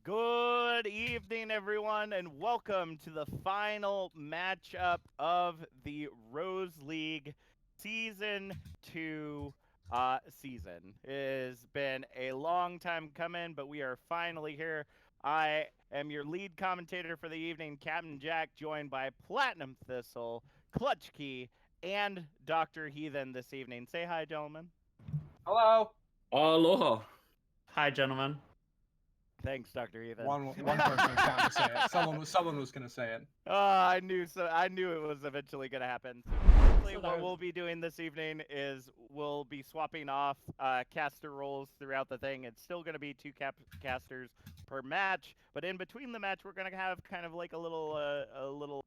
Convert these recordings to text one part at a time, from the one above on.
Good evening, everyone, and welcome to the final matchup of the Rose League Season 2 season. It has been a long time coming, but we are finally here. I am your lead commentator for the evening, Captain Jack, joined by Platinum Thistle, Clutch Key, and Dr. Heathen this evening. Say hi, gentlemen. Hello. Aloha. Hi, gentlemen. Thanks, Dr. Heathen. One person was bound to say it. Someone was gonna say it. I knew it was eventually gonna happen. So basically what we'll be doing this evening is we'll be swapping off caster roles throughout the thing. It's still gonna be two casters per match, but in between the match we're gonna have kind of like a little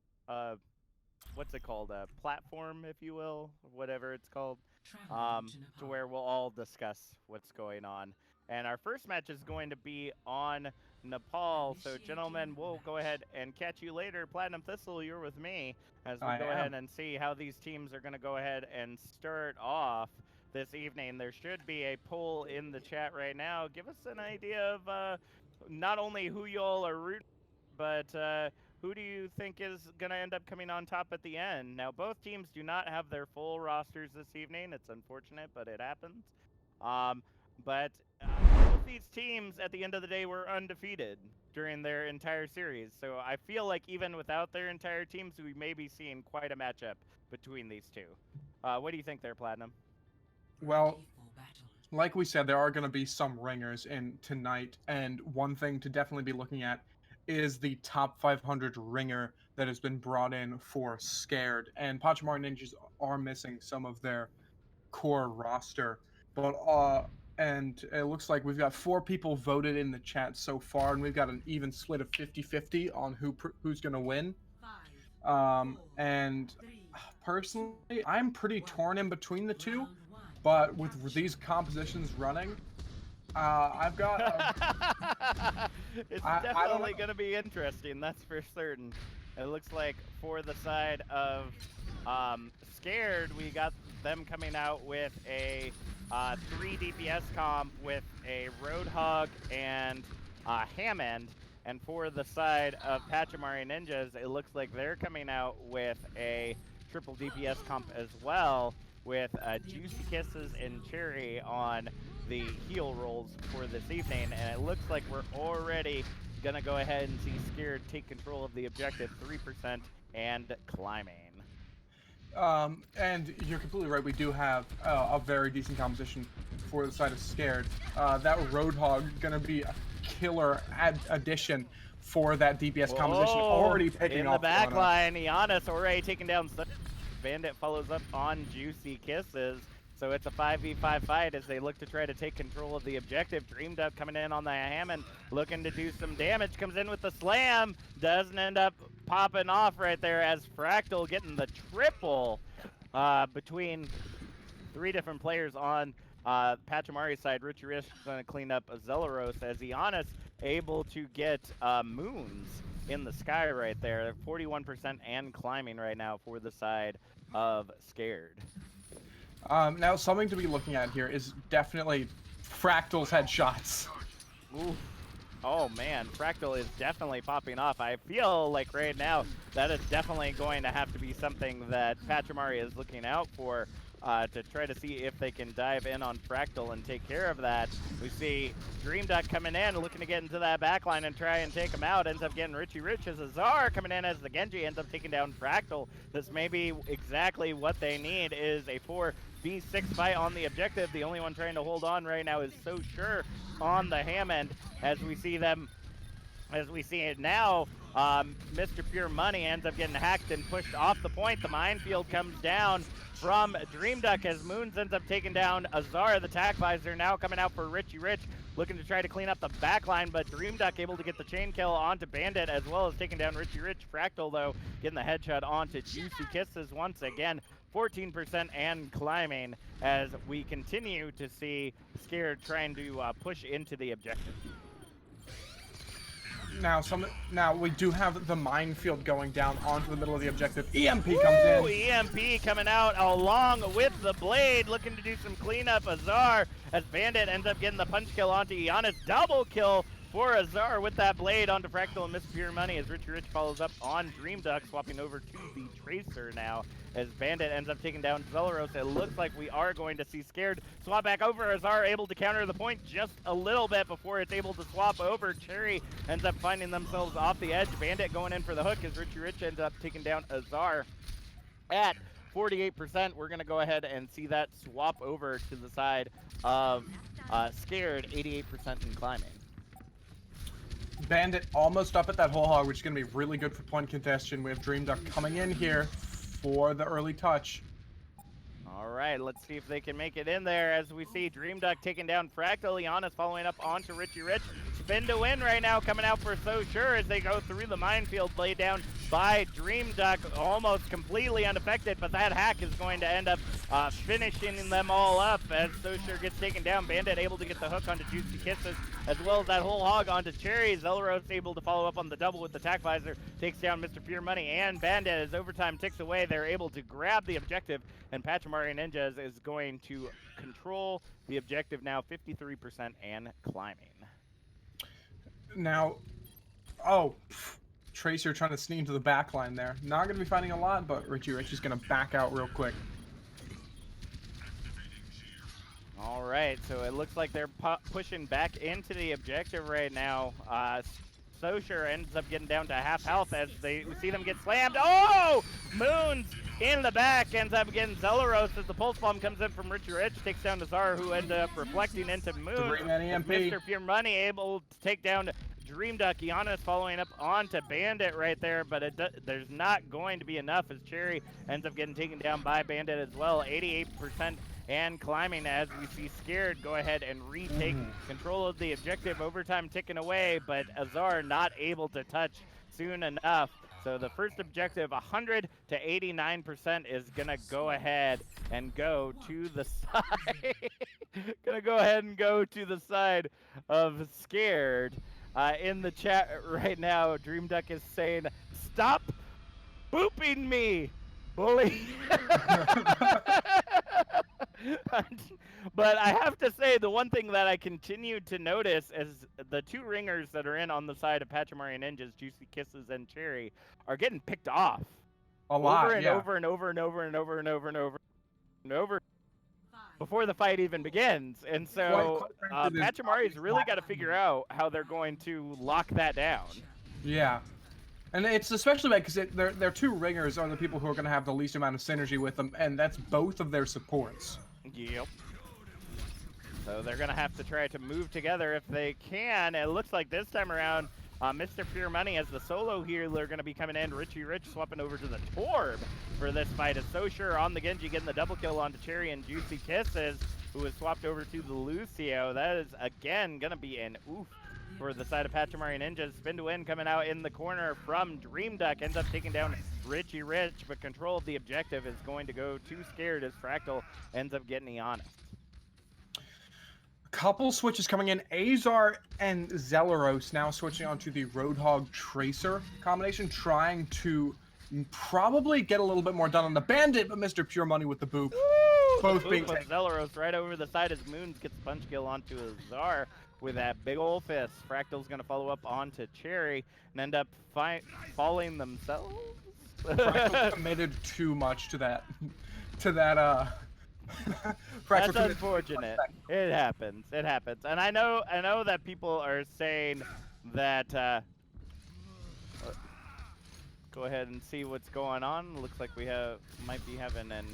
what's it called? A platform, if you will, whatever it's called. To where we'll all discuss what's going on. And our first match is going to be on Nepal. So, gentlemen, we'll go ahead and catch you later. Platinum Thistle, you're with me as we go ahead and see how these teams are going to go ahead and start off this evening. There should be a poll in the chat right now. Give us an idea of not only who y'all are rooting, but who do you think is going to end up coming on top at the end? Now, both teams do not have their full rosters this evening. It's unfortunate, but it happens. But both these teams, at the end of the day, were undefeated during their entire series. So I feel like even without their entire teams, we may be seeing quite a matchup between these two. What do you think there, Platinum? Well, like we said, there are going to be some ringers in tonight, and one thing to definitely be looking at is the top 500 ringer that has been brought in for Scared. And Pachimari Ninjas are missing some of their core roster, but and it looks like we've got 4 people voted in the chat so far, and we've got an even split of 50-50 on who's going to win. And personally, I'm pretty torn in between the two, but with these compositions running, I've got... It's definitely going to be interesting, that's for certain. It looks like for the side of Scared, we got them coming out with a 3 DPS comp with a Roadhog and Hammond. And for the side of Pachimari Ninjas, it looks like they're coming out with a triple DPS comp as well, with Juicy Kisses and Cherry on the heal rolls for this evening. And it looks like we're already going to go ahead and see Scared take control of the objective, 3% and climbing. And you're completely right. We do have a very decent composition for the side of Scared. That Roadhog going to be a killer addition for that DPS composition. Already picking off in the back line. Giannis already taking down. Bandit follows up on Juicy Kisses. So it's a 5v5 fight as they look to try to take control of the objective. Dreamed Up coming in on the Hammond, looking to do some damage. Comes in with the slam. Doesn't end up popping off right there as Fractal getting the triple between 3 different players on Pachimari's side. Richie Rich going to clean up Zelaros as Giannis able to get moons in the sky right there. 41% and climbing right now for the side of Scared. Now, something to be looking at here is definitely Fractal's headshots. Ooh. Oh man, Fractal is definitely popping off. I feel like right now that is definitely going to have to be something that Pachimari is looking out for to try to see if they can dive in on Fractal and take care of that. We see Dream Duck coming in, looking to get into that backline and try and take him out. Ends up getting Richie Rich as Azar coming in as the Genji ends up taking down Fractal. This may be exactly what they need, is a 4v6 fight on the objective. The only one trying to hold on right now is So Sure on the Hammond as we see it now. Mr. Pure Money ends up getting hacked and pushed off the point. The minefield comes down from Dream Duck as Moons ends up taking down Azar. The Tac Visor now coming out for Richie Rich, looking to try to clean up the backline, but Dream Duck able to get the chain kill onto Bandit as well as taking down Richie Rich. Fractal, though, getting the headshot onto Juicy Kisses once again. 14% and climbing as we continue to see Scared trying to push into the objective. Now we do have the minefield going down onto the middle of the objective. EMP comes in. EMP coming out along with the blade, looking to do some cleanup. Azar as Bandit ends up getting the punch kill onto Giannis. Double kill for Azar with that blade onto Fractal and Mr. Pure Money as Richie Rich follows up on Dream Duck, swapping over to the Tracer now as Bandit ends up taking down Zelaros. It looks like we are going to see Scared swap back over. Azar able to counter the point just a little bit before it's able to swap over. Cherry ends up finding themselves off the edge. Bandit going in for the hook as Richie Rich ends up taking down Azar at 48%. We're going to go ahead and see that swap over to the side of Scared, 88% in climbing. Bandit almost up at that whole hog, which is going to be really good for point congestion. We have Dream Duck coming in here for the early touch. All right, let's see if they can make it in there as we see Dream Duck taking down Fractal. Giannis following up onto Richie Rich. Spin to win right now coming out for So Sure as they go through the minefield laid down by Dream Duck, almost completely unaffected, but that hack is going to end up finishing them all up as So Sure gets taken down. Bandit able to get the hook onto Juicy Kisses, as well as that whole hog onto Cherry. Zelaros able to follow up on the double with the tack visor, takes down Mr. Pure Money and Bandit as overtime ticks away. They're able to grab the objective, and Pachimari Ninjas is going to control the objective now, 53% and climbing. Now, Tracer trying to sneak into the back line there. Not going to be finding a lot, but Richie Rich is going to back out real quick. All right, so it looks like they're pushing back into the objective right now. Sosher ends up getting down to half health as they see them get slammed. Oh! Moons in the back ends up getting Zelaros as the pulse bomb comes in from Richie Rich, takes down Nazar, who ends up reflecting into Moon. Mr. Pure Money able to take down Dream Duck. Giannis following up onto Bandit right there, but there's not going to be enough as Cherry ends up getting taken down by Bandit as well. 88% and climbing as we see Scared go ahead and retake control of the objective. Overtime ticking away, but Azar not able to touch soon enough. So the first objective, 100 to 89%, is gonna go ahead and go to the side. Gonna go ahead and go to the side of Scared. In the chat right now, Dream Duck is saying, "Stop booping me, bully." But I have to say, the one thing that I continue to notice is the two ringers that are in on the side of Pachimari Ninjas, Juicy Kisses and Cherry, are getting picked off. Over and over and over and over and over and over and over and over before the fight even begins. And so Pachimari's really got to figure out how they're going to lock that down. Yeah. And it's especially bad because their two ringers are the people who are going to have the least amount of synergy with them, and that's both of their supports. Yep. So they're going to have to try to move together if they can. It looks like this time around, Mr. Pure Money as the solo healer going to be coming in. Richie Rich swapping over to the Torb for this fight. As So Sure on the Genji getting the double kill onto Cherry and Juicy Kisses, who was swapped over to the Lucio. That is, again, going to be an oof for the side of Pachimari Ninjas. Spin to win coming out in the corner from Dream Duck. Ends up taking down Richie Rich, but control of the objective is going to go to Scared as Fractal ends up getting Giannis. Couple switches coming in. Azar and Zelaros now switching onto the Roadhog Tracer combination, trying to probably get a little bit more done on the Bandit, but Mr. Pure Money with the boop. Woo! Both the being boop of Zelaros right over the side as Moons gets a punch kill onto Azar with that big old fist. Fractal's going to follow up onto Cherry and end up falling themselves. Fractal committed too much to that. That's unfortunate. It happens. It happens. And I know that people are saying that go ahead and see what's going on. Looks like we might be having an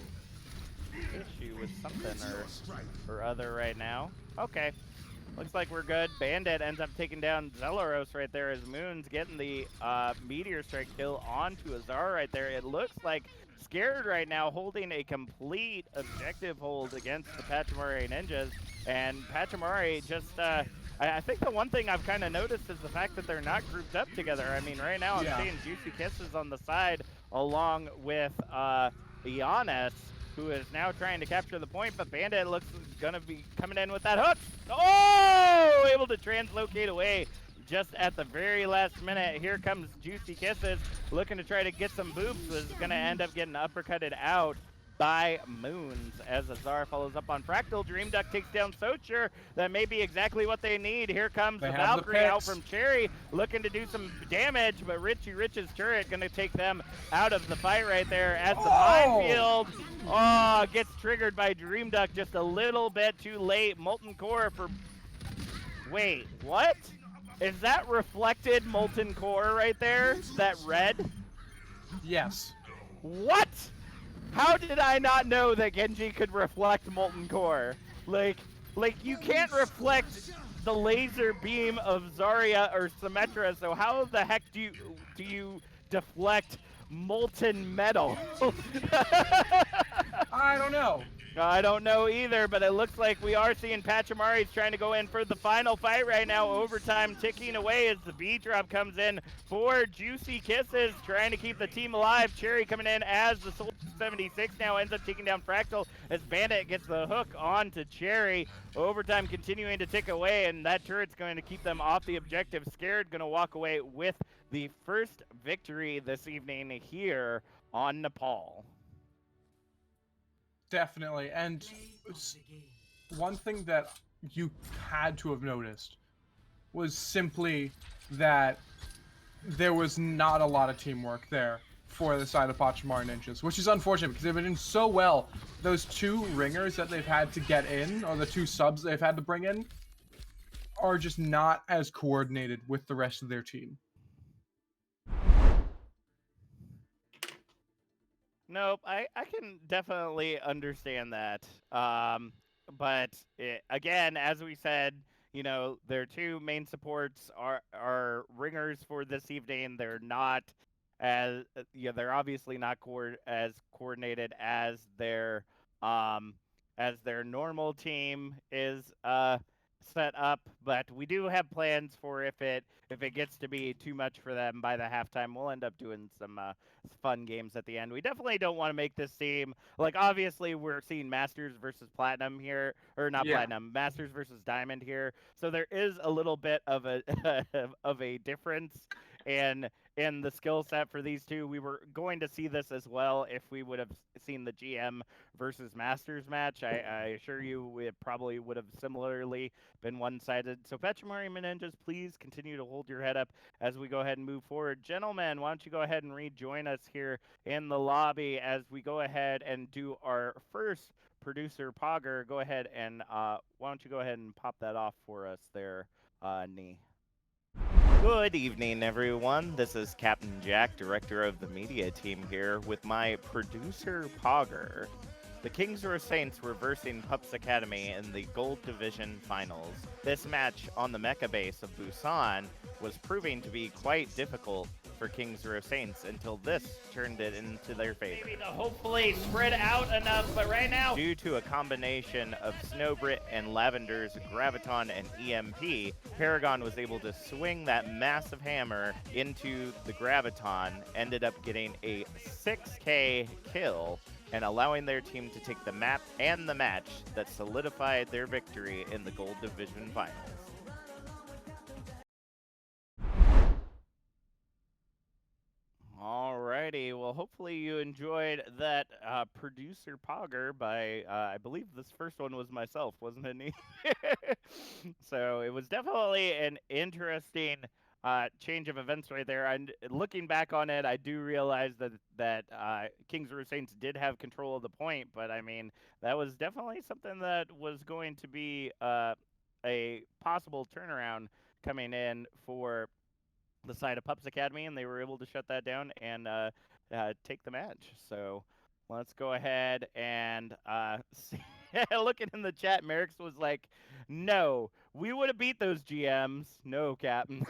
issue with something or other right now. Okay. Looks like we're good. Bandit ends up taking down Zelaros right there as Moon's getting the Meteor Strike kill onto Azar right there. It looks like Scared right now holding a complete objective hold against the Pachimari Ninjas. And Pachimari just, I think the one thing I've kind of noticed is the fact that they're not grouped up together. I mean, right now I'm seeing Juicy Kisses on the side along with Giannis, who is now trying to capture the point, but Bandit looks gonna be coming in with that hook. Oh! Able to translocate away just at the very last minute. Here comes Juicy Kisses, looking to try to get some boops, was gonna end up getting uppercutted out by Moons as Azar follows up on Fractal. Dream Duck takes down Socher. That may be exactly what they need. Here comes They the have the Valkyrie out picks. from Cherry, looking to do some damage, but Richie Rich's turret going to take them out of the fight right there as the minefield gets triggered by Dream Duck just a little bit too late. Molten Core for... Wait, what? Is that reflected Molten Core right there? That red? Yes. What? How did I not know that Genji could reflect Molten Core? Like you can't reflect the laser beam of Zarya or Symmetra, so how the heck do you deflect molten metal? I don't know. I don't know either, but it looks like we are seeing Pachimari's trying to go in for the final fight right now. Overtime ticking away as the B-drop comes in for Juicy Kisses, trying to keep the team alive. Cherry coming in as the Soul 76 now ends up taking down Fractal as Bandit gets the hook on to Cherry. Overtime continuing to tick away, and that turret's going to keep them off the objective. Scared going to walk away with the first victory this evening here on Nepal. Definitely. And one thing that you had to have noticed was simply that there was not a lot of teamwork there for the side of Pachimari Ninjas, which is unfortunate because they've been doing so well. Those two ringers that they've had to get in, or the two subs they've had to bring in, are just not as coordinated with the rest of their team. Nope, I can definitely understand that. But again, as we said, you know, their two main supports are ringers for this evening. They're not as they're obviously not as coordinated as their normal team is set up, but we do have plans for if it gets to be too much for them by the halftime, we'll end up doing some fun games at the end. We definitely don't want to make this seem like, obviously we're seeing Masters versus Platinum here, or not Platinum, Masters versus Diamond here. So there is a little bit of a of a difference in the skill set for these two. We were going to see this as well if we would have seen the GM versus Masters match. I assure you it probably would have similarly been one-sided. So Pachimari Ninjas, please continue to hold your head up as we go ahead and move forward. Gentlemen, why don't you go ahead and rejoin us here in the lobby as we go ahead and do our first producer Pogger. Go ahead and why don't you go ahead and pop that off for us there, Nee. Good evening, everyone. This is Captain Jack, director of the media team here, with my producer Pogger. The Kingsborough Saints were versing Pups Academy in the Gold Division Finals. This match on the mecha base of Busan was proving to be quite difficult for Kingsborough Saints until this turned it into their favor. Maybe to hopefully spread out enough, but right now, due to a combination of Snowbrit and Lavender's Graviton and EMP, Paragon was able to swing that massive hammer into the Graviton, ended up getting a 6K kill, and allowing their team to take the map and the match that solidified their victory in the Gold Division Finals. Alrighty, well, hopefully you enjoyed that producer Pogger by, I believe this first one was myself, wasn't it, Nee? So it was definitely an interesting change of events right there. And looking back on it, I do realize that Kingsborough Saints did have control of the point, but I mean, that was definitely something that was going to be a possible turnaround coming in for the side of Pups Academy, and they were able to shut that down and take the match. So let's go ahead and see. Looking in the chat, Merrick's was like, no, we would have beat those GMs. No, Captain.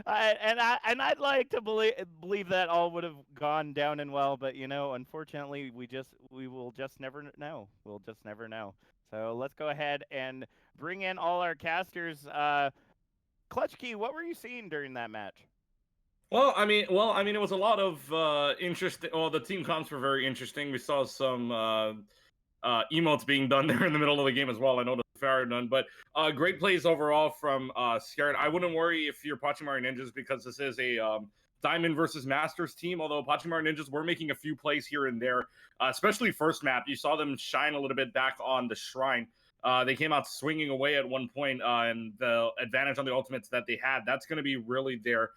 I'd like to believe that all would have gone down and well, but you know, unfortunately, we will just never know. We'll just never know. So let's go ahead and bring in all our casters. Clutch Key, what were you seeing during that match? Well, I mean, it was a lot of interesting. Well, the team comps were very interesting. We saw some emotes being done there in the middle of the game as well. I know the fair done, but great plays overall from Scar3d. I wouldn't worry if you're Pachimari Ninjas because this is a Diamond versus Masters team, although Pachimari Ninjas were making a few plays here and there, especially first map. You saw them shine a little bit back on the Shrine. They came out swinging away at one point, and the advantage on the ultimates that they had, that's going to be really their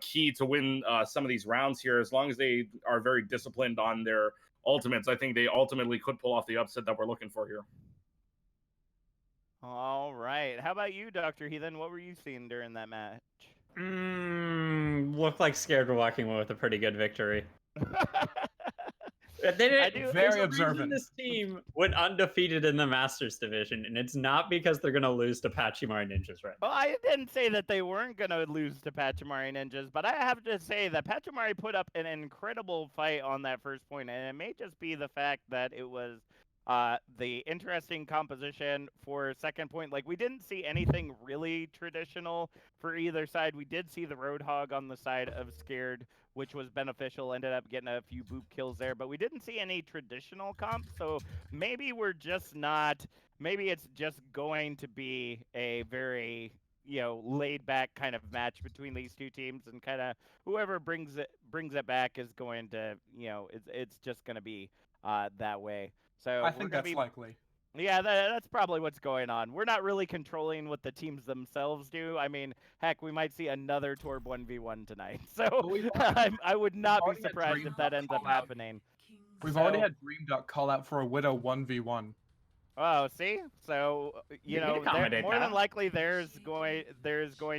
key to win some of these rounds here. As long as they are very disciplined on their ultimates, I think they ultimately could pull off the upset that we're looking for here. All right. How about you, Dr. Heathen? What were you seeing during that match? Looked like Scared were walking away with a pretty good victory. They didn't, very observant. This team went undefeated in the Masters division, and it's not because they're going to lose to Pachimari Ninjas right now. Well, I didn't say that they weren't going to lose to Pachimari Ninjas, but I have to say that Pachimari put up an incredible fight on that first point, and it may just be the fact that it was the interesting composition for second point. Like, we didn't see anything really traditional for either side. We did see the Roadhog on the side of Scared, which was beneficial, ended up getting a few boop kills there, but we didn't see any traditional comp, so maybe we're just not, maybe it's just going to be a very, you know, laid back kind of match between these two teams, and kind of whoever brings it back is going to, you know, it's just going to be that way. So I think that's likely. Yeah, that's probably what's going on. We're not really controlling what the teams themselves do. I mean, heck, we might see another Torb 1v1 tonight. So I would not be surprised if that ends up happening. We've already had Dream Duck call out for a Widow 1v1. Oh, see? So, you know, more than likely there's going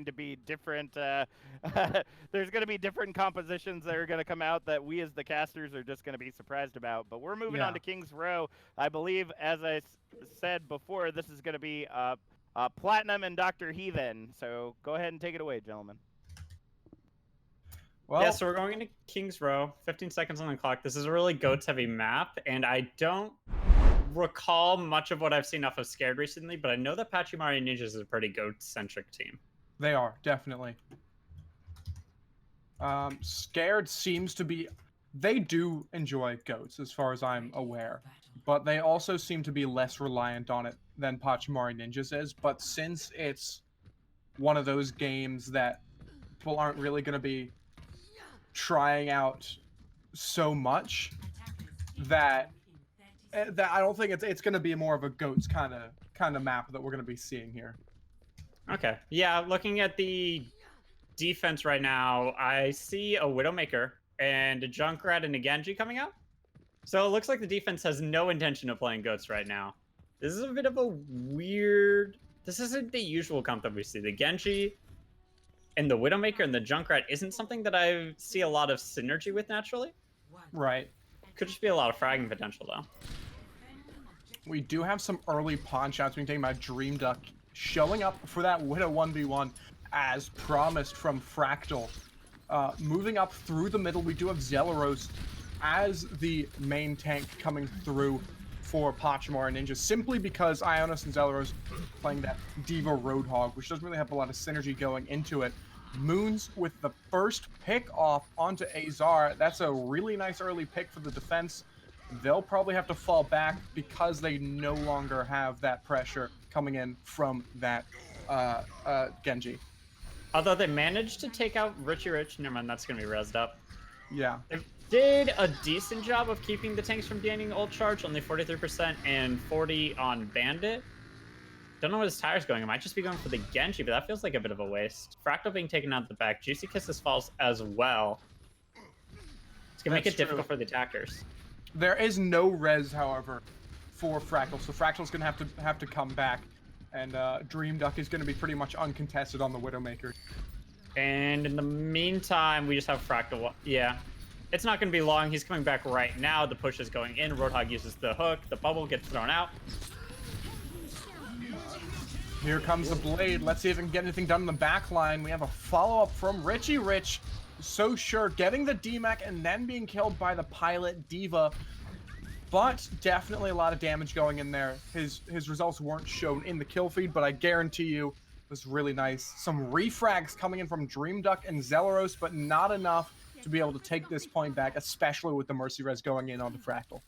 to be different there's going to be different compositions that are going to come out that we as the casters are just going to be surprised about. But we're moving on to King's Row. I believe, as I said before, this is going to be Platinum and Dr. Heathen. So go ahead and take it away, gentlemen. Well, yeah, so we're going into King's Row. 15 seconds on the clock. This is a really goats-heavy map, and I don't recall much of what I've seen off of Scared recently, but I know that Pachimari Ninjas is a pretty goat-centric team. They are, definitely. Scared seems to be... They do enjoy goats, as far as I'm aware, but they also seem to be less reliant on it than Pachimari Ninjas is, but since it's one of those games that people aren't really going to be trying out so much, that I don't think it's going to be more of a goats kind of map that we're going to be seeing here. Okay. Yeah, looking at the defense right now, I see a Widowmaker and a Junkrat and a Genji coming out. So it looks like the defense has no intention of playing goats right now. This is a bit of a weird... This isn't the usual comp that we see. The Genji and the Widowmaker and the Junkrat isn't something that I see a lot of synergy with naturally. Right. Could just be a lot of fragging potential, though. We do have some early pawn shots being taken by Dream Duck, showing up for that Widow 1v1 as promised from Fractal. Moving up through the middle, we do have Zelaros as the main tank coming through for Pachimari Ninja, simply because Ionis and Zelaros playing that Diva Roadhog, which doesn't really have a lot of synergy going into it. Moons with the first pick off onto Azar. That's a really nice early pick for the defense. They'll probably have to fall back because they no longer have that pressure coming in from that Genji. Although they managed to take out Richie Rich. Never mind, that's going to be rezzed up. Yeah. They did a decent job of keeping the tanks from gaining ult charge, only 43% and 40 on Bandit. Don't know what his tire's going. It might just be going for the Genji, but that feels like a bit of a waste. Fractal being taken out the back. Juicy Kisses falls as well. It's going to make it difficult for the attackers. There is no res, however, for Fractal, so Fractal's going to have to come back, and Dream Duck is going to be pretty much uncontested on the Widowmaker. And in the meantime, we just have Fractal. Yeah, it's not going to be long. He's coming back right now. The push is going in. Roadhog uses the hook. The bubble gets thrown out. Here comes the blade. Let's see if we can get anything done in the back line. We have a follow-up from Richie Rich. So sure, getting the DMAC and then being killed by the pilot Diva. But definitely a lot of damage going in there. His results weren't shown in the kill feed, but I guarantee you it was really nice. Some refrags coming in from Dream Duck and Zelaros, but not enough to be able to take this point back, especially with the Mercy Res going in on the Fractal.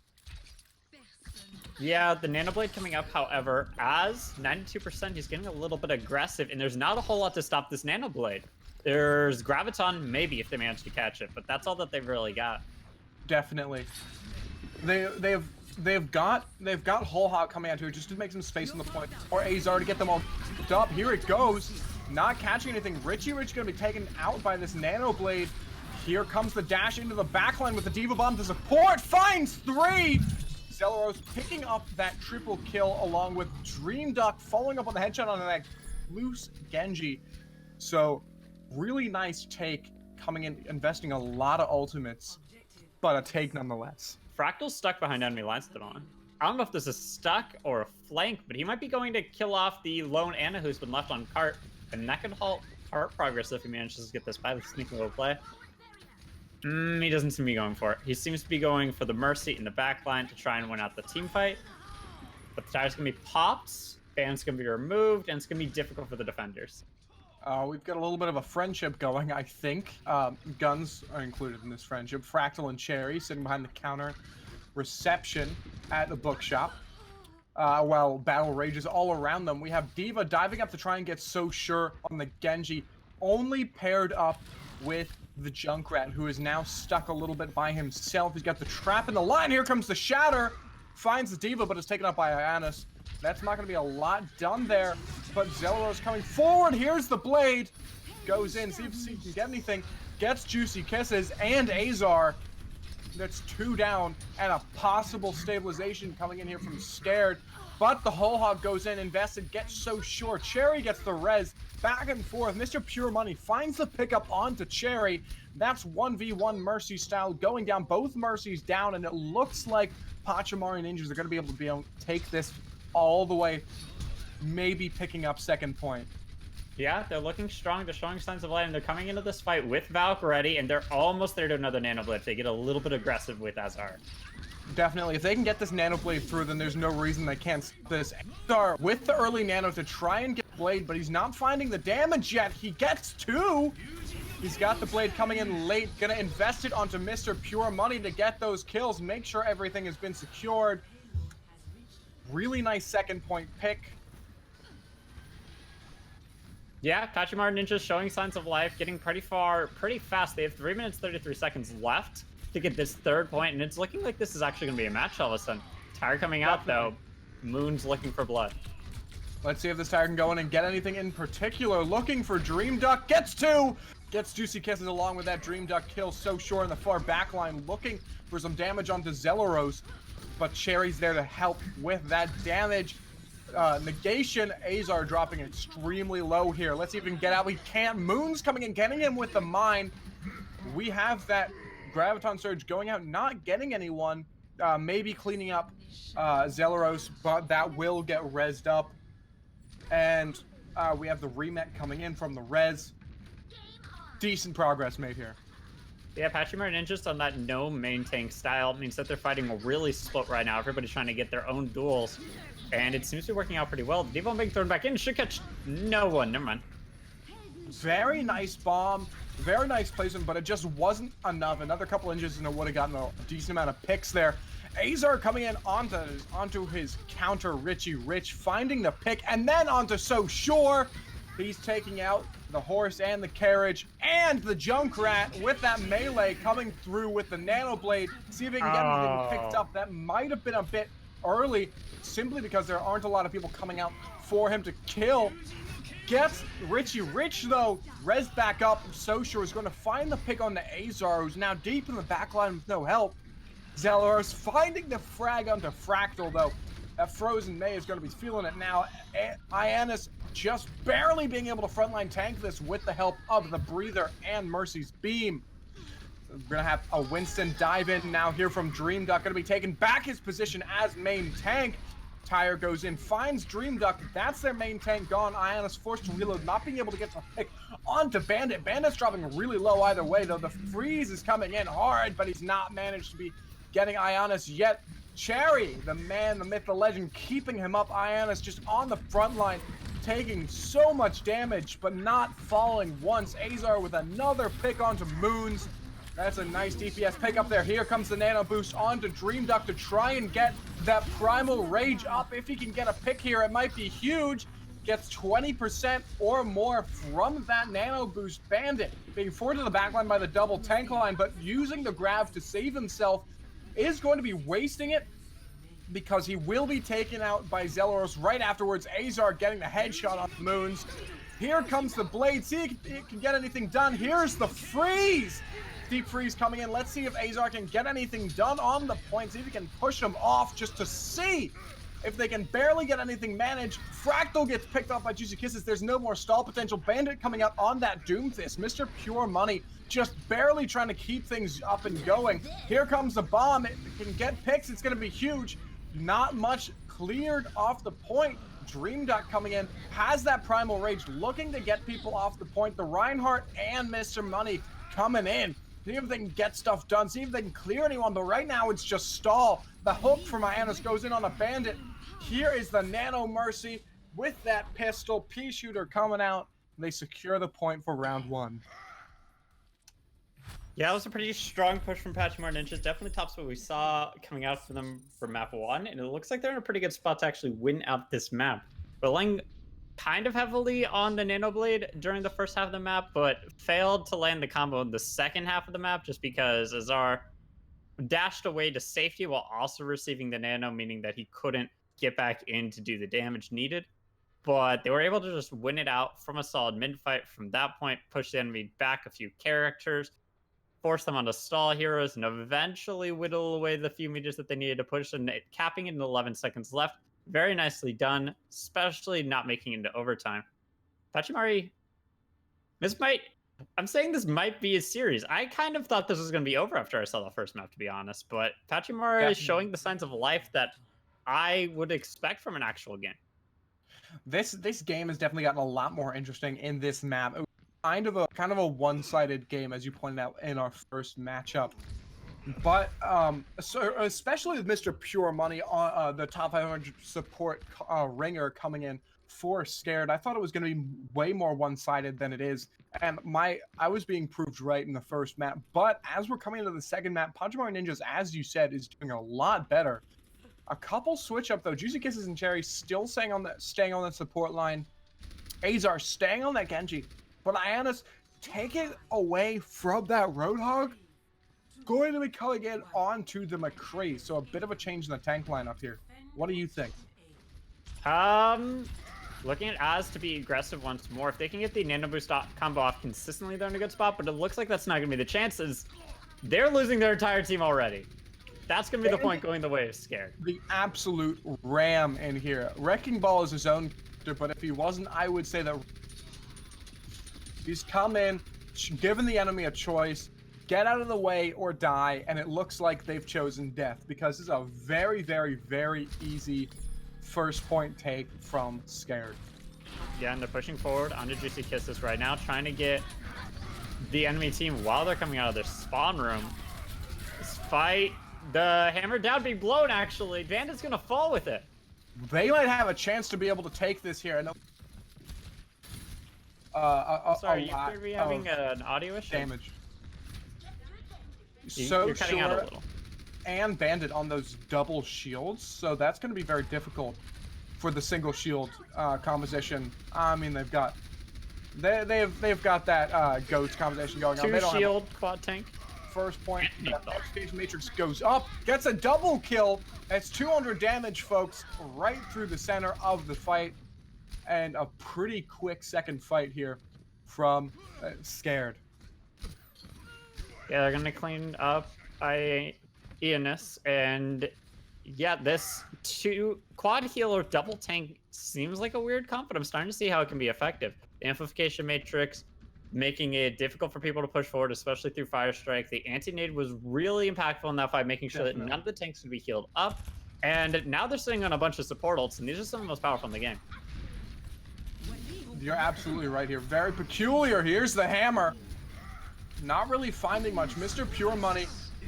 Yeah, the Nanoblade coming up, however, as 92%, he's getting a little bit aggressive, and there's not a whole lot to stop this Nanoblade. There's Graviton, maybe, if they manage to catch it, but that's all that they've really got. Definitely. They've got Whole Hog coming out here just to make some space on the point, or Azar to get them all up. Here it goes. Not catching anything. Richie Rich gonna be taken out by this Nano Blade. Here comes the dash into the backline with the Diva Bomb to support. Finds 3! Zelaros picking up that triple kill along with Dream Duck following up on the headshot on that loose Genji. So, really nice take coming in, investing a lot of ultimates, but a take nonetheless. Fractal's stuck behind enemy lines at the moment. I don't know if this is stuck or a flank, but he might be going to kill off the lone Ana who's been left on cart, and that could halt cart progress if he manages to get this by the sneaky little play. He doesn't seem to be going for it. He seems to be going for the Mercy in the back line to try and win out the team fight. But the tire's going to be popped, band's going to be removed, and it's going to be difficult for the defenders. We've got a little bit of a friendship going, I think. Guns are included in this friendship. Fractal and Cherry sitting behind the counter reception at the bookshop. While battle rages all around them, we have Diva diving up to try and get So Sure on the Genji, only paired up with the Junkrat, who is now stuck a little bit by himself. He's got the trap in the line. Here comes the Shatter. Finds the Diva, but is taken up by Ioannis. That's not going to be a lot done there, but Zelaros coming forward. Here's the Blade. Goes in, see if he can get anything. Gets Juicy Kisses and Azar. That's 2 down, and a possible stabilization coming in here from Scared. But the Whole Hog goes in, invested, gets So Sure. Cherry gets the res, back and forth. Mr. Pure Money finds the pickup onto Cherry. That's 1v1 Mercy style going down. Both Mercies down, and it looks like Pachimari Ninjas are going to be able to take this all the way, maybe picking up second point. Yeah, they're looking strong. They're showing signs of life, and they're coming into this fight with Valk ready, and they're almost there to another Nano Blade. They get a little bit aggressive with Azar. Definitely. If they can get this Nano Blade through, then there's no reason they can't stop this. Azar with the early Nano to try and get Blade, but he's not finding the damage yet. He gets 2! He's got the Blade coming in late. Gonna invest it onto Mr. Pure Money to get those kills, make sure everything has been secured. Really nice second point pick. Yeah, Pachimari Ninjas showing signs of life, getting pretty far, pretty fast. They have 3 minutes, 33 seconds left to get this third point, and it's looking like this is actually going to be a match all of a sudden. Tire coming out, though. Moon's looking for blood. Let's see if this tire can go in and get anything in particular. Looking for Dream Duck. Gets 2! Gets Juicy Kisses along with that Dream Duck kill. So Sure in the far back line, looking for some damage onto Zelaros. But Cherry's there to help with that damage. Negation. Azar dropping extremely low here. Let's even get out. We can't. Moon's coming in, getting him with the mine. We have that Graviton Surge going out, not getting anyone. Maybe cleaning up Zelaros, but that will get rezzed up. And we have the Remet coming in from the res. Decent progress made here. Yeah, Pachimari Ninjas on that no main tank style means that they're fighting really split right now. Everybody's trying to get their own duels, and it seems to be working out pretty well. Diva being thrown back in should catch no one. Never mind. Very nice bomb, very nice placement, but it just wasn't enough. Another couple inches and it would have gotten a decent amount of picks there. Azar coming in onto his counter. Richie Rich finding the pick, and then onto So Sure. He's taking out the horse and the carriage and the Junkrat with that melee coming through with the Nano Blade. See if he can get anything picked up. That might have been a bit early, simply because there aren't a lot of people coming out for him to kill. Gets Richie Rich, though. Res back up. So Sure is going to find the pick on the Azar, who's now deep in the backline with no help. Zelaros finding the frag onto Fractal, though. That Frozen May is going to be feeling it now. Ioannis just barely being able to frontline tank this with the help of the Breather and Mercy's Beam. We're going to have a Winston dive in now here from Dream Duck. Going to be taking back his position as main tank. Tire goes in, finds Dream Duck. That's their main tank gone. Ioannis forced to reload, not being able to get the pick onto Bandit. Bandit's dropping really low either way, though. The freeze is coming in hard, but he's not managed to be getting Ioannis yet. Cherry, the man, the myth, the legend, keeping him up. Ioannis just on the front line, taking so much damage, but not falling once. Azar with another pick onto Moons. That's a nice DPS pick up there. Here comes the Nano Boost onto Dream Duck to try and get that Primal Rage up. If he can get a pick here, it might be huge. gets 20% or more from that nano boost. Bandit being forward to the backline by the double tank line, but using the grab to save himself is going to be wasting it because he will be taken out by Zeloros right afterwards. Azar getting the headshot on Moons. Here comes the blade. See if it can get anything done. Here's the freeze. Deep freeze coming in. Let's see if Azar can get anything done on the point. See if he can push him off just to see if they can barely get anything managed. Fractal gets picked off by Juicy Kisses. There's no more stall potential. Bandit coming out on that Doomfist. Mr. Pure Money just barely trying to keep things up and going. Here comes the bomb. It can get picks. It's going to be huge. Not much cleared off the point. Dream Duck coming in, has that Primal Rage, looking to get people off the point. The Reinhardt and Mr. Money coming in. See if they can get stuff done, see if they can clear anyone, but right now it's just stall. The hook from Ionis goes in on a Bandit. Here is the Nano Mercy with that pistol. Pea Shooter coming out. They secure the point for round 1. Yeah, it was a pretty strong push from Pachimari Ninjas. Definitely tops what we saw coming out for them for map 1, and it looks like they're in a pretty good spot to actually win out this map. Relying kind of heavily on the Nano Blade during the first half of the map, but failed to land the combo in the second half of the map just because Azar dashed away to safety while also receiving the Nano, meaning that he couldn't get back in to do the damage needed. But they were able to just win it out from a solid mid-fight. From that point, push the enemy back a few characters, force them onto stall heroes, and eventually whittle away the few meters that they needed to push, and capping it in 11 seconds left. Very nicely done, especially not making it into overtime. Pachimari, I'm saying this might be a series. I kind of thought this was going to be over after I saw the first map, to be honest, but Pachimari is showing the signs of life that I would expect from an actual game. This game has definitely gotten a lot more interesting in this map. It was kind of a one-sided game, as you pointed out in our first matchup. But so especially with Mr. Pure Money on the top 500 support ringer coming in for Scared, I thought it was going to be way more one-sided than it is, and I was being proved right in the first map. But as we're coming into the second map, Pachimari Ninjas, as you said, is doing a lot better. A couple switch up though. Juicy Kisses and Cherry still staying on the support line. Azar staying on that Genji, but Ionis taking away from that Roadhog. Going to be coming in onto the McCree, so a bit of a change in the tank lineup here. What do you think? Looking at Az to be aggressive once more. If they can get the Nano Boost combo off consistently, they're in a good spot, but it looks like that's not going to be the chances. They're losing their entire team already. That's going to be the point going the way of Scared. The absolute ram in here. Wrecking Ball is his own character, but if he wasn't, I would say that he's come in, given the enemy a choice, get out of the way or die, and it looks like they've chosen death because it's a very, very, very easy first point take from Scared. Yeah, and they're pushing forward onto Juicy Kisses right now, trying to get the enemy team while they're coming out of their spawn room. This fight, the hammer down being blown actually. Bandit's gonna fall with it. They might have a chance to be able to take this here. Sorry, you could be having an audio issue? Damage. You're cutting out a little. And Bandit on those double shields, so that's going to be very difficult for the single shield composition. I mean, they've got that ghost composition going on. They don't shield quad tank. First point, Stage Matrix goes up, gets a double kill. That's 200 damage, folks, right through the center of the fight, and a pretty quick second fight here from Scared. Yeah, they're gonna clean up Ionis, and yeah, this quad heal or double tank seems like a weird comp, but I'm starting to see how it can be effective. The amplification matrix making it difficult for people to push forward, especially through Fire Strike. The anti-nade was really impactful in that fight, making sure that none of the tanks would be healed up. And now they're sitting on a bunch of support ults, and these are some of the most powerful in the game. You're absolutely right here. Very peculiar. Here's the hammer. Not really finding much. Mr. Pure Money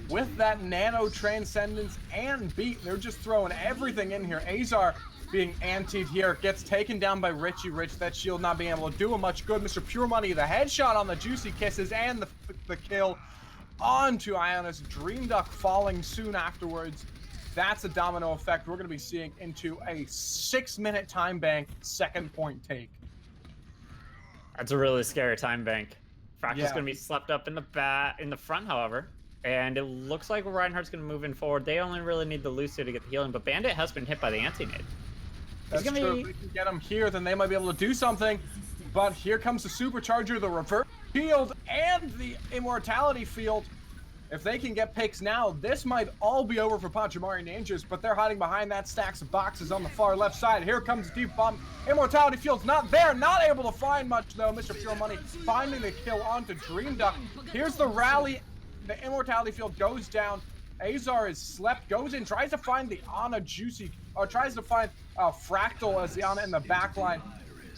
with that Nano Transcendence and Beat. They're just throwing everything in here. Azar being antied here. Gets taken down by Richie Rich. That shield not being able to do him much good. Mr. Pure Money, the headshot on the Juicy Kisses and the kill onto Ionis. Dream Duck falling soon afterwards. that's a domino effect we're going to be seeing into a 6-minute time bank second point take. That's a really scary time bank. Fractal's Yeah. going to be slept up in the front, however. And it looks like Reinhardt's going to move in forward. They only really need the Lucio to get the healing, but Bandit has been hit by the anti-nade. That's true. If we can get him here, then they might be able to do something. But here comes the Supercharger, the Reverse Shield, and the Immortality Field. If they can get picks now, this might all be over for Pachimari Ninjas, but they're hiding behind that stacks of boxes on the far left side. Here comes Deep Bomb. Immortality Field's not there, not able to find much though. Mr. Pure Money finding the kill onto Dream Duck. Here's the rally. The Immortality Field goes down. Azar is slept, goes in, tries to find the Ana Juicy, or tries to find Fractal as the Ana in the back line.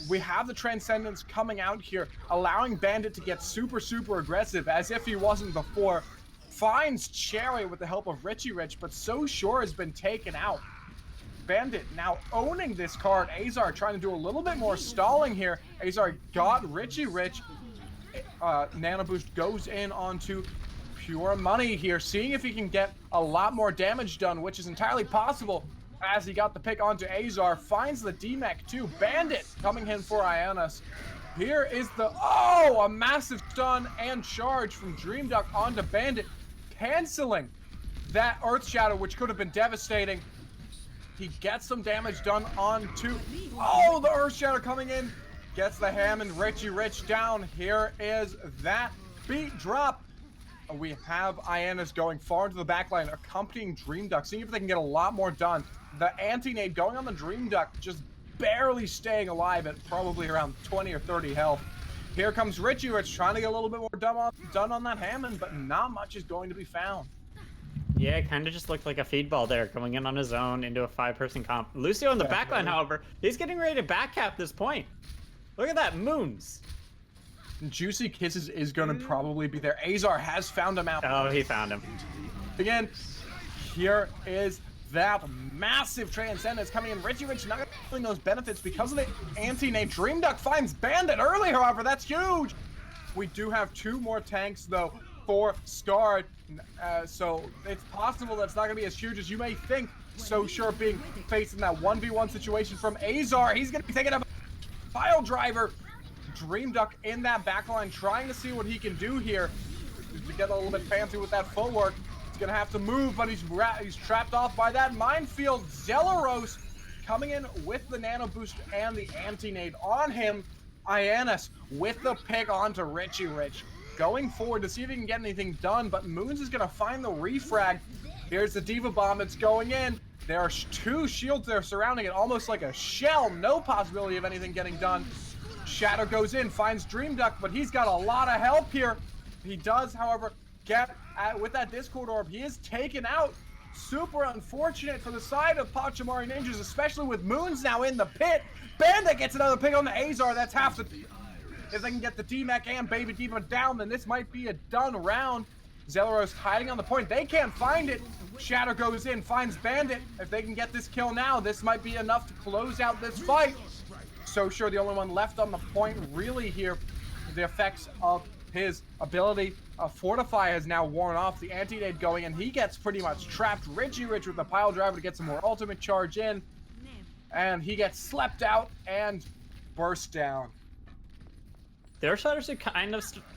We have the Transcendence coming out here, allowing Bandit to get super, super aggressive as if he wasn't before. Finds Cherry with the help of Richie Rich, but So Sure has been taken out. Bandit now owning this card. Azar trying to do a little bit more stalling here. Azar got Richie Rich. Nano Boost goes in onto Pure Money here, seeing if he can get a lot more damage done, which is entirely possible as he got the pick onto Azar. Finds the D-Mech too. Bandit coming in for Ionis. Here is the, a massive stun and charge from Dream Duck onto Bandit, canceling that Earth Shadow, which could have been devastating. He gets some damage done onto, the Earth Shadow coming in, gets the Hammond Richie Rich down. Here is that beat drop. We have Ionis going far into the backline, accompanying Dream Duck, seeing if they can get a lot more done. The anti-nade going on the Dream Duck, just barely staying alive at probably around 20 or 30 health. Here comes Richie Rich trying to get a little bit more done on that Hammond, but not much is going to be found. Yeah, it kind of just looked like a feed ball there, coming in on his own into a 5-person comp. Lucio in the backline, however, he's getting ready to backcap this point. Look at that, Moons. Juicy Kisses is going to probably be there. Azar has found him out. Oh, he found him. Again, here is that massive Transcendence coming in. Richie Rich not getting those benefits because of the anti-nade. Dream Duck finds Bandit early, however. That's huge. We do have 2 more tanks, though, for Scar. So it's possible that's not going to be as huge as you may think. So Sure being faced in that 1v1 situation from Azar. He's going to be taking up a File Driver. Dream Duck in that backline trying to see what he can do here to get a little bit fancy with that footwork. He's gonna have to move, but he's trapped off by that minefield. Zelaros coming in with the Nano Boost and the anti-nade on him. Ionis with the pick onto Richie Rich, going forward to see if he can get anything done, but Moons is gonna find the refrag. Here's the Diva Bomb, it's going in. There are 2 shields there surrounding it, almost like a shell. No possibility of anything getting done. Shadow goes in, finds Dream Duck, but he's got a lot of help here. He does, however, get with that Discord Orb. He is taken out. Super unfortunate for the side of Pachimari Ninjas, especially with Moons now in the pit. Bandit gets another pick on the Azar. That's half the... If they can get the D-Mech and Baby Diva down, then this might be a done round. Zelaros hiding on the point. They can't find it. Shadow goes in, finds Bandit. If they can get this kill now, this might be enough to close out this fight. So Sure the only one left on the point really here. The effects of his ability. Fortify has now worn off. The anti-nade going, and he gets pretty much trapped. Richie Rich with the pile driver to get some more ultimate charge in. And he gets slept out and burst down. The Earth Shatters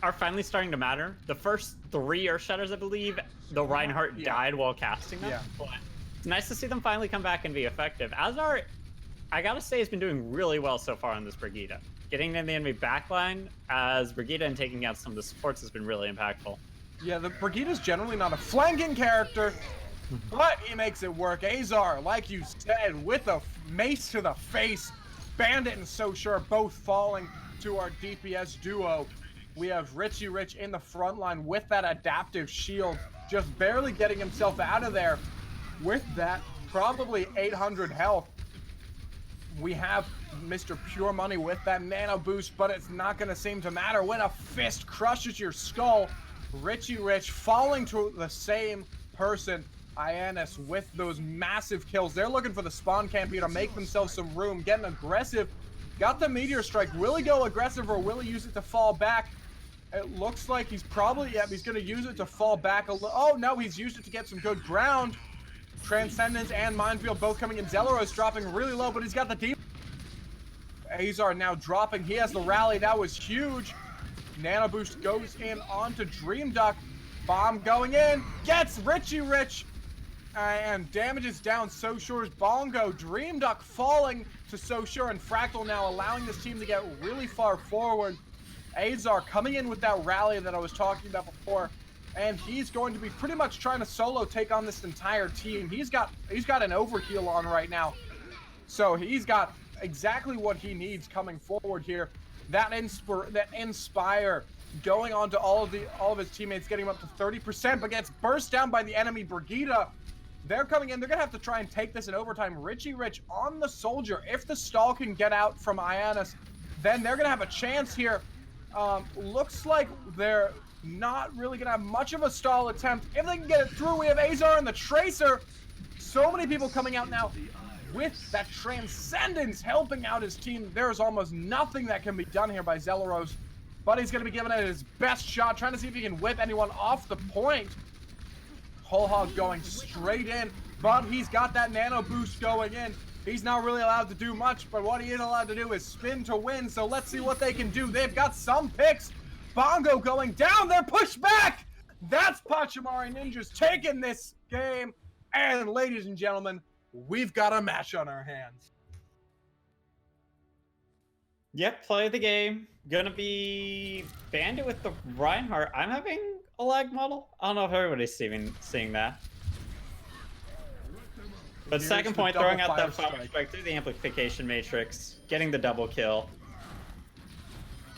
are finally starting to matter. The first 3 Earth Shatters, I believe, the Reinhardt died while casting them. But it's nice to see them finally come back and be effective. Azar, I gotta say, has been doing really well so far on this Brigida. Getting in the enemy backline as Brigida and taking out some of the supports has been really impactful. Yeah, the Brigida's generally not a flanking character, but he makes it work. Azar, like you said, with a mace to the face. Bandit and So Sure both falling to our DPS duo. We have Richie Rich in the front line with that adaptive shield, just barely getting himself out of there with that probably 800 health. We have Mr. Pure Money with that Nano Boost, but it's not going to seem to matter when a fist crushes your skull. Richie Rich falling to the same person, Ionis, with those massive kills. They're looking for the spawn camp here to make themselves some room, getting aggressive. Got the Meteor Strike. Will he go aggressive or will he use it to fall back? It looks like he's probably, he's going to use it to fall back a little. Oh, no, he's used it to get some good ground. Transcendence and Minefield both coming in. Zelaros dropping really low, but he's got the deep. Azar now dropping. He has the rally. That was huge. Nano Boost goes in onto Dream Duck. Bomb going in. Gets Richie Rich. And damages down So Sure's Bongo. Dream Duck falling to So Sure, and Fractal now allowing this team to get really far forward. Azar coming in with that rally that I was talking about before, and he's going to be pretty much trying to solo take on this entire team. He's got an overheal on right now, so he's got exactly what he needs coming forward here. That Inspire going on to all of his teammates, getting him up to 30%, but gets burst down by the enemy Brigida. They're coming in. They're going to have to try and take this in overtime. Richie Rich on the Soldier. If the stall can get out from Ionis, then they're going to have a chance here. Looks like they're not really going to have much of a stall attempt. If they can get it through, we have Azar and the Tracer. So many people coming out now with that Transcendence helping out his team. There's almost nothing that can be done here by Zelaros, but he's going to be giving it his best shot, trying to see if he can whip anyone off the point. Whole Hog going straight in, but he's got that Nano Boost going in. He's not really allowed to do much, but what he is allowed to do is spin to win, so let's see what they can do. They've got some picks. Bongo going down, they're pushed back! That's Pachimari Ninjas taking this game, and ladies and gentlemen, we've got a match on our hands. Yep, play the game. Gonna be Bandit with the Reinhardt. I'm having a lag model. I don't know if everybody's seeing that. But Here's second the point, double throwing out fire that fire strike through the amplification matrix, getting the double kill.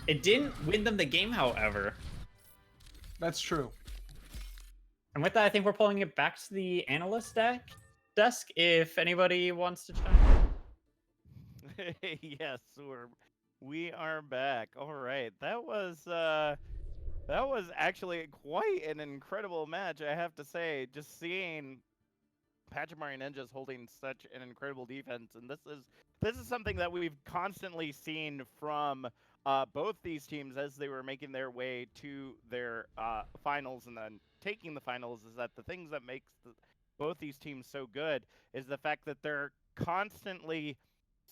It didn't win them the game, however. That's true. And with that, I think we're pulling it back to the analyst desk if anybody wants to chime in. Yes, we are back. All right, that was actually quite an incredible match, I have to say. Just seeing Pachimari Ninjas holding such an incredible defense, and this is something that we've constantly seen from both these teams as they were making their way to their finals and then taking the finals. Is that the things that makes both these teams so good is the fact that they're constantly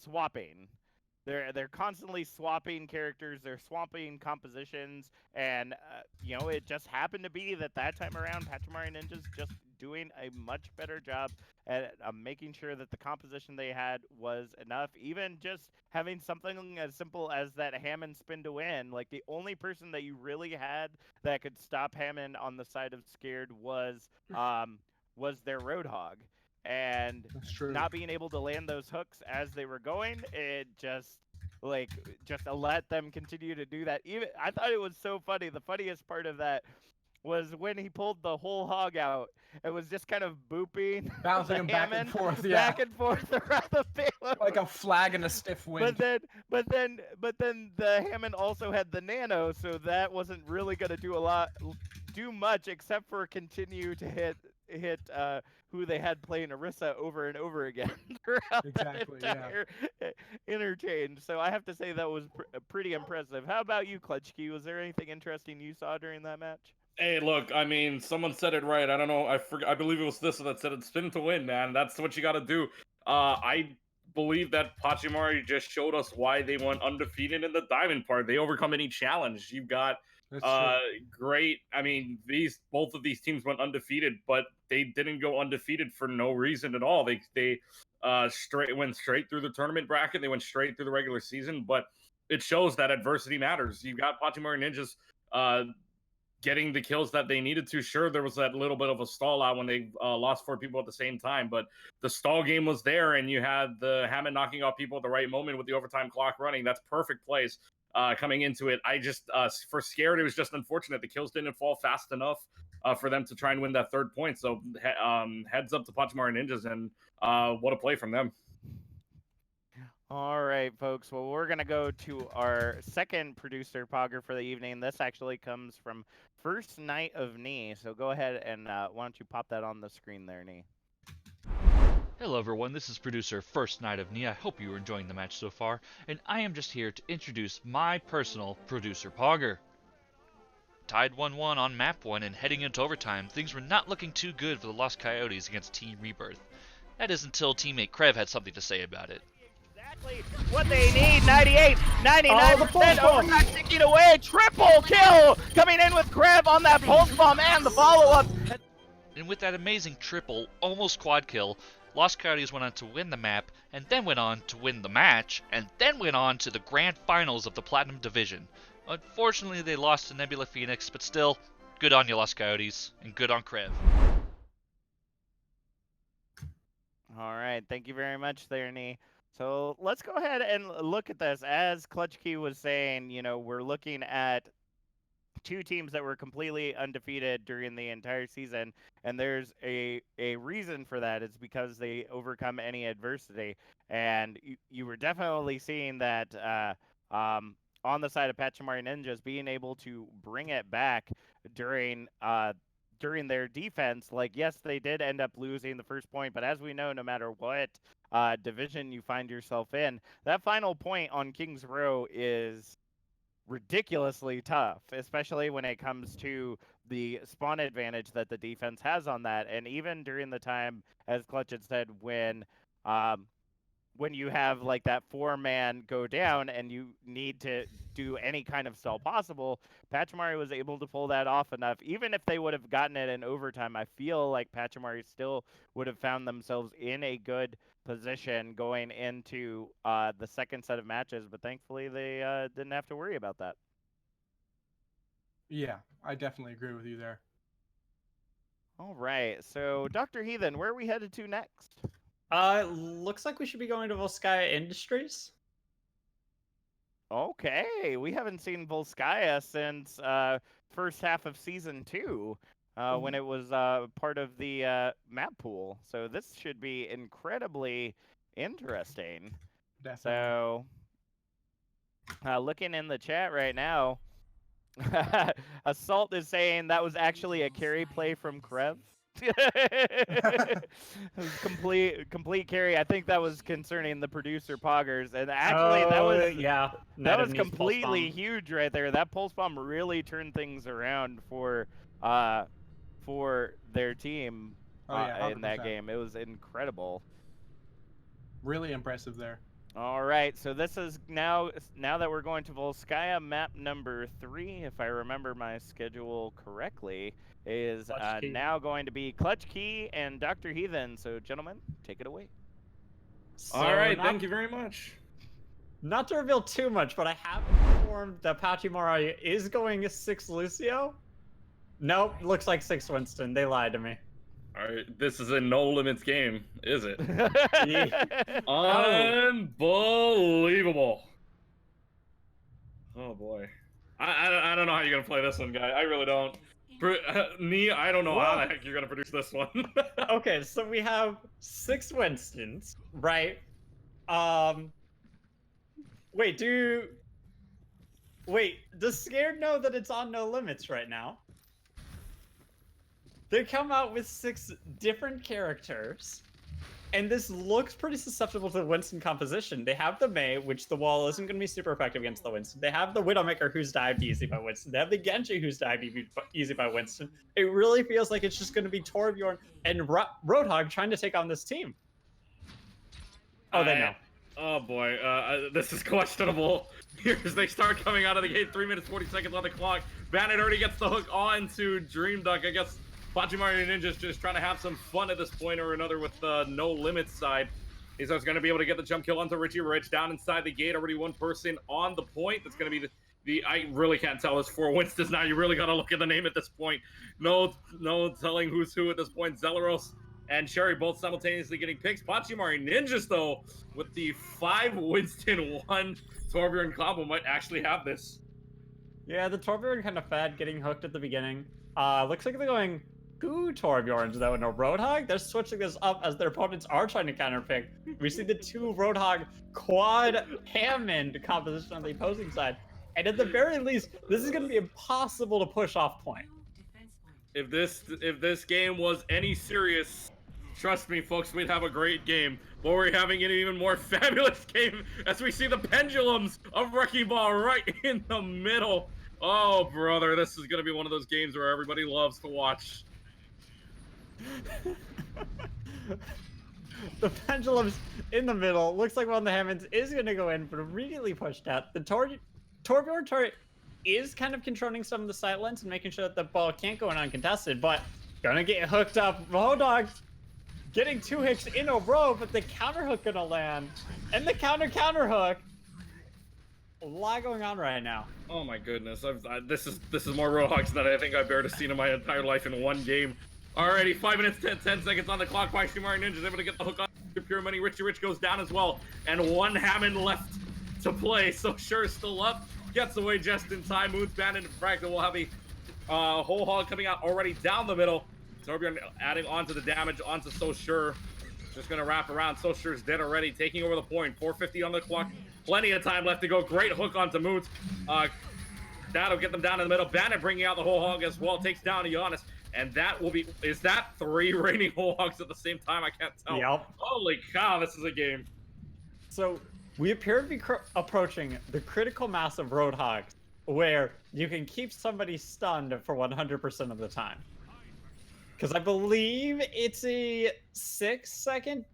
swapping. They're constantly swapping characters, they're swapping compositions, and you know, it just happened to be that time around Pachimari Ninjas just doing a much better job at making sure that the composition they had was enough. Even just having something as simple as that Hammond spin to win, like the only person that you really had that could stop Hammond on the side of Scared was their Roadhog. And not being able to land those hooks as they were going, it just let them continue to do that. Even I thought it was so funny. The funniest part of that was when he pulled the whole hog out. It was just kind of booping, bouncing him back and forth, back and forth around the payload, like a flag in a stiff wind. But then the Hammond also had the nano, so that wasn't really going to do much except for continue to hit who they had playing Orisa over and over again throughout that entire interchange. So I have to say that was pretty impressive. How about you, Klutchkey? Was there anything interesting you saw during that match? Hey, look, I mean, someone said it right. I don't know. I believe it was this that said it. Spin to win, man. That's what you got to do. I believe that Pachimari just showed us why they went undefeated in the diamond part. They overcome any challenge. You've got great. I mean, both of these teams went undefeated, but they didn't go undefeated for no reason at all. They went straight through the tournament bracket. They went straight through the regular season, but it shows that adversity matters. You got Pachimari Ninjas getting the kills that they needed to. Sure, there was that little bit of a stall out when they lost 4 people at the same time, but the stall game was there, and you had the Hammond knocking off people at the right moment with the overtime clock running. That's perfect plays coming into it. I just, for Scared, it was just unfortunate. The kills didn't fall fast enough for them to try and win that 3rd point. So heads up to Pachimari Ninjas, and what a play from them. All right, folks. Well, we're going to go to our second producer pogger for the evening. This actually comes from First Night of Knee. So go ahead and why don't you pop that on the screen there, Knee? Hello everyone, this is producer First Night of Knee. I hope you are enjoying the match so far, and I am just here to introduce my personal producer pogger. Tied 1-1 on map 1 and heading into overtime, things were not looking too good for the Lost Coyotes against Team Rebirth. That is until teammate Krev had something to say about it. Exactly what they need. 98, 99%. Oh, overtime ticking away. Triple kill coming in with Krev on that pulse bomb and the follow-up. And with that amazing triple, almost quad kill, Lost Coyotes went on to win the map, and then went on to win the match, and then went on to the grand finals of the Platinum Division. Unfortunately, they lost to Nebula Phoenix, but still, good on you, Lost Coyotes, and good on Krev. All right, thank you very much there, Nee. So let's go ahead and look at this. As Clutch Key was saying, you know, we're looking at two teams that were completely undefeated during the entire season, and there's a reason for that. It's because they overcome any adversity, and you were definitely seeing that on the side of Pachimari Ninjas being able to bring it back during their defense. Like, yes, they did end up losing the first point, but as we know, no matter what division you find yourself in, that final point on Kings Row is ridiculously tough, especially when it comes to the spawn advantage that the defense has on that. And even during the time, as Clutch had said, when you have like that 4-man go down and you need to do any kind of sell possible, Pachimari was able to pull that off enough. Even if they would have gotten it in overtime, I feel like Pachimari still would have found themselves in a good position going into the second set of matches, but thankfully they didn't have to worry about that. Yeah, I definitely agree with you there. All right, so Dr. Heathen, where are we headed to next? Looks like we should be going to Volskaya Industries. Okay, we haven't seen Volskaya since first half of season 2, when it was part of the map pool. So this should be incredibly interesting. Definitely. So, looking in the chat right now, Assault is saying that was actually a carry play from Krev. complete carry. I think that was concerning the producer Poggers, and actually that was completely huge right there. That pulse bomb really turned things around for their team in that game. It was incredible. Really impressive there. All right, so this is now that we're going to Volskaya, map number 3, if I remember my schedule correctly, is now going to be Clutch Key and Dr. Heathen. So, gentlemen, take it away. So all right, thank you very much. Not to reveal too much, but I have informed that Pachimari is going 6 Lucio. Nope, looks like 6 Winston. They lied to me. All right, this is a no limits game, is it? Oh. Unbelievable. Oh boy, I don't know how you're gonna play this one, guy. I really don't. Nee, I don't know how the heck you're gonna produce this one. Okay, so we have 6 Winstons, right? Does Scared know that it's on no limits right now? They come out with 6 different characters, and this looks pretty susceptible to the Winston composition. They have the Mei, which the wall isn't going to be super effective against the Winston. They have the Widowmaker, who's dived easy by Winston. They have the Genji, who's dived easy by Winston. It really feels like it's just going to be Torbjorn and Roadhog trying to take on this team. Oh, they know. Oh boy, this is questionable. Here's they start coming out of the gate, 3 minutes 40 seconds on the clock. Bandit already gets the hook on to Dream Duck. I guess Pachimari Ninja's just trying to have some fun at this point or another with the no limits side. He's going to be able to get the jump kill onto Richie Rich down inside the gate. Already one person on the point. That's going to be the I really can't tell. It's 4 Winstons now. You really got to look at the name at this point. No telling who's who at this point. Zeleros and Sherry both simultaneously getting picks. Pachimari Ninjas, though, with the 5 Winston 1 Torbjorn combo might actually have this. Yeah, the Torbjorn kind of fad getting hooked at the beginning. Looks like they're going 2 Torbjorns though, no Roadhog. They're switching this up as their opponents are trying to counterpick. We see the 2 Roadhog quad Hammond composition on the opposing side. And at the very least, this is going to be impossible to push off point. If this game was any serious, trust me, folks, we'd have a great game. But we're having an even more fabulous game as we see the pendulums of Wrecking Ball right in the middle. Oh, brother, this is going to be one of those games where everybody loves to watch. The pendulum's in the middle. Looks like one of the Hammonds is going to go in, but immediately pushed out. The Torbjorn turret is kind of controlling some of the sight lines and making sure that the ball can't go in uncontested, but gonna get hooked up. Roadhog getting 2 hits in a row, but the counter hook gonna land. And the counter hook. A lot going on right now. Oh my goodness, this is more Roadhogs than I think I've ever seen in my entire life in one game. Alrighty, 5 minutes, 10 seconds on the clock. Pachimari Ninja's able to get the hook on Pure Money. Richie Rich goes down as well. And one Hammond left to play. So sure, still up. Gets away just in time. Moves banded and fractal. We'll have a whole hog coming out already down the middle. Torbjorn adding onto the damage onto So Sure. Just gonna wrap around. So Sure's dead already. Taking over the point. 4:50 on the clock. Plenty of time left to go. Great hook onto Moons. That'll get them down in the middle. Bandit bringing out the whole hog as well. Takes down Giannis. And that will be, is that 3 raining whole hogs at the same time? I can't tell. Yep. Holy cow, this is a game. So we appear to be approaching the critical mass of Roadhogs, where you can keep somebody stunned for 100% of the time. Because I believe it's a 6-second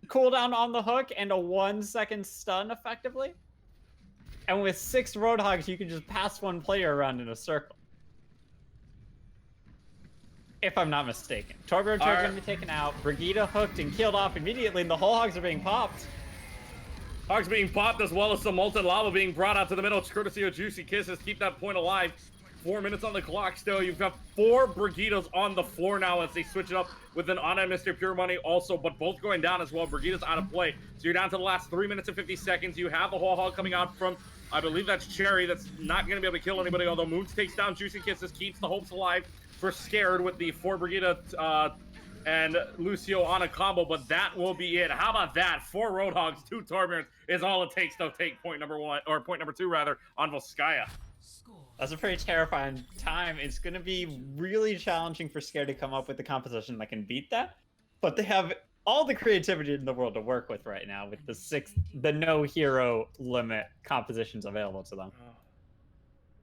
cooldown on the hook and a 1-second stun, effectively. And with 6 Roadhogs, you can just pass one player around in a circle. If I'm not mistaken. Torbjorn going to be taken out. Brigitte hooked and killed off immediately, and the whole hogs are being popped. Hogs being popped as well as some molten lava being brought out to the middle. It's courtesy of Juicy Kisses. Keep that point alive. 4 minutes on the clock still. You've got 4 Brigittas on the floor now as they switch it up with an on Mr. Pure Money also, but both going down as well. Brigittas out of play. So you're down to the last 3 minutes and 50 seconds. You have the whole hog coming out from, I believe that's Cherry. That's not going to be able to kill anybody, although Moons takes down Juicy Kisses, keeps the hopes alive for Scared with the 4 Brigitte and Lucio on a combo, but that will be it. How about that? 4 Roadhogs, 2 Torbjorns is all it takes to take point number 1, or point number 2 rather, on Volskaya. That's a pretty terrifying time. It's going to be really challenging for Scared to come up with a composition that can beat that, but they have all the creativity in the world to work with right now with the no hero limit compositions available to them.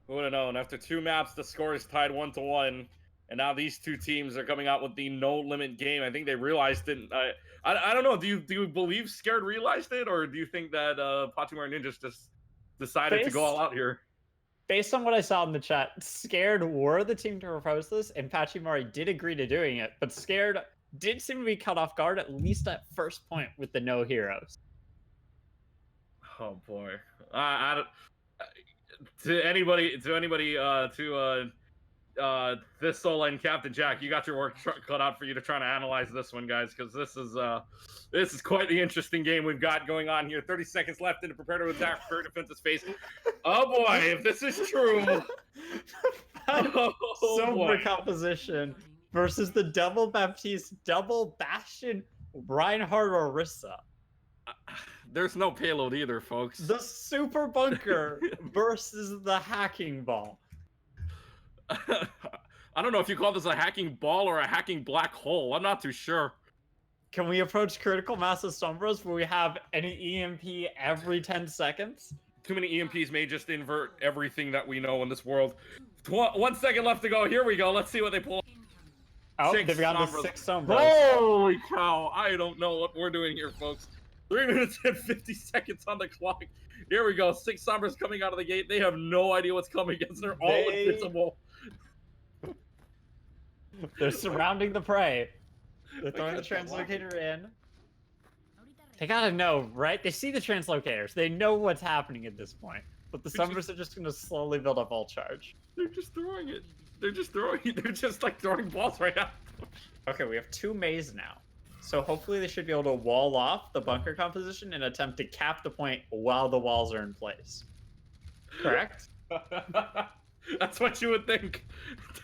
Who would have known? After 2 maps, the score is tied 1-1. And now these 2 teams are coming out with the no-limit game. I think they realized it. I don't know. Do you believe Scared realized it, or do you think that Pachimari Ninjas just decided to go all out here? Based on what I saw in the chat, Scared were the team to propose this, and Pachimari did agree to doing it. But Scared did seem to be caught off guard, at least at first point, with the no heroes. Oh boy. To anybody, this Soul and Captain Jack, you got your work cut out for you to try to analyze this one, guys, because this is quite the interesting game we've got going on here. 30 seconds left in to prepare to attack for defense's face. Oh boy, if this is true. Sober composition versus the double Baptiste, double Bastion, Reinhardt Orisa. There's no payload either, folks. The super bunker versus the hacking ball. I don't know if you call this a hacking ball or a hacking black hole. I'm not too sure. Can we approach critical mass of Sombras where we have any EMP every 10 seconds? Too many EMPs may just invert everything that we know in this world. 1 second left to go. Here we go. Let's see what they pull. Oh, they've got the 6 Sombras. Holy cow. I don't know what we're doing here, folks. 3 minutes and 50 seconds on the clock. Here we go. 6 Sombras coming out of the gate. They have no idea what's coming against. They're all invisible. They're surrounding the prey. They're throwing the translocator in. They gotta know, right? They see the translocators. They know what's happening at this point. But the Sombras are just gonna slowly build up all charge. They're just throwing it. They're just throwing it. They're just like throwing balls right now. Okay, we have 2 Maze now. So hopefully they should be able to wall off the bunker composition and attempt to cap the point while the walls are in place. Correct? That's what you would think.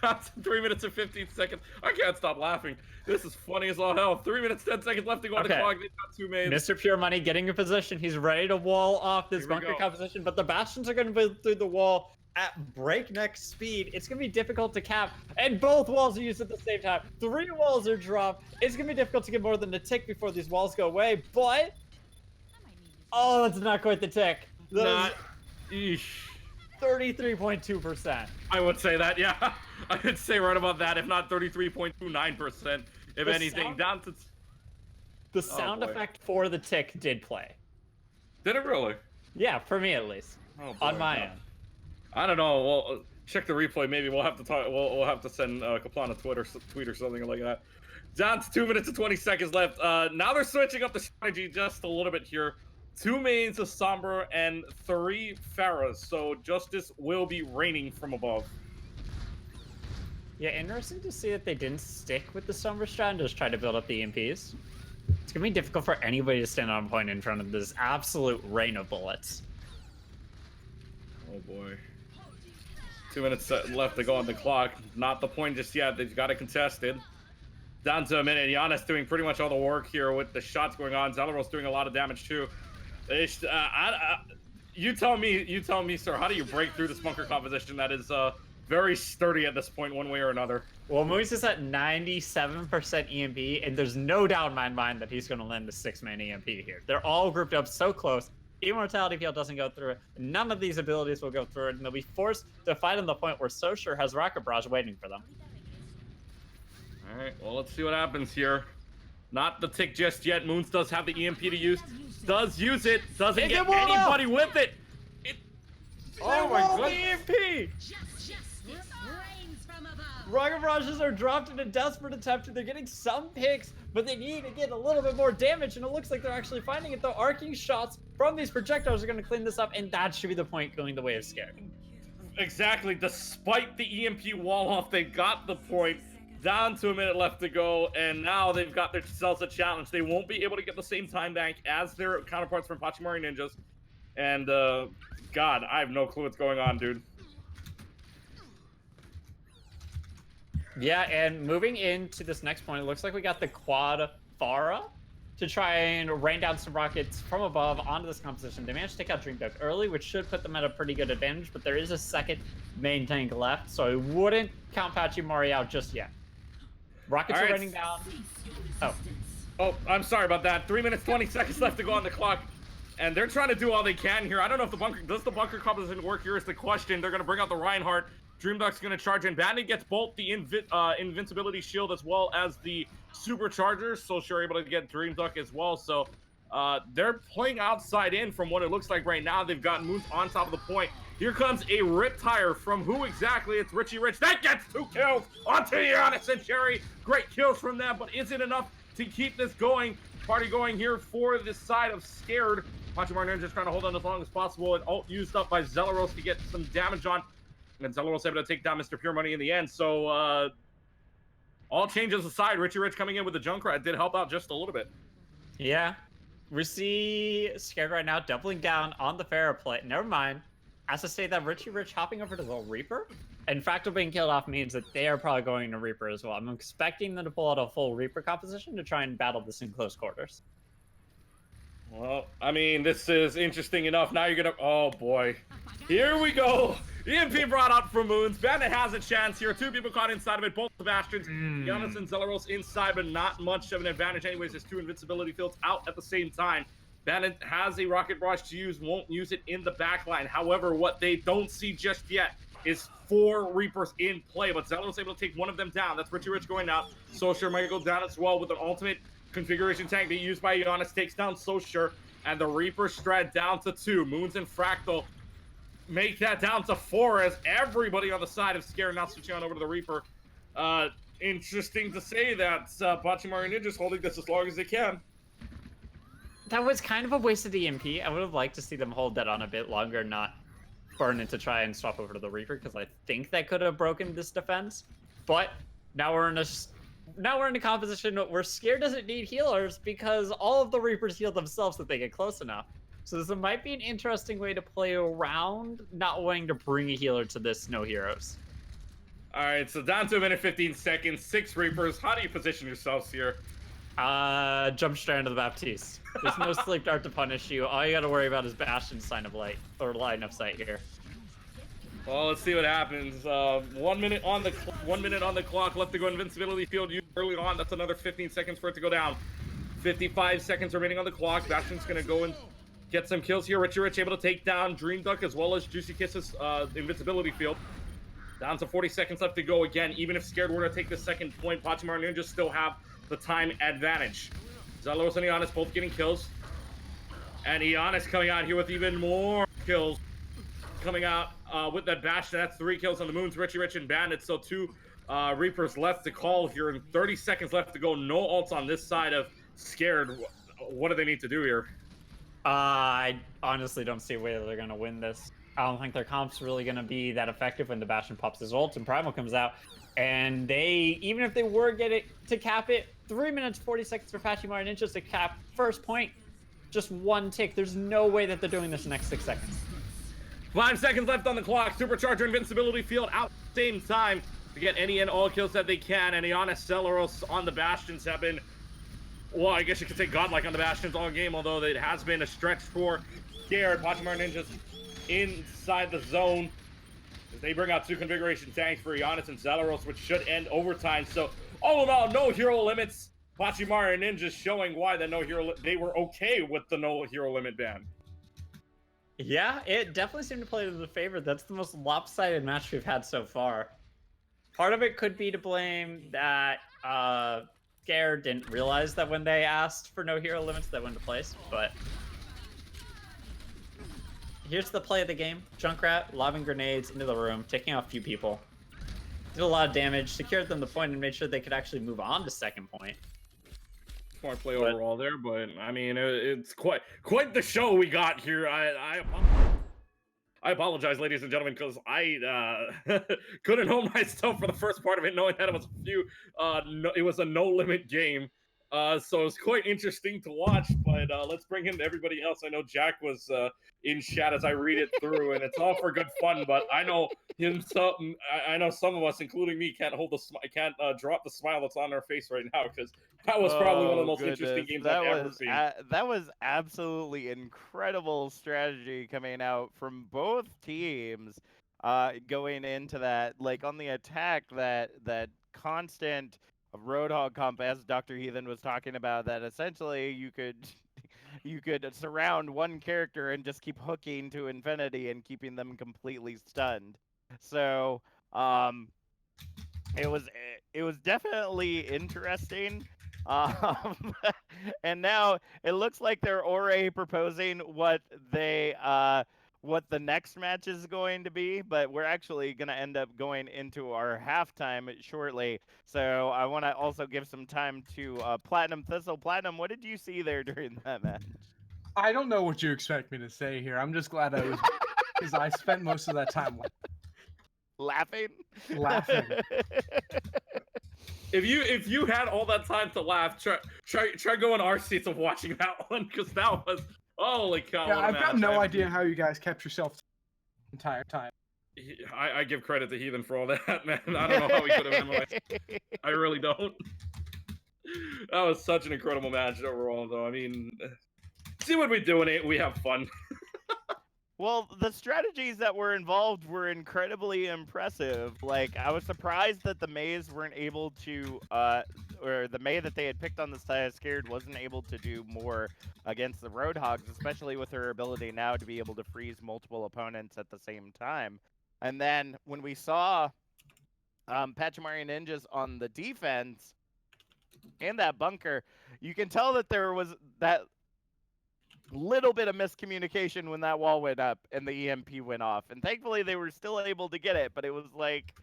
That's 3 minutes and 15 seconds. I can't stop laughing. This is funny as all hell. 3 minutes, 10 seconds left to go on the clock. They've got 2 mains. Mr. Pure Money getting in position. He's ready to wall off this bunker composition, but the Bastions are going to build through the wall at breakneck speed. It's going to be difficult to cap, and both walls are used at the same time. 3 walls are dropped. It's going to be difficult to get more than a tick before these walls go away, but... Oh, that's not quite the tick. Not... Eesh. 33.2%. I would say that, yeah. I would say right about that, if not 33.29%, if anything. Down to... The sound effect for the tick did play. Did it really? Yeah, for me at least. Oh, boy, on my end. I don't know. Well, check the replay. Maybe we'll have to talk. We'll have to send Kaplan a tweet or something like that. Down to 2 minutes and 20 seconds left. Now they're switching up the strategy just a little bit here. 2 mains of Sombra and 3 Pharahs. So Justice will be raining from above. Yeah, interesting to see that they didn't stick with the Sombra strat and just try to build up the EMPs. It's gonna be difficult for anybody to stand on point in front of this absolute rain of bullets. Oh boy. 2 minutes left to go on the clock. Not the point just yet. They've got it contested. Down to a minute. Giannis doing pretty much all the work here with the shots going on. Zalaros doing a lot of damage too. You tell me, sir. How do you break through this bunker composition that is very sturdy at this point, one way or another? Well, Moose is at 97% EMP, and there's no doubt in my mind that he's going to land the 6-man EMP here. They're all grouped up so close. Immortality Field doesn't go through it. None of these abilities will go through it, and they'll be forced to fight on the point where Socher has Rocket Barrage waiting for them. All right, well, let's see what happens here. Not the tick just yet. Moons does have the EMP to use. Does use it. Doesn't get anybody with it. Oh my god. EMP! Rocket Barrages are dropped in a desperate attempt. They're getting some picks, but they need to get a little bit more damage, and it looks like they're actually finding it. The arcing shots from these projectiles are going to clean this up, and that should be the point going the way of Scare. Exactly. Despite the EMP wall off, they got the point. Down to a minute left to go, and now they've got themselves a challenge. They won't be able to get the same time bank as their counterparts from Pachimari Ninjas. And, God, I have no clue what's going on, dude. Yeah, and moving into this next point, it looks like we got the quad Pharah to try and rain down some rockets from above onto this composition. They managed to take out Dream Duck early, which should put them at a pretty good advantage, but there is a second main tank left, so I wouldn't count Pachimari out just yet. Rockets are raining down. Oh, I'm sorry about that. 3 minutes, 20 seconds left to go on the clock. And they're trying to do all they can here. I don't know if does the bunker composition work here is the question. They're going to bring out the Reinhardt. Dream Duck's going to charge in. Bandit gets both the invincibility shield as well as the superchargers. So sure able to get Dream Duck as well. So they're playing outside in from what it looks like right now. They've got Moons on top of the point. Here comes a Rip Tire from who exactly? It's Richie Rich. That gets 2 kills onto Giannis and Cherry. Great kills from them, but is it enough to keep this going? Party going here for this side of Scared. Pachimari Ninja just trying to hold on as long as possible. And ult used up by Zelaros to get some damage on. And Zelaros able to take down Mr. Pure Money in the end. So, all changes aside, Richie Rich coming in with the Junkrat did help out just a little bit. Yeah. We see Scared right now doubling down on the Pharah play. Never mind. As to say that Richie Rich hopping over to the Reaper, and Fractal being killed off means that they are probably going to Reaper as well. I'm expecting them to pull out a full Reaper composition to try and battle this in close quarters. Well, I mean, this is interesting enough. Now you're gonna... Oh, boy. Here we go. EMP brought out from Moons. Bandit has a chance here. 2 people caught inside of it. Both Sebastians. Giannis and Zelaros inside, but not much of an advantage anyways. There's 2 invincibility fields out at the same time. Bandit has a rocket barrage to use, won't use it in the backline. However, what they don't see just yet is 4 Reapers in play, but Zelaros able to take one of them down. That's Richie Rich going out. Socher might go down as well with an ultimate configuration tank being used by Giannis. Takes down Socher, and the Reaper strat down to 2. Moons and Fractal make that down to 4 as everybody on the side of Scare now switching on over to the Reaper. Interesting to say that Pachimari Ninja's holding this as long as they can. That was kind of a wasted EMP. I would have liked to see them hold that on a bit longer, not burn it to try and swap over to the Reaper, because I think that could have broken this defense. But now we're in a composition where Scare doesn't need healers because all of the Reapers heal themselves if they get close enough. So this might be an interesting way to play around not wanting to bring a healer to this no heroes. All right, so down to a minute 15 seconds, 6 Reapers. How do you position yourselves here? Jump straight into the Baptiste. There's no sleep dart to punish you. All you gotta worry about is Bastion sign of light, or line of sight here. Well, let's see what happens. 1 minute on the 1 minute on the clock left to go. Invincibility field used early on. That's another 15 seconds for it to go down. 55 seconds remaining on the clock. Bastion's gonna go in. get some kills here. Richie Rich able to take down Dream Duck as well as Juicy Kiss's invincibility field. Down to 40 seconds left to go again. Even if Scared were to take the second point, Pachimari and Ninja still have the time advantage. Zelos and Giannis both getting kills. And Giannis coming out here with even more kills. Coming out with that bash. That's 3 kills on the Moons, Richie Rich and Bandit. So 2 Reapers left to call here. And 30 seconds left to go. No ults on this side of Scared. What do they need to do here? I honestly don't see a way that they're going to win this. I don't think their comp's really going to be that effective when the Bastion pops his ult and Primal comes out. And they, even if they were to cap it, 3 minutes, 40 seconds for Pachimari Ninjas to cap first point, just 1 tick. There's no way that they're doing this in the next 6 seconds. 5 seconds left on the clock. Supercharger invincibility field out at the same time to get any and all kills that they can. And Giannis Celeros on the Bastions have been, well, I guess you could say godlike on the Bastions all game, although it has been a stretch for Scared. Pachimari Ninjas inside the zone as they bring out 2 configuration tanks for Giannis and Zalaros, which should end overtime. So all in all, no hero limits. Pachimari Ninjas showing why they were okay with the no hero limit ban. Yeah, it definitely seemed to play to the favor. That's the most lopsided match we've had so far. Part of it could be to blame that Scared didn't realize that when they asked for no hero limits that went into place, but here's the play of the game. Junkrat lobbing grenades into the room, taking out a few people. Did a lot of damage, secured them the point, and made sure they could actually move on to second point. Smart play overall there, but I mean, it's quite the show we got here. I apologize, ladies and gentlemen, because I couldn't hold myself for the first part of it, knowing that it was it was a no limit game. So it was quite interesting to watch, but let's bring in everybody else. I know Jack was in chat as I read it through, and it's all for good fun, but I know I know some of us, including me, can't drop the smile that's on our face right now, because that was probably one of the most interesting games I've ever seen. That was absolutely incredible strategy coming out from both teams, going into that, like on the attack, that constant Roadhog comp, as Dr. Heathen was talking about, that essentially you could surround one character and just keep hooking to infinity and keeping them completely stunned. So it was definitely interesting. And now it looks like they're already proposing what the next match is going to be, but we're actually going to end up going into our halftime shortly. So I want to also give some time to Platinum Thistle. Platinum, what did you see there during that match? I don't know what you expect me to say here. I'm just glad I was, because I spent most of that time laughing. If you had all that time to laugh, try going our seats of watching that one, because that was, holy cow. Yeah, I've got no idea how you guys kept yourself the entire time. I give credit to Heathen for all that, man. I don't know how we could have memorized. I really don't. That was such an incredible match overall, though. I mean, see what we do in it. We have fun. Well, the strategies that were involved were incredibly impressive. Like, I was surprised that the Maze weren't able to, or the May that they had picked on the side of Scared wasn't able to do more against the Roadhogs, especially with her ability now to be able to freeze multiple opponents at the same time. And then when we saw Pachimari Ninjas on the defense in that bunker, you can tell that there was that little bit of miscommunication when that wall went up and the EMP went off, and thankfully they were still able to get it, but it was like,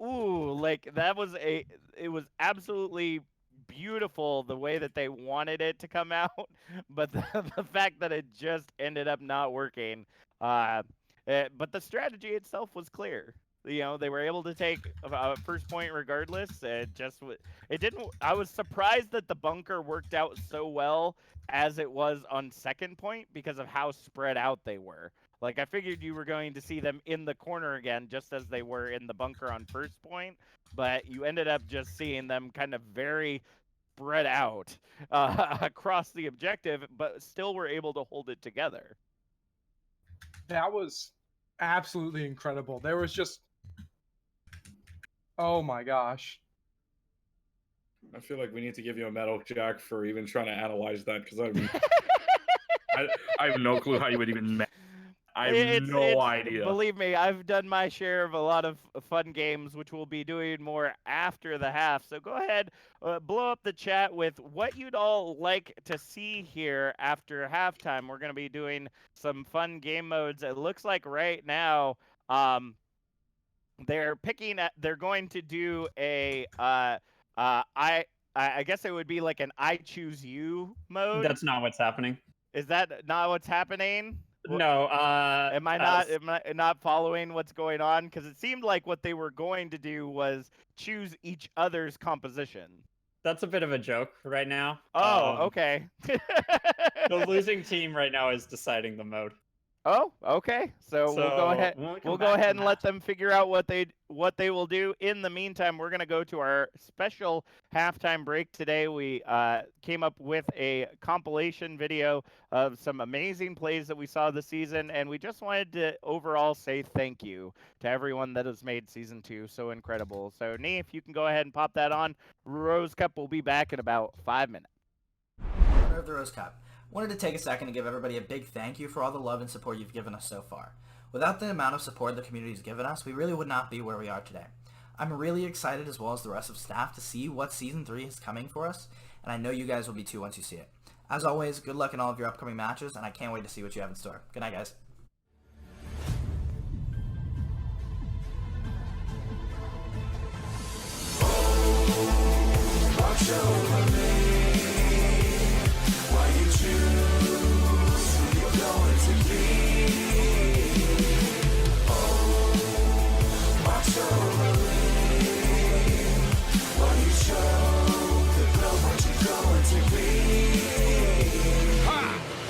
ooh, like it was absolutely beautiful the way that they wanted it to come out, but the fact that it just ended up not working, but the strategy itself was clear. You know, they were able to take a first point regardless. It didn't. I was surprised that the bunker worked out so well as it was on second point because of how spread out they were. Like, I figured you were going to see them in the corner again, just as they were in the bunker on first point, but you ended up just seeing them kind of very spread out across the objective, but still were able to hold it together. That was absolutely incredible. There was just, oh my gosh. I feel like we need to give you a medal, Jack, for even trying to analyze that, because I have no clue how you would even. I have It's- no idea. Believe me, I've done my share of a lot of fun games, which we'll be doing more after the half. So go ahead, blow up the chat with what you'd all like to see here after halftime. We're going to be doing some fun game modes. It looks like right now, they're going to do a I guess it would be like an I choose you mode. That's not what's happening. Is that not what's happening? No. Am I not following what's going on? Because it seemed like what they were going to do was choose each other's composition. That's a bit of a joke right now. Oh, okay. The losing team right now is deciding the mode. Oh, okay. So we'll go ahead. We'll go ahead and let them figure out what they will do. In the meantime, we're gonna go to our special halftime break today. We came up with a compilation video of some amazing plays that we saw this season, and we just wanted to overall say thank you to everyone that has made season 2 so incredible. So, Nee, if you can go ahead and pop that on, Rose Cup will be back in about 5 minutes. Winner of the Rose Cup. Wanted to take a second to give everybody a big thank you for all the love and support you've given us so far. Without the amount of support the community's given us, we really would not be where we are today. I'm really excited, as well as the rest of staff, to see what Season 3 is coming for us, and I know you guys will be too once you see it. As always, good luck in all of your upcoming matches, and I can't wait to see what you have in store. Good night, guys. Watch over me. Why you choose who you're going to be? Oh, watch over me. Why you show the girl what you're going to be? Ha!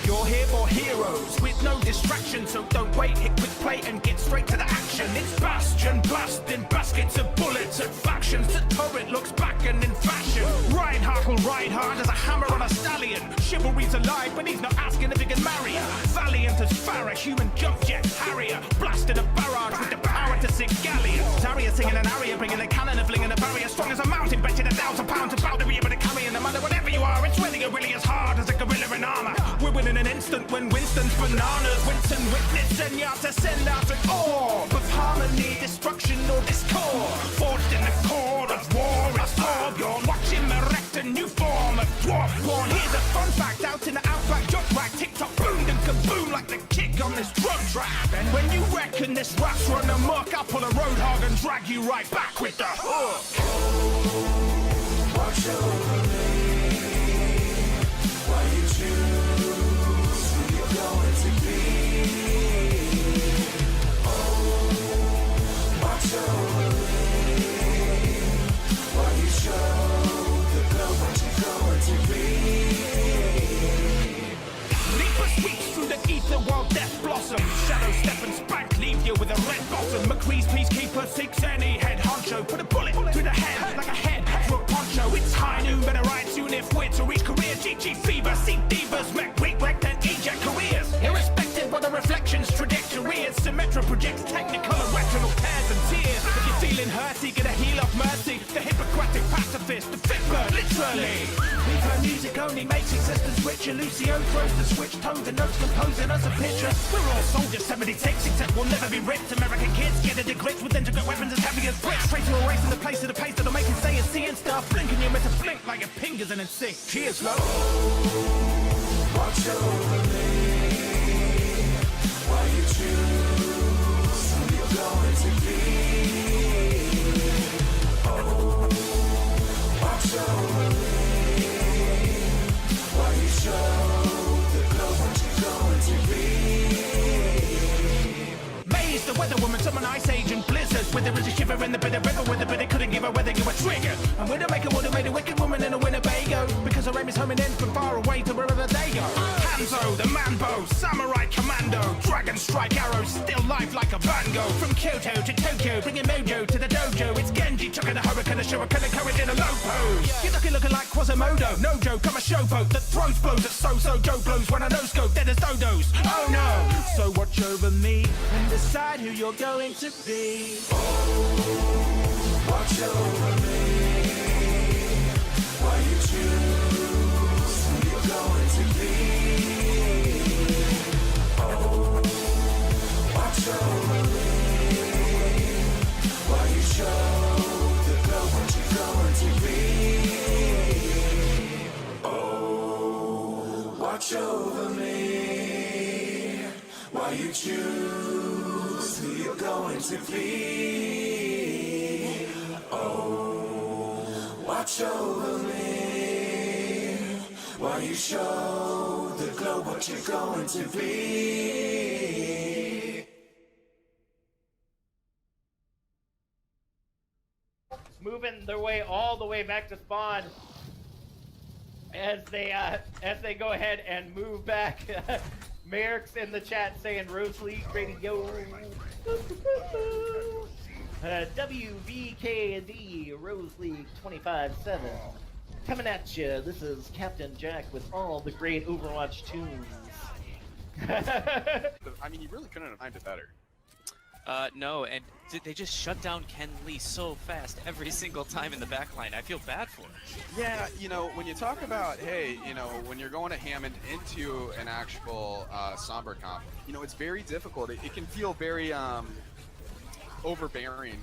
You're here for heroes with no distraction, so don't wait, hit quick play and get straight to the action. It's Bastion busting baskets of bullets and factions. The turret looks back and in fashion. Reinhardt will ride hard as a hammer on a stallion. Chivalry's alive, but he's not asking if he can marry her. Valiant as Farah, human jump jet Harrier. Blasting a barrage with the power to sink galleons. Zarya singing an aria, bringing a cannon and flinging a barrier. Strong as a mountain, betting 1,000 pounds about to be able to carry. And no matter whatever you are, it's really as hard as a gorilla in armor. We're winning an instant when Winston's bananas. Winston witness and you have to send out an orb of harmony, destruction or discord. Forged in the cord of war, it's Torbjorn. Watch him erect a new form of dwarf born. Here's a fun fact, out in the outback jump rack. Tick-tock boom and kaboom like the kick on this drum track. And when you reckon this rap's run amok, I'll pull a roadhog and drag you right back with the hook. Oh, watch over me. Why you choose who you're going to be? Oh, watch over me. Why you show the girl what you're going to be? Leap a sweep through the ether while death blossoms. Shadow step and spank, leave you with a red bottom. McCree's peacekeeper seeks any head honcho. Put a bullet through the head like a head for a poncho. It's high noon, better ride soon if we're to reach career. GG fever, see divas, mech weak wreck, then eject careers. Irrespective of the reflections, trajectory is Symmetra projects technical and retinal tears and tears. If you're feeling hurty, get a heal of mercy. The Hippocratic pacifist, the fit bird, literally. Leave her music only makes existence richer. Lucio throws the switch tones and notes composing us a picture. We're all soldiers, 76, except we'll never be ripped. American kids get it grips with intricate weapons as heavy as bricks. Straight to a race in the place of the pace that'll make it stay and see and stuff. Blinking you meant to blink like your fingers and in sync. Cheers, love. Watch over me. Why you choose who you're going to be? Oh, watch over me. Why you show the girl what you're going to be? Maze, the weather woman, summon ice age and blizzards. Where there is a shiver in the bitter river, where the bitter couldn't give her whether you were triggered. And Widowmaker would have made a wicked woman in a Winnebago, because her aim is homing in from far away to wherever they go. Hanzo, the manbo, samurai commando, dragon strike arrows, still life like a Van Gogh. From Kyoto to Tokyo, bringing mojo to the dojo. It's Genji chucking a hurricane, a shuriken, and courage in a low pose. You're looking like Quasimodo, no joke, I'm a showboat that throws blows at so-so Joe blows when I no-scope, dead as dodos. Oh no! So watch over me and decide who you're going to be. Oh, watch over me. Why you choose who you're going to be? Watch over me while you choose who you're going to be. Oh, watch over me while you show the globe what you're going to be. Moving their way all the way back to spawn as they go ahead and move back. Merrick's in the chat saying Rose League Radio. WVKD Rose League 25-7 coming at you. This is Captain Jack with all the great Overwatch tunes. I mean, you really couldn't have timed it better. No, and they just shut down Ken Lee so fast every single time in the backline. I feel bad for him. Yeah, you know, when you talk about, hey, you know, when you're going to Hammond into an actual Somber comp, you know, it's very difficult. It can feel very overbearing,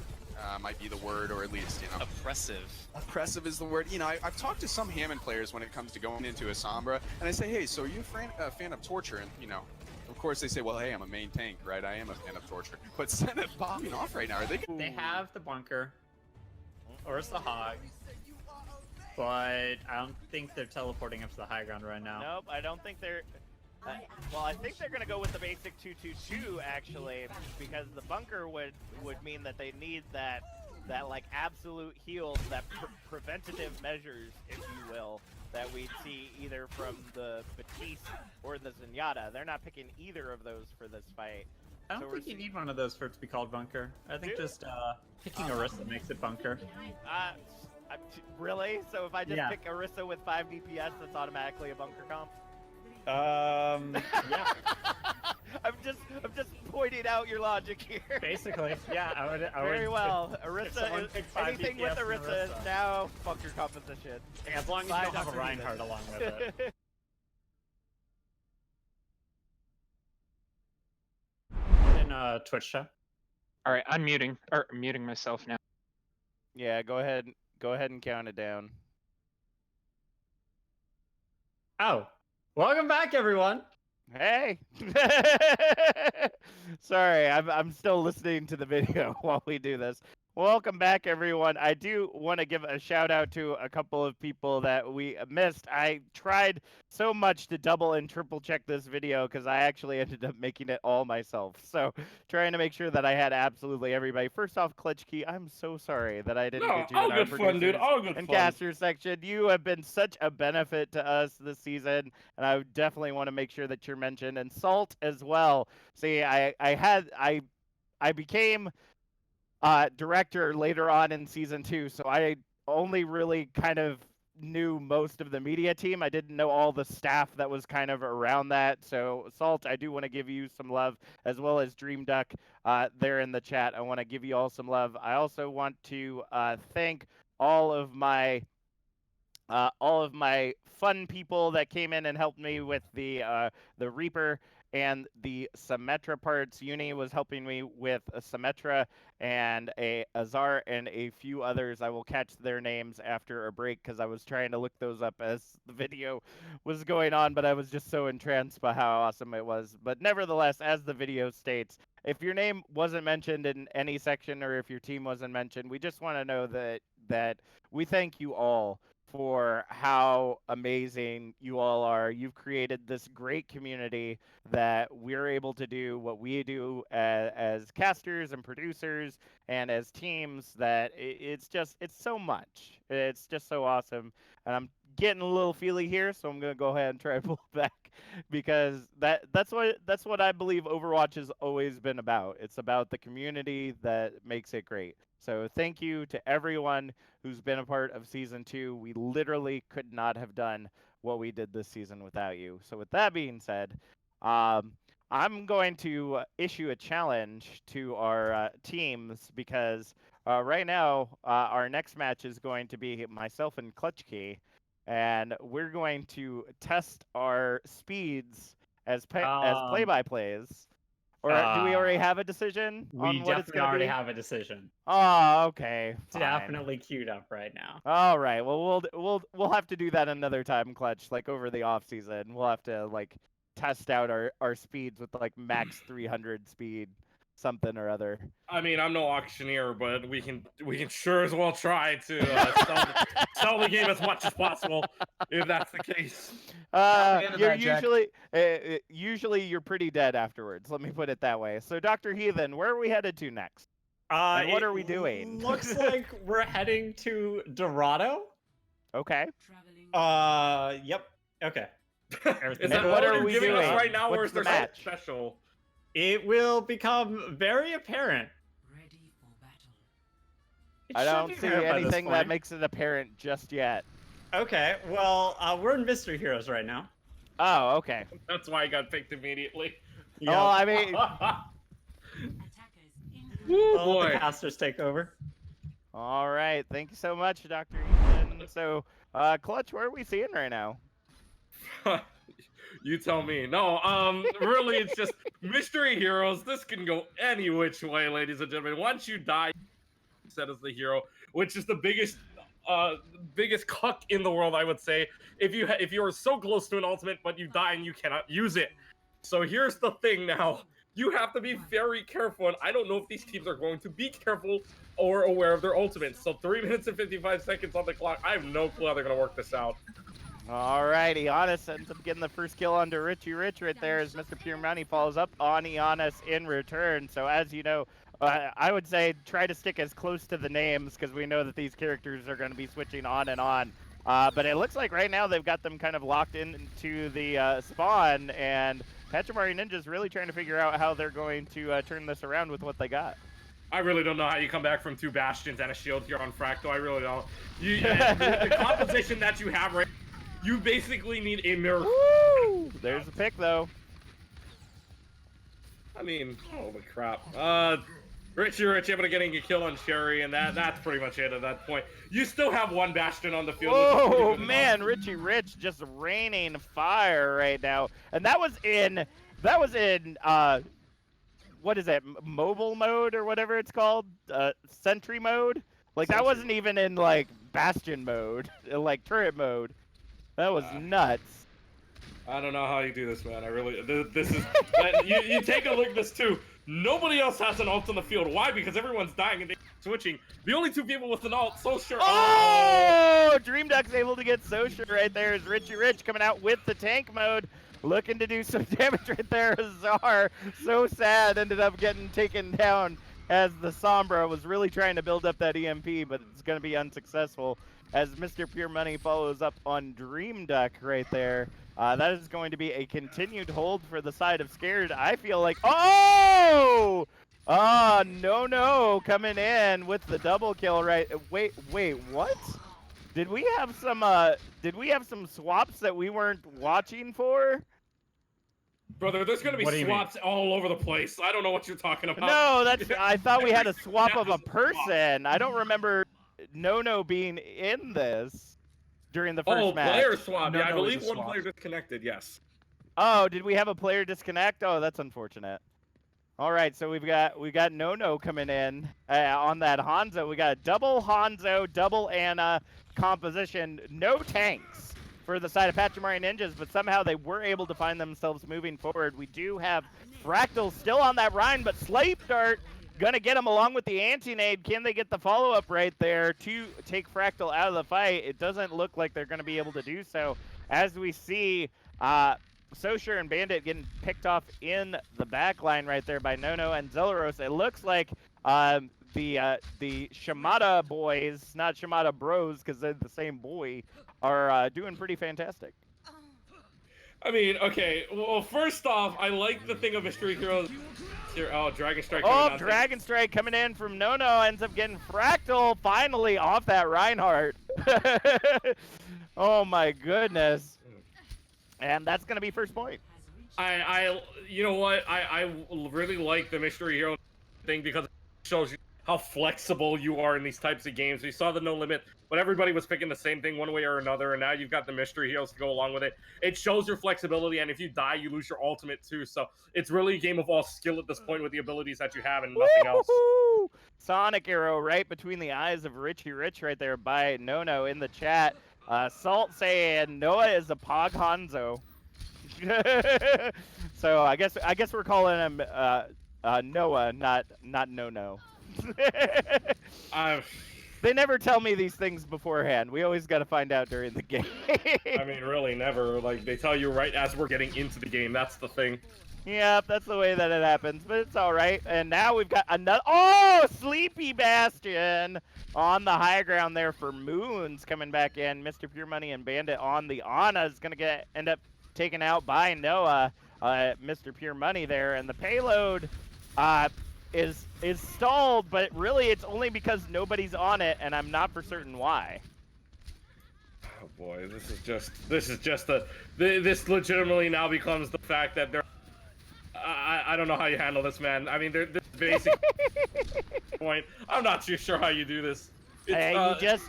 might be the word, or at least, you know. Oppressive. Oppressive is the word. You know, I've talked to some Hammond players when it comes to going into a Sombra, and I say, hey, so are you a fan of Torture? And, you know, of course they say, well, hey, I'm a main tank, right? I am a fan of Torture. But Senate popping off right now. Are they? They have the bunker, or it's the hog, but I don't think they're teleporting up to the high ground right now. Nope, I don't think they're. Well, I think they're gonna go with the basic 2-2-2 actually, because the bunker would mean that they need that like absolute heal, that preventative measures, if you will, that we'd see either from the Batiste or the Zenyatta. They're not picking either of those for this fight. I don't think you need one of those for it to be called bunker. I think just picking Orisa makes it bunker. Really? So if I just Yeah. pick Orisa with 5 DPS, that's automatically a bunker comp? Yeah. I'm just pointing out your logic here. Basically, yeah. I would. Very well. Orisa someone is picked 5 anything with DPS in Orisa is Orisa. now bunker composition. As long as you Bye, don't have a Dr. Venus. Reinhardt along with it. In Twitch chat. All right, I'm muting myself now. Yeah, go ahead and count it down. Oh, welcome back, everyone. Hey. Sorry, I'm still listening to the video while we do this. Welcome back, everyone. I do want to give a shout out to a couple of people that we missed. I tried so much to double and triple check this video because I actually ended up making it all myself. So trying to make sure that I had absolutely everybody. First off, Klitschke, I'm so sorry that I didn't get you in our producers and casters section. You have been such a benefit to us this season, and I definitely want to make sure that you're mentioned. And Salt as well. See, I became director later on in season 2, so I only really kind of knew most of the media team. I didn't know all the staff that was kind of around that. So Salt, I do want to give you some love, as well as Dream Duck there in the chat. I want to give you all some love. I also want to thank all of my fun people that came in and helped me with the Reaper and the Symmetra parts. Uni was helping me with a Symmetra and a Azar and a few others. I will catch their names after a break because I was trying to look those up as the video was going on, but I was just so entranced by how awesome it was. But nevertheless, as the video states, if your name wasn't mentioned in any section or if your team wasn't mentioned, we just want to know that we thank you all for how amazing you all are. You've created this great community that we're able to do what we do as casters and producers and as teams, that it's so much. It's just so awesome. And I'm getting a little feely here, so I'm going to go ahead and try to pull back because that's what I believe Overwatch has always been about. It's about the community that makes it great. So thank you to everyone who's been a part of Season 2. We literally could not have done what we did this season without you. So with that being said, I'm going to issue a challenge to our teams because right now our next match is going to be myself and Klitschke, and we're going to test our speeds as play-by-plays Or do we already have a decision We on what it's definitely going to already be? have a decision. Oh, okay. It's Fine. definitely queued up right now. All right. Well, we'll have to do that another time, Clutch. Like over the off season, we'll have to like test out our speeds with like max 300 speed, something or other. I mean, I'm no auctioneer, but we can sure as well try to sell the game as much as possible if that's the case. You're usually you're pretty dead afterwards. Let me put it that way. So, Dr. Heathen, where are we headed to next? And what are we doing? Looks like we're heading to Dorado. Okay. Yep. Okay. Is that what what are you're we giving us doing? right now, or What's is there the something match? special? It will become very apparent. It I should don't be see apparent by this anything that point. makes it apparent just yet. Okay, well, we're in Mystery Heroes right now. Oh, okay. That's why I got picked immediately. Oh, I mean, Woo, I'll let boy. the casters take over. all right. Thank you so much, Dr. Ethan. So, Clutch, where are we seeing right now? You tell me. No, really, it's just Mystery Heroes. This can go any which way, ladies and gentlemen. Once you die, set as the hero, which is the biggest cuck in the world, I would say. If you are so close to an ultimate, but you die and you cannot use it. So here's the thing now. You have to be very careful, and I don't know if these teams are going to be careful or aware of their ultimates. So 3 minutes and 55 seconds on the clock. I have no clue how they're going to work this out. Alright, Giannis ends up getting the first kill onto Richie Rich right there as Mr. Pure Money follows up on Giannis in return. So as you know, I would say try to stick as close to the names because we know that these characters are going to be switching on and on. But it looks like right now they've got them kind of locked into the spawn, and Pachimari Ninja's really trying to figure out how they're going to turn this around with what they got. I really don't know how you come back from 2 Bastions and a shield here on Fractal. I really don't. The composition that you have right you basically need a mirror. Woo! There's the pick, though. I mean, holy crap. Richie Rich able to getting a kill on Sherry, and that's pretty much it at that point. You still have 1 Bastion on the field. Oh man, Richie Rich just raining fire right now, and that was in what is it, mobile mode or whatever it's called, sentry mode. Like that wasn't even in like Bastion mode, like turret mode. That was nuts. I don't know how you do this, man. I really, this is, you take a look at this too. Nobody else has an ult on the field. Why? Because everyone's dying and they're switching. The only 2 people with an ult, so sure. Oh! Dream Duck's able to get so sure right there as Richie Rich coming out with the tank mode. Looking to do some damage right there. Czar, so sad, ended up getting taken down as the Sombra was really trying to build up that EMP, but it's going to be unsuccessful as Mr. Pure Money follows up on Dream Duck right there. That is going to be a continued hold for the side of Scared. I feel like, oh! No, coming in with the double kill right. Wait, what? Did we have some swaps that we weren't watching for? Brother, there's gonna be swaps all over the place. I don't know what you're talking about. No, I thought we had a swap of a person. I don't remember No being in this during the first match. Player swap. Yeah, I No, believe it's a 1 swap. player disconnected. Yes. Oh, did we have a player disconnect? Oh, that's unfortunate. All right, so we've got No coming in on that Hanzo. We got a double Hanzo, double Anna composition. No tanks for the side of Pachimari Ninjas, but somehow they were able to find themselves moving forward. We do have Fractal still on that Rhine, but Sleep Dart gonna get him along with the anti-nade. Can they get the follow-up right there to take Fractal out of the fight? It doesn't look like they're gonna be able to do so. As we see, Sosher and Bandit getting picked off in the back line right there by No and Zelaros. It looks like the Shimada boys, not Shimada bros, because they're the same boy, are doing pretty fantastic. I mean, okay. Well, first off, I like the thing of Mystery Heroes. Here, oh, Dragon Strike. Oh, Dragon Strike coming in from No ends up getting Fractal finally off that Reinhardt. Oh my goodness. And that's gonna be first point. You know what? I really like the Mystery Hero thing because it shows you how flexible you are in these types of games. We saw the No Limit, but everybody was picking the same thing one way or another, and now you've got the mystery heroes to go along with it. It shows your flexibility, and if you die, you lose your ultimate too. So it's really a game of all skill at this point with the abilities that you have and nothing else. Woo-hoo! Sonic arrow right between the eyes of Richie Rich right there by Nono in the chat. Salt saying Noah is a Pog Hanzo. So I guess we're calling him Noah, not Nono. They never tell me these things beforehand. We always got to find out during the game. I mean, really, never. Like, they tell you right as we're getting into the game. That's the thing. Yep, that's the way that it happens, but it's all right. And now we've got another. Oh, Sleepy Bastion on the high ground there for Moons coming back in. Mr. Pure Money and Bandit on the Ana is going to end up taken out by Noah. Mr. Pure Money there, and the payload is stalled, but really it's only because nobody's on it, and I'm not for certain why. Oh boy, this legitimately now becomes the fact that they're. I don't know how you handle this, man. I mean, this basic point. I'm not too sure how you do this. Hey,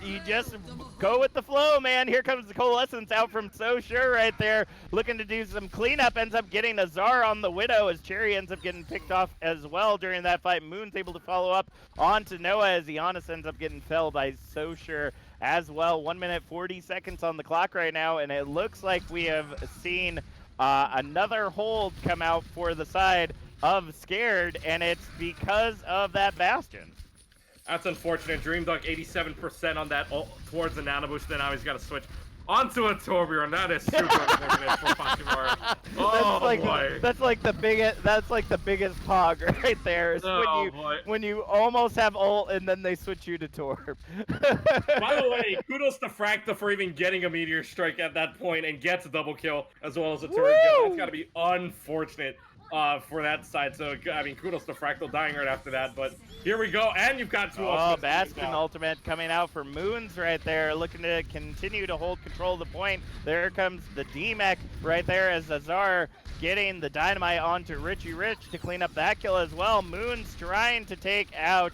you just go with the flow, man. Here comes the Coalescence out from So Sure right there, looking to do some cleanup. Ends up getting Azar on the Widow as Cherry ends up getting picked off as well during that fight. Moon's able to follow up onto Noah as Giannis ends up getting felled by So Sure as well. 1 minute 40 seconds on the clock right now, and it looks like we have seen another hold come out for the side of Scared, and it's because of that Bastion. That's unfortunate. Dream Duck 87% on that towards the Nano Boost. Then now he's got to switch onto a Torbjorn. That is super unfortunate for Pachimari. Oh boy. That's like the biggest pog right there. Is when you almost have ult and then they switch you to Torb. By the way, kudos to Fracta for even getting a Meteor Strike at that point and gets a double kill as well as a turret kill. That's got to be unfortunate for that side. So, I mean, kudos to Fractal dying right after that. But here we go, and you've got two ultimates. Bastion ultimate coming out for Moons right there, looking to continue to hold control of the point. There comes the D-Mech right there as Azar getting the dynamite onto Richie Rich to clean up that kill as well. Moons trying to take out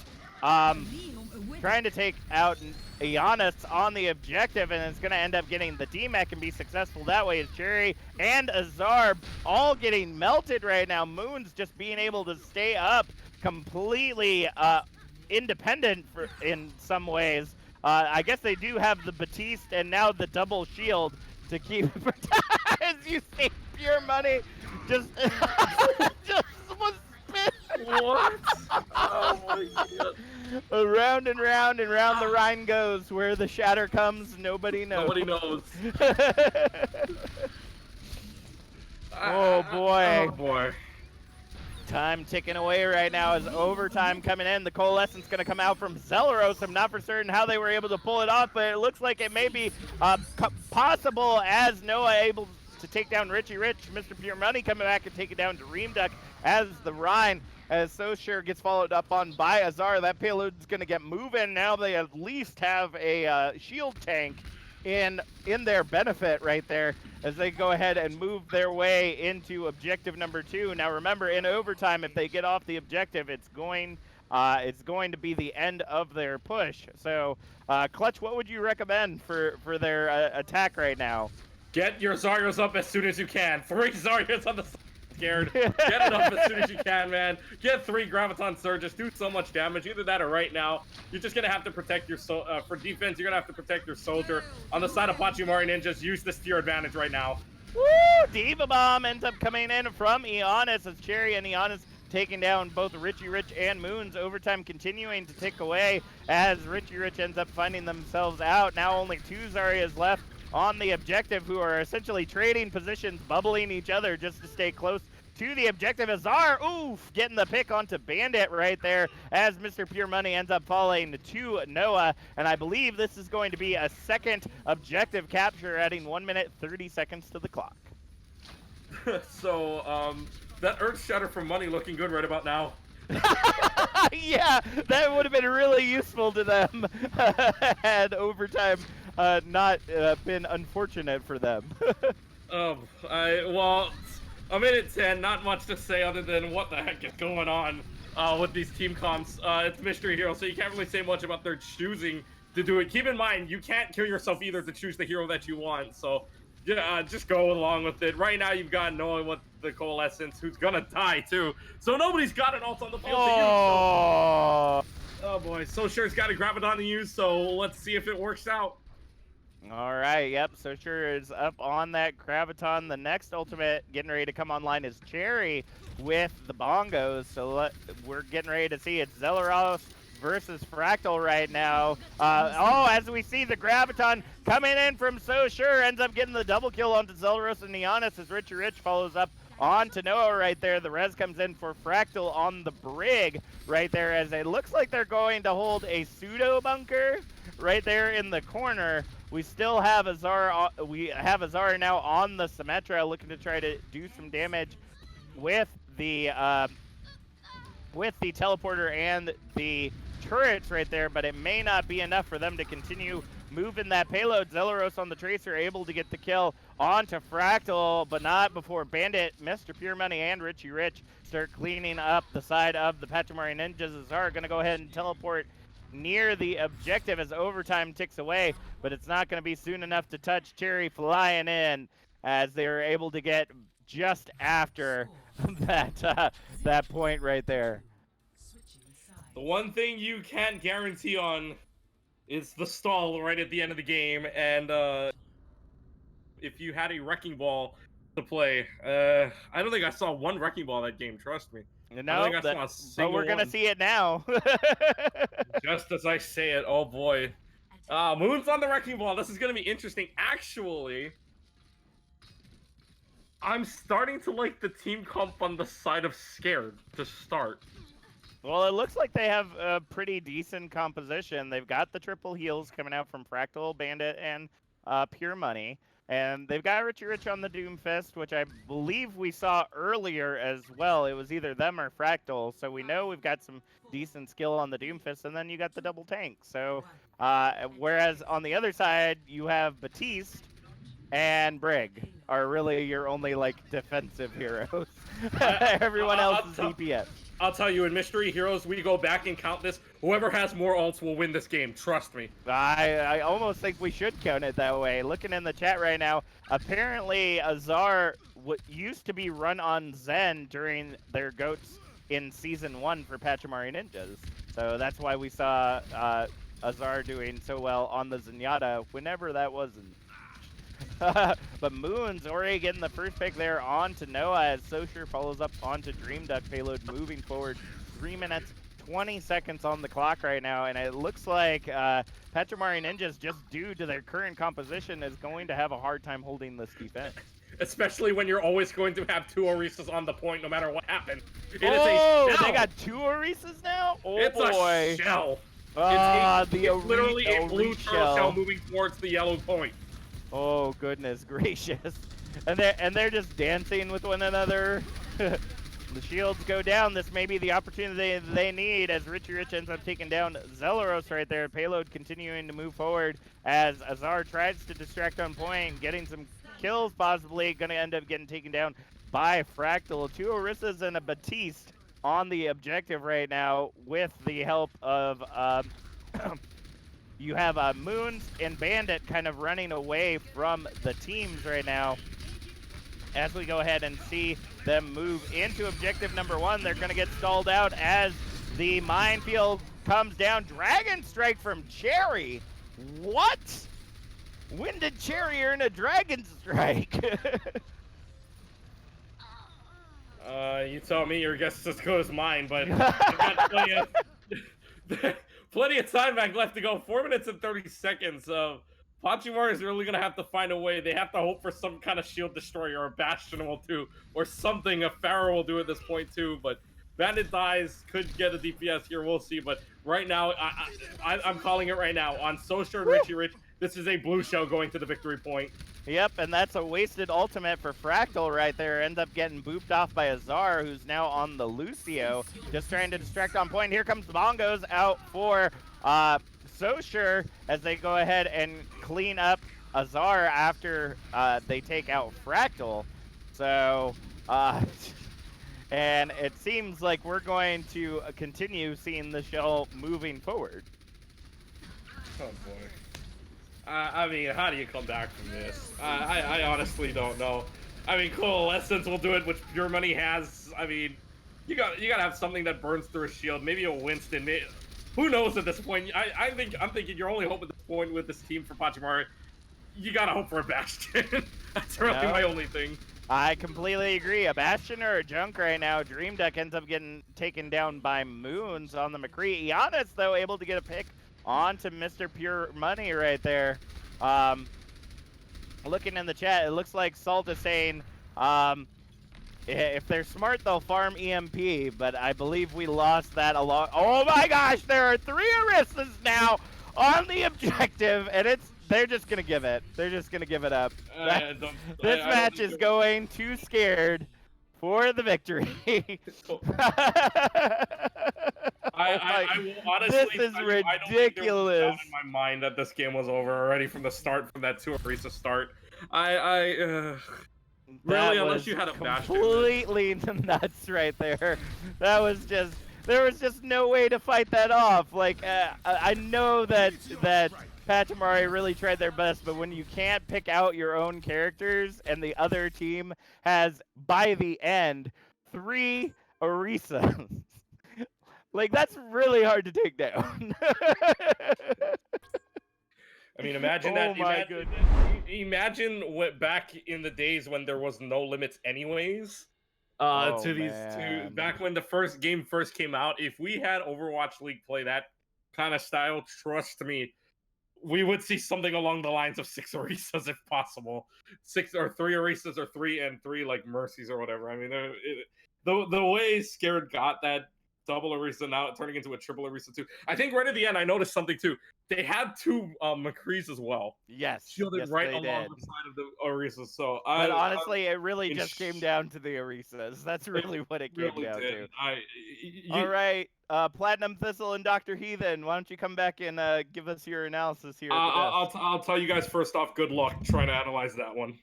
Giannis on the objective, and it's going to end up getting the D-Mech and be successful that way as Cherry and Azar all getting melted right now. Moon's just being able to stay up completely independent in some ways. I guess they do have the Batiste and now the double shield to keep as you see Pure Money just was spinning. What? Oh my god. Around and round and round the Rhine goes. Where the shatter comes, nobody knows. Nobody knows. Oh boy. Oh boy. Time ticking away right now as overtime coming in. The Coalescence going to come out from Zelaros. I'm not for certain how they were able to pull it off, but it looks like it may be possible as Noah able to take down Richie Rich. Mr. Pure Money coming back and take it down to Ream Duck as the Rhine. As So Sure gets followed up on by Azar. That payload's going to get moving. Now they at least have a shield tank in their benefit right there as they go ahead and move their way into objective number 2. Now remember, in overtime, if they get off the objective, it's going to be the end of their push. So, Clutch, what would you recommend for their attack right now? Get your Zaryos up as soon as you can. 3 Zaryos on the Scared. Get it up as soon as you can, man. Get 3 Graviton Surges. Do so much damage. Either that or right now, you're just going to have to protect your for defense, you're going to have to protect your soldier. On the side of Pachimari Ninjas, use this to your advantage right now. Woo! Diva Bomb ends up coming in from Giannis as Cherry and Giannis taking down both Richie Rich and Moons. Overtime continuing to tick away as Richie Rich ends up finding themselves out. Now only 2 Zaryas left on the objective, who are essentially trading positions, bubbling each other just to stay close to the objective. Azar, oof, getting the pick onto Bandit right there as Mr. Pure Money ends up falling to Noah. And I believe this is going to be a second objective capture, adding 1 minute 30 seconds to the clock. So, that Earth Shatter for money looking good right about now. Yeah, that would have been really useful to them had overtime not been unfortunate for them. Well, a minute 10, not much to say other than what the heck is going on. with these team comps. It's Mystery Hero, so you can't really say much about their choosing to do it. Keep in mind, you can't kill yourself either to choose the hero that you want, so just go along with it. Right now, you've got Noah with the Coalescence, who's gonna die too, so nobody's got an ult on the field to use. So... Oh boy, So Sure's got a Graviton to use, so let's see if it works out. All right, yep, So Sure is up on that Graviton. The next ultimate getting ready to come online is Cherry with the bongos, so we're getting ready to see it's Zelaros versus Fractal right now. As we see the Graviton coming in from So Sure, ends up getting the double kill onto Zelaros and Neonis as Richie Rich follows up onto Noah right there. The res comes in for Fractal on the Brig right there, as it looks like they're going to hold a pseudo bunker right there in the corner. We still have Azar. We have Azar now on the Symmetra, looking to try to do some damage with the teleporter and the turrets right there, but it may not be enough for them to continue moving that payload. Zelaros on the Tracer able to get the kill onto Fractal, but not before Bandit, Mr. Pure Money, and Richie Rich start cleaning up the side of the Pachimari Ninjas. Azar going to go ahead and teleport near the objective as overtime ticks away, but it's not going to be soon enough to touch Cherry flying in as they are able to get just after that point right there. The one thing you can't guarantee on is the stall right at the end of the game, and if you had a Wrecking Ball to play, I don't think I saw one Wrecking Ball that game, trust me. No, but we're going to see it now. Just as I say it, oh boy. Moon's on the Wrecking Ball. This is going to be interesting. Actually, I'm starting to like the team comp on the side of Scared to start. Well, it looks like they have a pretty decent composition. They've got the triple heals coming out from Fractal, Bandit, and Pure Money. And they've got Richie Rich on the Doomfist, which I believe we saw earlier as well. It was either them or Fractal. So we know we've got some decent skill on the Doomfist, and then you got the double tank. So, whereas on the other side, you have Batiste and Brig are really your only, like, defensive heroes. Everyone else is DPS. I'll tell you, in Mystery Heroes, we go back and count this. Whoever has more ults will win this game. Trust me. I almost think we should count it that way. Looking in the chat right now, apparently Azar used to be run on Zen during their GOATs in Season 1 for Pachimari Ninjas. So that's why we saw Azar doing so well on the Zenyatta, whenever that was. But Moon's already getting the first pick there onto Noah as So Sure follows up onto Dream Duck payload moving forward. 3 minutes, 20 seconds on the clock right now, and it looks like Pachimari Ninjas, just due to their current composition, is going to have a hard time holding this defense. Especially when you're always going to have two Orisas on the point no matter what happens. They got two Orisas now? Oh, it's boy. a shell. It's literally a blue shell moving towards the yellow point. Oh goodness gracious! And they're just dancing with one another. The shields go down. This may be the opportunity they need as Richie Rich ends up taking down Zelaros right there. Payload continuing to move forward as Azar tries to distract on point, getting some kills possibly. Going to end up getting taken down by Fractal. Two Orissas and a Batiste on the objective right now with the help of you have Moons and Bandit kind of running away from the teams right now. As we go ahead and see them move into objective number 1, they're going to get stalled out as the minefield comes down. Dragon Strike from Cherry. What? When did Cherry earn a Dragon Strike? You tell me, your guess is as good as mine, but I've got plenty of time back left to go. 4 minutes and 30 seconds. Pachimari is really going to have to find a way. They have to hope for some kind of shield destroyer, or a Bastion will do, or something. A Pharaoh will do at this point too, but Bandit dies, could get a DPS here, we'll see. But right now, I'm calling it right now. On So Sure and Richie Rich, this is a blue shell going to the victory point. Yep, and that's a wasted ultimate for Fractal right there. Ends up getting booped off by Azar, who's now on the Lucio. Just trying to distract on point. Here comes the Bongos out for So Sure as they go ahead and clean up Azar after they take out Fractal. So and it seems like we're going to continue seeing the show moving forward. Oh boy. I mean, how do you come back from this? I honestly don't know. I mean, Coalescence will do it, which Pure Money has. I mean, you gotta have something that burns through a shield. Maybe a Winston. Who knows at this point? I'm thinking your only hope at this point with this team for Pachimari, you gotta hope for a Bastion. That's really my only thing. I completely agree. A Bastion or a Junk right now. Dream Duck ends up getting taken down by Moons on the McCree. Giannis, though, able to get a pick onto Mr. Pure Money right there. Looking in the chat, it looks like Salt is saying, if they're smart, they'll farm EMP, but I believe we lost that along. Oh my gosh, there are 3 Aristas now on the objective, and they're just gonna give it. They're just gonna give it up. This match is going too scared for the victory. I will honestly. This is ridiculous. I don't think there was a doubt in my mind that this game was over already from the start, from that 2 Arisa start. Really, unless you had a Bastion. Completely nuts right there. That was just. There was just no way to fight that off. Like, I know that Pachimari really tried their best, but when you can't pick out your own characters and the other team has, by the end, 3 Arisas, like, that's really hard to take down. I mean, imagine that. My goodness. Imagine what back in the days when there was no limits, anyways. Back when the first game first came out, if we had Overwatch League play that kind of style, trust me, we would see something along the lines of 6 Orisas if possible. 6 or 3 Orisas or 3 and 3 like Mercies or whatever. I mean, the way Scared got that double Orisa, now turning into a triple Orisa too. I think right at the end I noticed something too. They had 2 McCrees as well. Yes, shielded right along the side of the Orisas. So but honestly, it really just came down to the Orisas. That's really what it came down to. All right, Platinum Thistle and Dr. Heathen, why don't you come back and give us your analysis here? I'll tell you guys first off, good luck trying to analyze that one.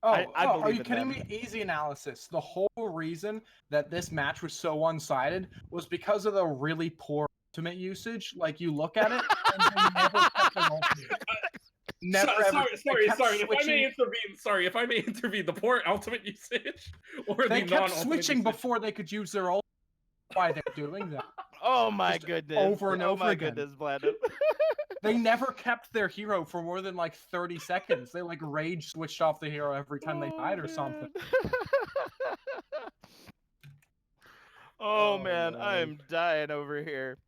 Are you kidding me? Easy analysis. The whole reason that this match was so one-sided was because of the really poor ultimate usage. Like, you look at it, and they never kept an ultimate. Sorry. If I may intervene. The poor ultimate usage, or they the kept switching before they could use their ultimate. Why they're doing that? Oh my goodness! Over and over again. Goodness, Platinum. They never kept their hero for more than like 30 seconds. They like rage switched off the hero every time they died or something. Oh man, I'm dying over here.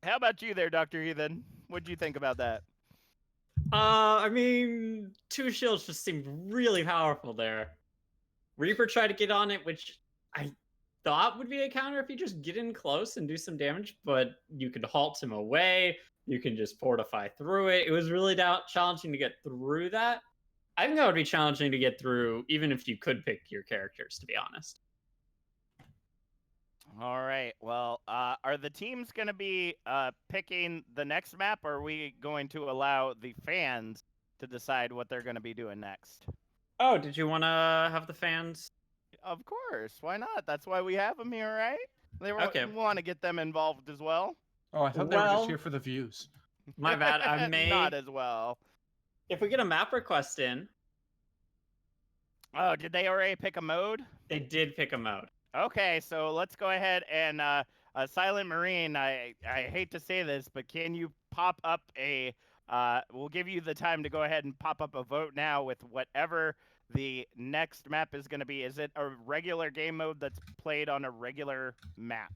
How about you there, Dr. Heathen? What'd you think about that? I mean, 2 shields just seemed really powerful there. Reaper tried to get on it, which I thought would be a counter if you just get in close and do some damage, but you could halt him away. You can just fortify through it. It was really challenging to get through that. I think that would be challenging to get through, even if you could pick your characters, to be honest. All right. Well, are the teams going to be picking the next map, or are we going to allow the fans to decide what they're going to be doing next? Oh, did you want to have the fans? Of course. Why not? That's why we have them here, right? We want to get them involved as well. Oh, I thought they were just here for the views. My bad. I may not as well. If we get a map request in. Oh, did they already pick a mode? They did pick a mode. Okay, so let's go ahead and Silent Marine. I hate to say this, but can you pop up a? We'll give you the time to go ahead and pop up a vote now with whatever the next map is going to be. Is it a regular game mode that's played on a regular map?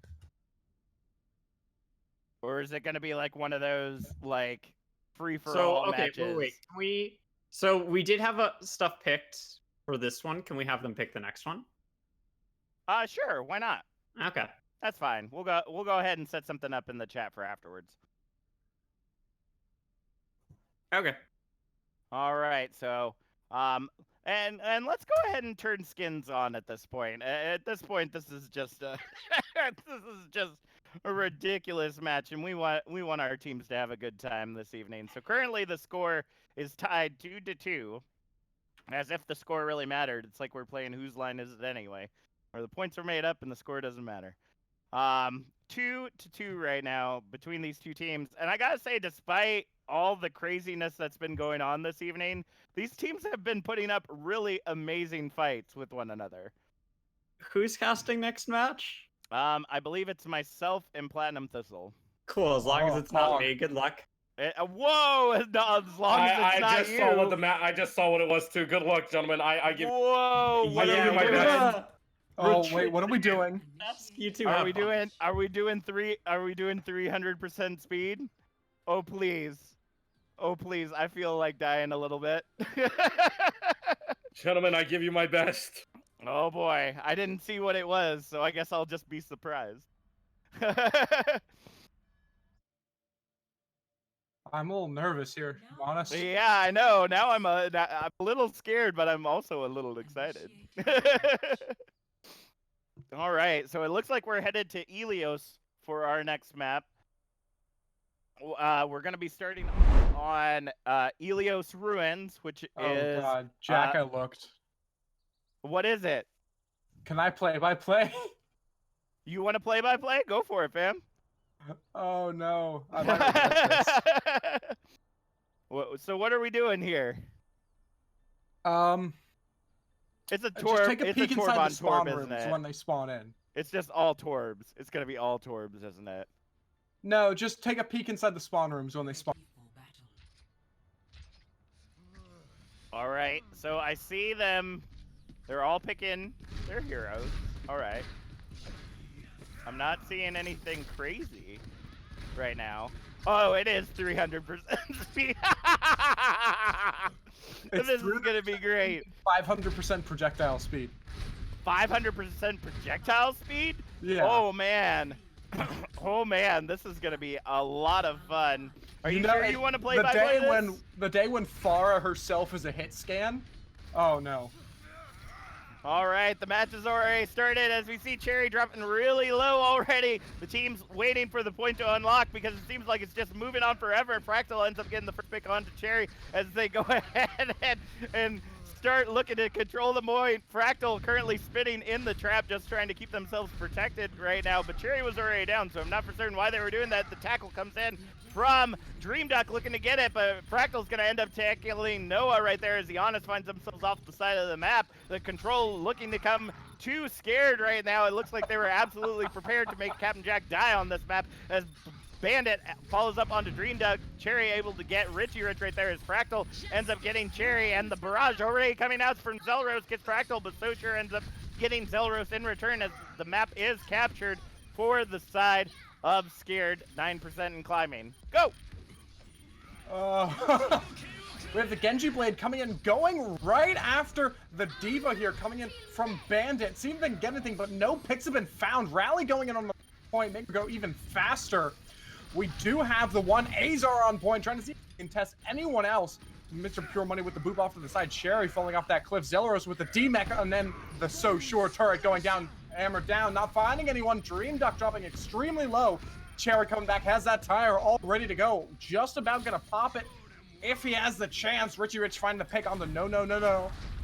Or is it going to be like one of those like free-for-all matches? Wait. So we did have stuff picked for this one. Can we have them pick the next one? Sure. Why not? Okay. That's fine. We'll go ahead and set something up in the chat for afterwards. Okay. All right. So, and let's go ahead and turn skins on at this point. At this point, this is just a a ridiculous match, and we want our teams to have a good time this evening. So currently the score is tied 2-2, as if the score really mattered. It's like we're playing Whose Line Is It Anyway. Or the points are made up and the score doesn't matter. 2-2 right now between these two teams. And I gotta say, despite all the craziness that's been going on this evening, these teams have been putting up really amazing fights with one another. Who's casting next match? I believe it's myself and Platinum Thistle. Cool, as long as it's not me. Good luck. Whoa! No, as long as it's not just you. saw what I just saw what it was too. Good luck, gentlemen. I give. Whoa! What Yeah, are we my doing? bad. Oh wait, what are we doing? You two Are we doing 300% speed? Oh please. Oh please. I feel like dying a little bit. Gentlemen, I give you my best. Oh boy. I didn't see what it was, so I guess I'll just be surprised. I'm a little nervous here, to be honest. Yeah, I know. Now I'm a little scared, but I'm also a little excited. All right, so it looks like we're headed to Ilios for our next map. We're going to be starting on Ilios Ruins, which is... Oh god, Jack, I looked. What is it? Can I play-by-play? You want to play-by-play? Go for it, fam. Oh no, I might regret this. So what are we doing here? It's a Just take a peek inside the spawn Torb, rooms when they spawn in. It's just all Torbs. It's gonna be all Torbs, isn't it? No, just take a peek inside the spawn rooms when they spawn. All right, so I see them. They're all picking their heroes. All right. I'm not seeing anything crazy right now. Oh, it is 300% speed. This is gonna be great. 500% projectile speed. 500% projectile speed? Yeah. Oh man. Oh man, this is gonna be a lot of fun. Are you sure you want to play by play this? The day when Farah herself is a hit scan? Oh no. Alright, the match has already started as we see Cherry dropping really low already. The team's waiting for the point to unlock because it seems like it's just moving on forever. Fractal ends up getting the first pick onto Cherry as they go ahead and start looking to control the point. Fractal currently spinning in the trap, just trying to keep themselves protected right now. But Cherry was already down, so I'm not for certain why they were doing that. The tackle comes in from Dream Duck looking to get it, but Fractal's going to end up tackling Noah right there as the Honest finds themselves off the side of the map. The Control looking to come too scared right now. It looks like they were absolutely prepared to make Captain Jack die on this map as Bandit follows up onto Dream Duck. Cherry able to get Richie Rich right there as Fractal ends up getting Cherry, and the barrage already coming out from Zelros gets Fractal, but So Sure ends up getting Zelros in return as the map is captured for the side of Scared. 9% in climbing. Go! We have the Genji Blade coming in, going right after the Diva here, coming in from Bandit. See if they can get anything, but no picks have been found. Rally going in on the point, make it go even faster. We do have the one Azar on point, trying to see if he can test anyone else. Mr. Pure Money with the boop off to the side. Cherry falling off that cliff. Zelros with the D-Mech, and then the So Sure turret going down. Hammer down, not finding anyone. Dream Duck dropping extremely low. Cherry coming back, has that tire all ready to go. Just about gonna pop it if he has the chance. Richie Rich finding the pick on the no.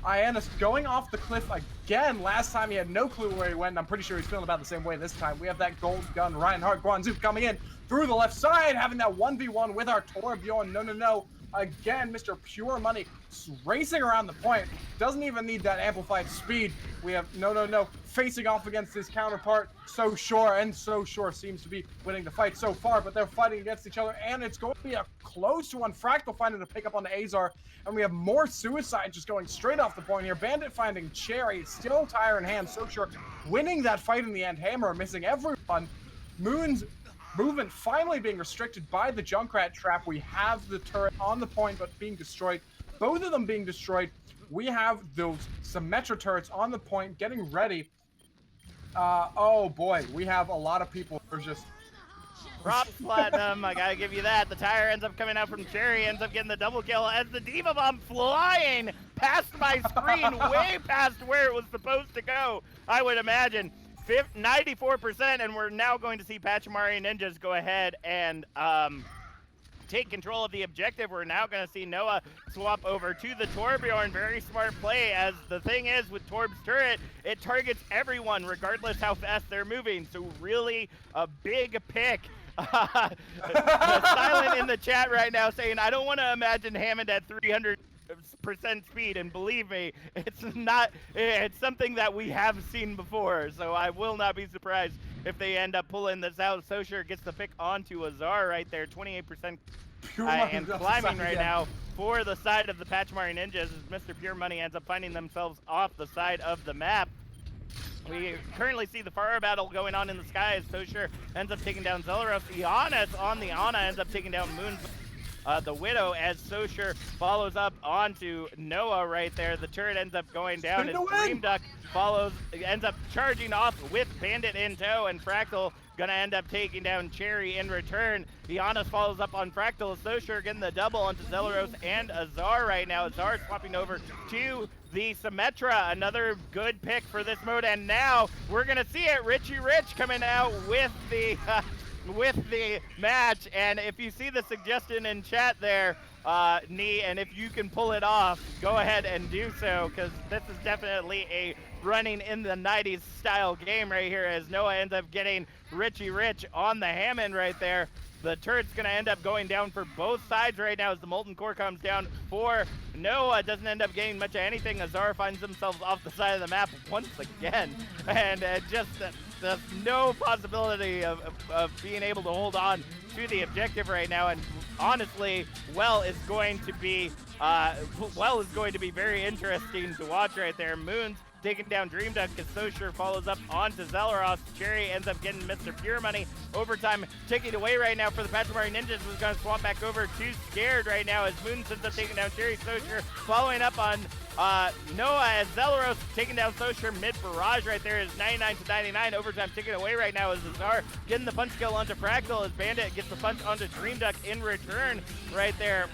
Iannis going off the cliff again. Last time he had no clue where he went, and I'm pretty sure he's feeling about the same way this time. We have that gold gun, Reinhardt Guanzu coming in through the left side, having that 1v1 with our Torbjorn. No. Again, Mr. Pure Money racing around the point. Doesn't even need that amplified speed. We have no facing off against his counterpart, So Sure, and So Sure seems to be winning the fight so far, but they're fighting against each other, and it's going to be a close one. Fractal finding to pick up on the Azar, and we have more suicide just going straight off the point here. Bandit finding Cherry, still tire in hand. So Sure winning that fight in the end. Hammer missing everyone. Moon's movement finally being restricted by the Junkrat trap. We have the turret on the point, but being destroyed. Both of them being destroyed. We have those Symmetra turrets on the point, getting ready. Oh boy, we have a lot of people who are just... Props, Platinum, I gotta give you that. The tire ends up coming out from Cherry, ends up getting the double kill as the Diva Bomb flying past my screen, way past where it was supposed to go, I would imagine. 94%, and we're now going to see Pachimari Ninjas go ahead and take control of the objective. We're now going to see Noah swap over to the Torbjorn. Very smart play, as the thing is with Torb's turret, it targets everyone regardless how fast they're moving. So really a big pick. Silent in the chat right now saying, I don't want to imagine Hammond at 300% speed, and believe me, it's something that we have seen before, so I will not be surprised if they end up pulling this out. Socher gets the pick onto Azar right there, 28% and climbing right now for the side of the Pachimari Ninjas, as Mr. Pure Money ends up finding themselves off the side of the map. We currently see the fire battle going on in the sky as Socher ends up taking down Zelaros. Giannis on the Ana ends up taking down Moon, the Widow, as Socher follows up onto Noah right there. The turret ends up going down as Dream Duck ends up charging off with Bandit in tow, and Fractal gonna end up taking down Cherry in return. Giannis follows up on Fractal. Socher getting the double onto Zelaros and Azar right now. Azar swapping over to the Symmetra, another good pick for this mode, and now we're gonna see it. Richie Rich coming out with the match, and if you see the suggestion in chat there, Nee, and if you can pull it off, go ahead and do so, because this is definitely a running in the 90s style game right here, as Noah ends up getting Richie Rich on the Hammond right there. The turret's going to end up going down for both sides right now as the Molten Core comes down for Noah. Doesn't end up getting much of anything. Azar finds themselves off the side of the map once again. And there's no possibility of being able to hold on to the objective right now. And honestly, Well is going to be very interesting to watch right there. Moon's taking down Dream Duck as Socher follows up onto Zelaros. Cherry ends up getting Mr. Pure Money. Overtime taking away right now for the Pachimari Ninjas. Was going to swap back over to Scared right now as Moon ends up taking down Cherry. Socher following up on Noah as Zelaros taking down Socher mid barrage right there is 99-99. Overtime taken away right now as Azar getting the punch kill onto Fractal as Bandit gets the punch onto Dream Duck in return right there.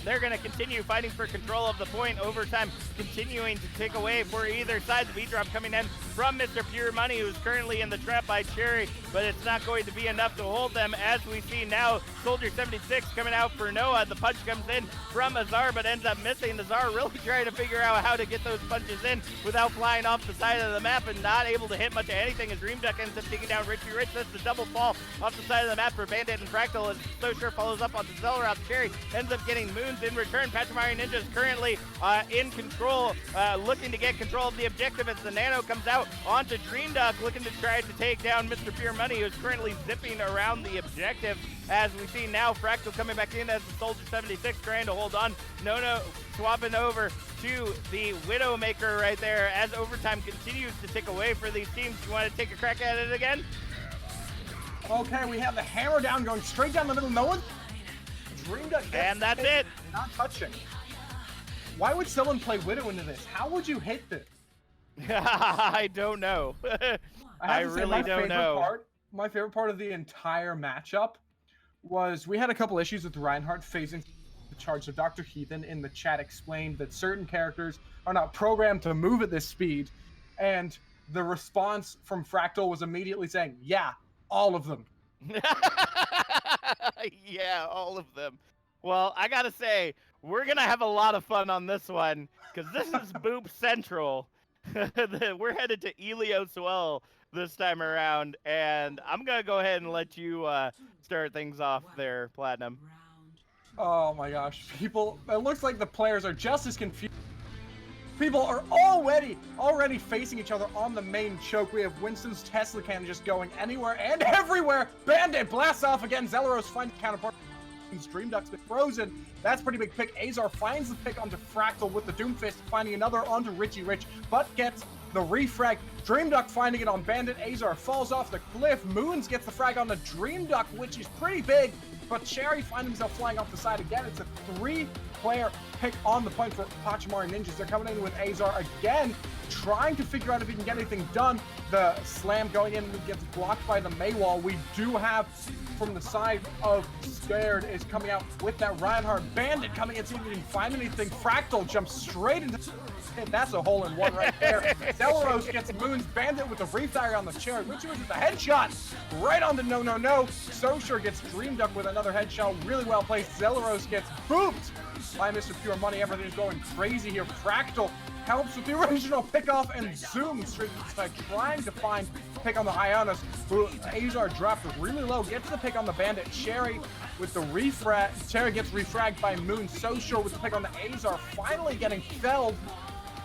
They're going to continue fighting for control of the point. Overtime continuing to take away for either side. The V-drop coming in from Mr. Pure Money, who's currently in the trap by Cherry, but it's not going to be enough to hold them, as we see now Soldier 76 coming out for Noah. The punch comes in from Azar, but ends up missing. Azar really trying to figure out how to get those punches in without flying off the side of the map, and not able to hit much of anything as Dream Duck ends up taking down Richie Rich. That's the double fall off the side of the map for Bandit and Fractal as Socher follows up onto Zelaros. Cherry ends up getting Moons in return. Pachimari Ninjas currently in control, looking to get control of the objective as the Nano comes out onto Dream Duck, looking to try to take down Mr. Pure Money, who's currently zipping around the objective. As we see now, Fractal coming back in as the Soldier 76 trying to hold on. No, swapping over to the Widowmaker right there as overtime continues to tick away for these teams. You want to take a crack at it again? Okay, we have the hammer down going straight down the middle. No one. Dream Duck gets and that's it. Not touching. Why would someone play Widow into this? How would you hit this? I don't know. I really don't know. My favorite part of the entire matchup was we had a couple issues with Reinhardt phasing the charge. So Dr. Heathen in the chat explained that certain characters are not programmed to move at this speed. And the response from Fractal was immediately saying, yeah, all of them. Yeah, all of them. Well, I gotta say, we're gonna have a lot of fun on this one, because this is Boop Central. We're headed to Elios Well this time around, and I'm gonna go ahead and let you start things off there, Platinum. Oh my gosh, people, it looks like the players are just as confused. People are already facing each other on the main choke. We have Winston's Tesla cannon just going anywhere and everywhere. Bandit blasts off again. Zelaros finds counterpart. Dream Duck's been frozen. That's pretty big pick. Azar finds the pick onto Fractal with the Doomfist, finding another onto Richie Rich, but gets the refrag. Dream Duck finding it on Bandit. Azar falls off the cliff. Moons gets the frag on the Dream Duck, which is pretty big, but Cherry finds himself flying off the side again. It's a 3-player pick on the point for Pachimari Ninjas. They're coming in with Azar again, trying to figure out if he can get anything done. The slam going in gets blocked by the Maywall. We do have from the side of Scared is coming out with that Reinhardt. Bandit coming in, see if he can find anything. Fractal jumps straight into hit. That's a hole-in-one right there. Zelaros gets Moon's Bandit with the refire on the chair. Richie Rich with the headshot right on the no. So Sure gets Dream Duck with another headshot. Really well placed. Zelaros gets booped by Mr. Pure Money. Everything's going crazy here. Fractal helps with the original pickoff and zooms straight to the side, trying to find pick on the Ionis, who Azar dropped really low, gets the pick on the Bandit. Cherry with the refrag. Cherry gets refragged by Moon. So Sure with the pick on the Azar, finally getting felled.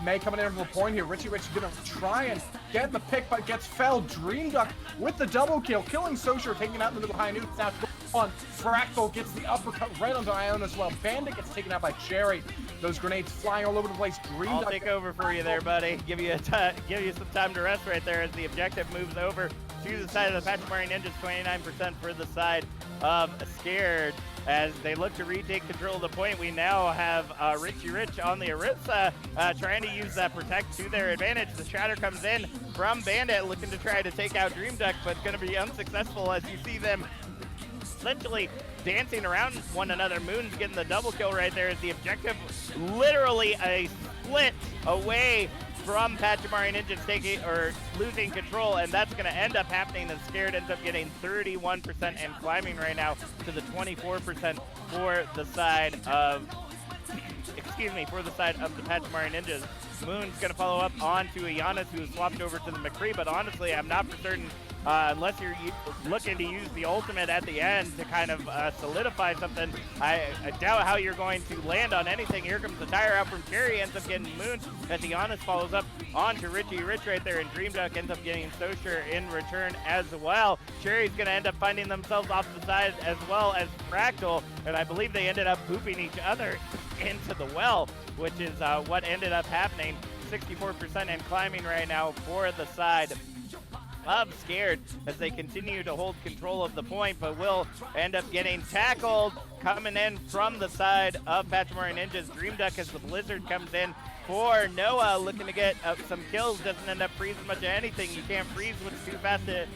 May coming into the point here. Richie Rich gonna try and get the pick, but gets felled. Dream Duck with the double kill, killing So Sure, taking out into the high noon. Now on Fractal gets the uppercut right onto Ion as well. Bandit gets taken out by Cherry. Those grenades flying all over the place. Dream I'll Duck take over for you there, buddy. Give you some time to rest right there as the objective moves over to the side of the Pachimari Ninjas. 29% for the side of Scared. As they look to retake control of the point, we now have Richie Rich on the Orisa trying to use that protect to their advantage. The shatter comes in from Bandit, looking to try to take out Dream Duck, but going to be unsuccessful as you see them essentially dancing around one another. Moon's getting the double kill right there as the objective literally a split away from Pachimari Ninjas taking or losing control, and that's going to end up happening as Scared ends up getting 31% and climbing right now to the 24% for the side of for the side of the Pachimari Ninjas. Moon's going to follow up onto a Giannis who is swapped over to the McCree, but honestly, I'm not for certain unless you're looking to use the ultimate at the end to kind of solidify something. I doubt how you're going to land on anything. Here comes the tire out from Cherry, ends up getting Moon as the Giannis follows up onto Richie Rich right there, and Dream Duck ends up getting Socher in return as well. Cherry's going to end up finding themselves off the side as well as Fractal, and I believe they ended up pooping each other into the well, which is what ended up happening. 64% and climbing right now for the side of Scared as they continue to hold control of the point, but will end up getting tackled coming in from the side of Pachimari Ninjas. Dream Duck as the Blizzard comes in for Noah, looking to get some kills, doesn't end up freezing much of anything. You can't freeze when it's too fast to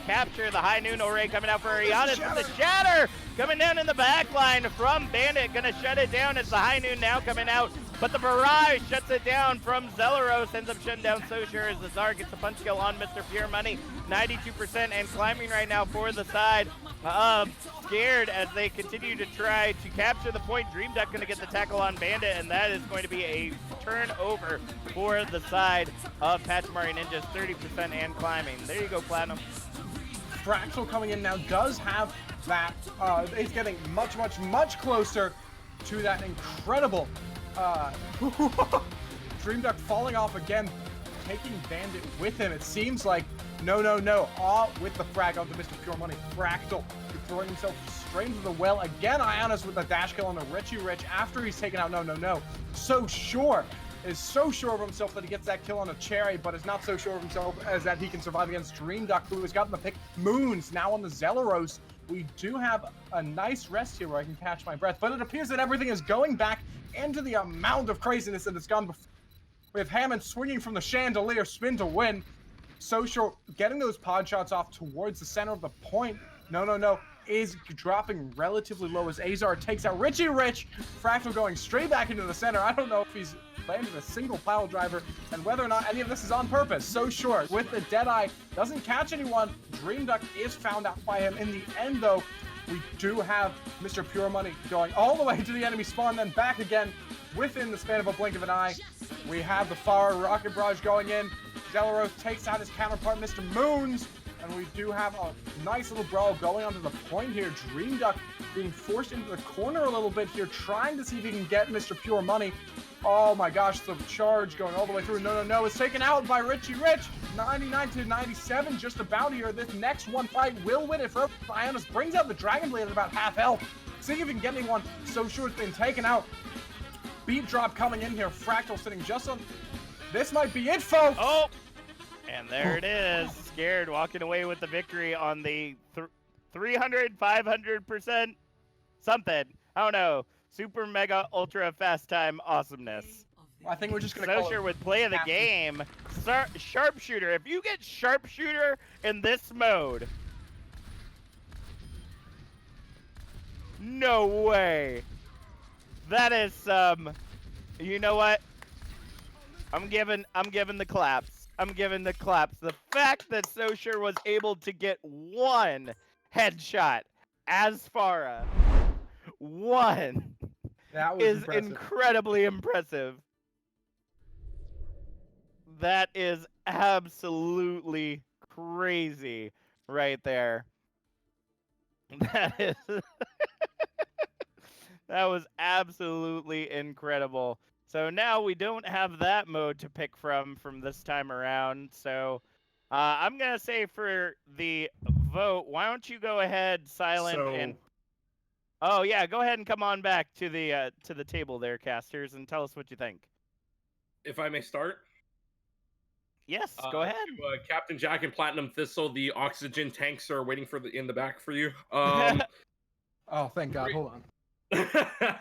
capture. The high noon array coming out for Giannis with the shatter coming down in the back line from Bandit, gonna shut it down as the high noon now coming out, but the barrage shuts it down from Zelaros, ends up shutting down Socher as the Czar gets a punch kill on Mr. Pure Money. 92% and climbing right now for the side of Scared as they continue to try to capture the point. Dream Duck gonna get the tackle on Bandit, and that is going to be a turnover for the side of Pachimari Ninjas. 30% and climbing. There you go, Platinum. Fractal coming in now does have that. It's getting much closer to that incredible Dream Duck falling off again, taking Bandit with him. It seems like no. All with the frag onto Mr. Pure Money. Fractal throwing himself straight into the well. Again, Ionis with the dash kill on the Richie Rich after he's taken out no. So sure is so sure of himself that he gets that kill on a Cherry, but is not so sure of himself as that he can survive against Dream Duck, who has gotten the pick. Moons now on the Zelaros. We do have a nice rest here where I can catch my breath, but it appears that everything is going back into the amount of craziness that has gone before. We have Hammond swinging from the chandelier, spin to win. Social getting those pod shots off towards the center of the point. No, is dropping relatively low as Azar takes out Richie Rich. Fractal going straight back into the center. I don't know if he's landed a single pile driver and whether or not any of this is on purpose. So short with the Deadeye, doesn't catch anyone. Dream Duck is found out by him. In the end, though, we do have Mr. Pure Money going all the way to the enemy spawn, then back again within the span of a blink of an eye. We have the Far Rocket Barrage going in. Zelaros takes out his counterpart, Mr. Moons, and we do have a nice little brawl going onto the point here. Dream Duck being forced into the corner a little bit here, trying to see if he can get Mr. Pure Money. Oh my gosh, the charge going all the way through. No, it's taken out by Richie Rich. 99 to 97, just about here. This next one fight will win it for Ionis. Brings out the Dragon Blade at about half health. See if he can get anyone. So sure it's been taken out. Beat drop coming in here. Fractal sitting just on. This might be it, folks. Oh, and there it is. Scared walking away with the victory on the 300, 500% something. I don't know. Super mega ultra fast time awesomeness. I think we're just gonna call it with play of the game. Sharpshooter. If you get sharpshooter in this mode, no way. That is some. You know what? I'm giving the claps. I'm giving the claps. The fact that Socher was able to get one headshot as Farah, one, That was is impressive. incredibly impressive. That is absolutely crazy right there. That is that was absolutely incredible. So now we don't have that mode to pick from this time around. So I'm gonna say for the vote, why don't you go ahead, Silent, and oh yeah, go ahead and come on back to the table there, casters, and tell us what you think. If I may start. Yes, go ahead. To, Captain Jack and Platinum Thistle, the oxygen tanks are waiting in the back for you. Oh, thank God. Hold on.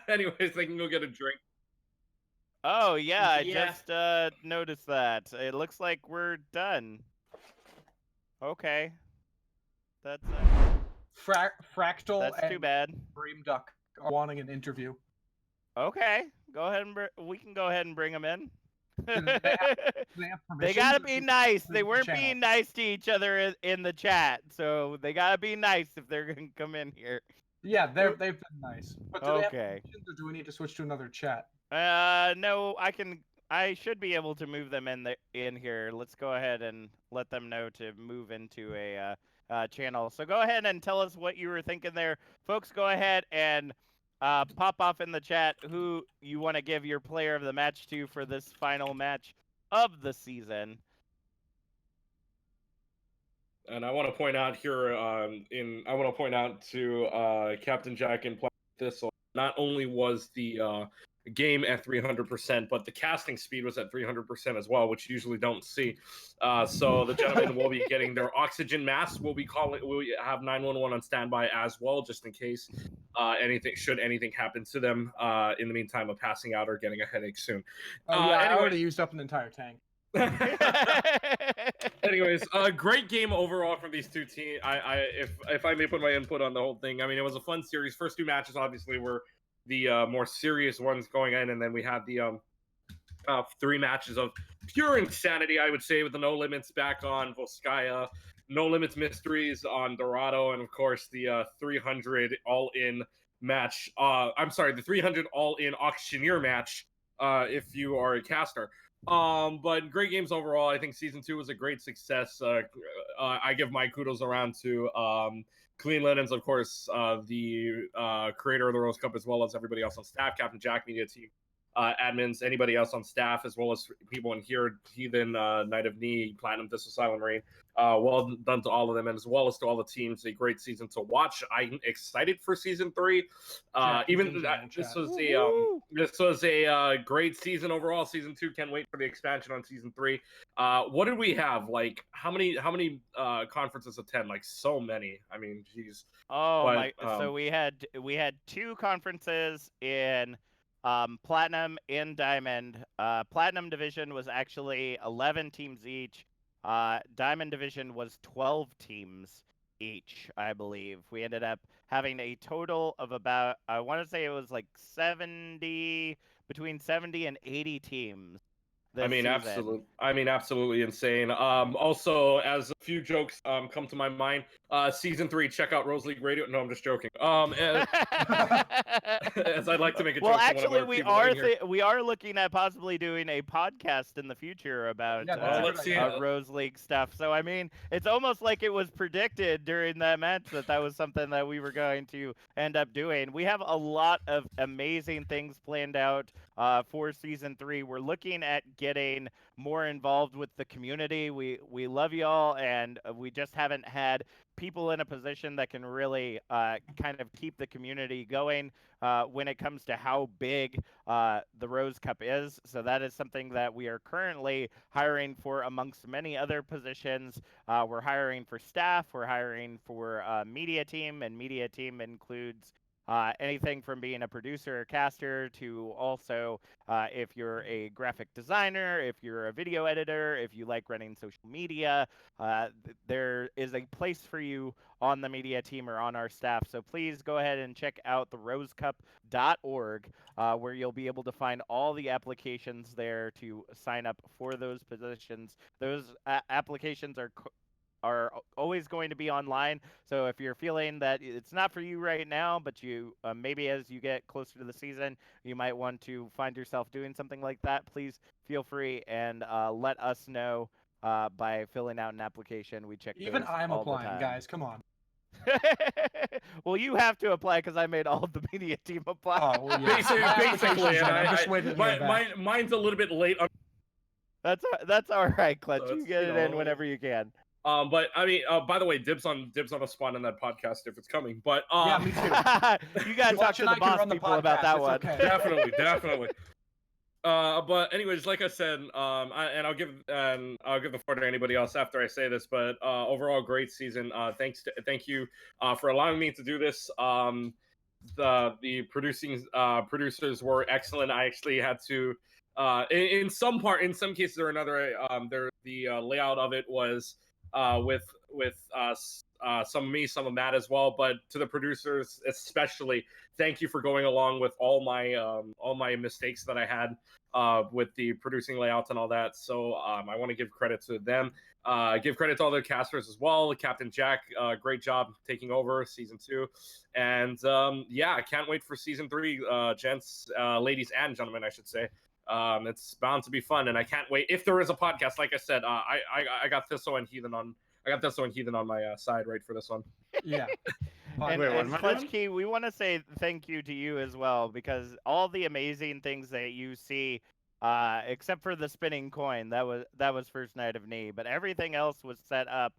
Anyways, they can go get a drink. Oh yeah, I Yeah. just noticed that. It looks like we're done. Okay. That's Fractal that's too and bad. Dream Duck are wanting an interview. Okay, go ahead and we can go ahead and bring them in. Do they have They permission gotta to be just nice. do They the weren't channel? being nice to each other in the chat, so they gotta be nice if they're gonna come in here. Yeah, they've been nice. But do they have Okay. permissions, or do we need to switch to another chat? No, I should be able to move them in here. Let's go ahead and let them know to move into a channel. So go ahead and tell us what you were thinking there, folks. Go ahead and pop off in the chat who you want to give your player of the match to for this final match of the season. And I want to point out here, I want to point out to Captain Jack and Platinum Thistle, not only was the game at 300%, but the casting speed was at 300% as well, which you usually don't see. So the gentlemen will be getting their oxygen masks. We'll have 911 on standby as well, just in case anything happen to them in the meantime of passing out or getting a headache soon. Oh yeah, I anyway. already used up an entire tank. Anyways, great game overall from these two teams. If I may put my input on the whole thing, I mean, it was a fun series. First two matches obviously were the more serious ones going in, and then we had the 3 matches of pure insanity, I would say, with the No Limits back on Volskaya, No Limits Mysteries on Dorado, and of course the 300 all-in match. The 300 all-in auctioneer match. If you are a caster. But great games overall. I think season 2 was a great success. I give my kudos around to Clean Linens, of course, the creator of the Rose Cup, as well as everybody else on staff, Captain Jack Media Team, admins, anybody else on staff, as well as people in here, Heathen, Knight of Knee, Platinum, Thistle, Silent Marine. Well done to all of them, and as well as to all the teams. A great season to watch. I'm excited for season 3. This was a great season overall. Season 2, can't wait for the expansion on season 3. What did we have? Like how many conferences attend? Like so many. I mean, geez. Oh But, my! So we had 2 conferences in Platinum and Diamond. Platinum division was actually 11 teams each. Diamond division was 12 teams each, I believe. We ended up having a total of about, I want to say it was like between 70 and 80 teams. I mean, absolutely insane. Also, as a few jokes come to my mind, season 3, check out Rose League Radio. No, I'm just joking. As I'd like to make a joke. Well, to actually, one of our people in here. we are looking at possibly doing a podcast in the future about let's see. Rose League stuff. So I mean, it's almost like it was predicted during that match that was something that we were going to end up doing. We have a lot of amazing things planned out for season 3. We're looking at getting more involved with the community. We love y'all, and we just haven't had people in a position that can really kind of keep the community going when it comes to how big the Rose Cup is. So that is something that we are currently hiring for amongst many other positions. We're hiring for staff. We're hiring for media team, and media team includes anything from being a producer or caster to also if you're a graphic designer, if you're a video editor, if you like running social media, there is a place for you on the media team or on our staff. So please go ahead and check out the rosecup.org, where you'll be able to find all the applications there to sign up for those positions. Those applications are always going to be online. So if you're feeling that it's not for you right now, but you maybe as you get closer to the season, you might want to find yourself doing something like that, please feel free and let us know by filling out an application. We check Even those I'm all the applying, time. guys. Come on. Well, you have to apply because I made all of the media team apply. Oh, well, yeah. Basically, My basically, application's and in. I'm just waiting to hear back. mine's a little bit late. That's all right, Clutch. So You it's, get you it in know, whenever you can. But I mean, by the way, dibs on a spot in that podcast if it's coming. But Yeah, me too. You gotta talk Clutch to and the I can boss run the people about podcast, that it's one. okay. definitely. But anyways, like I said, I'll give the floor to anybody else after I say this. But overall, great season. Thank you for allowing me to do this. The producers were excellent. I actually had to, in some cases or another, the layout of it was with some of me, some of Matt as well. But to the producers especially, thank you for going along with all my mistakes that I had with the producing layouts and all that. So I want to give credit to them. Give credit to all the casters as well. Captain Jack, great job taking over season 2. And yeah, I can't wait for season 3, gents, ladies and gentlemen, I should say. It's bound to be fun, and I can't wait. If there is a podcast, like I said, I got Thistle and Heathen on my side right for this one. Yeah. And Clutch Key, we want to say thank you to you as well, because all the amazing things that you see, except for the spinning coin, that was first night of knee, but everything else was set up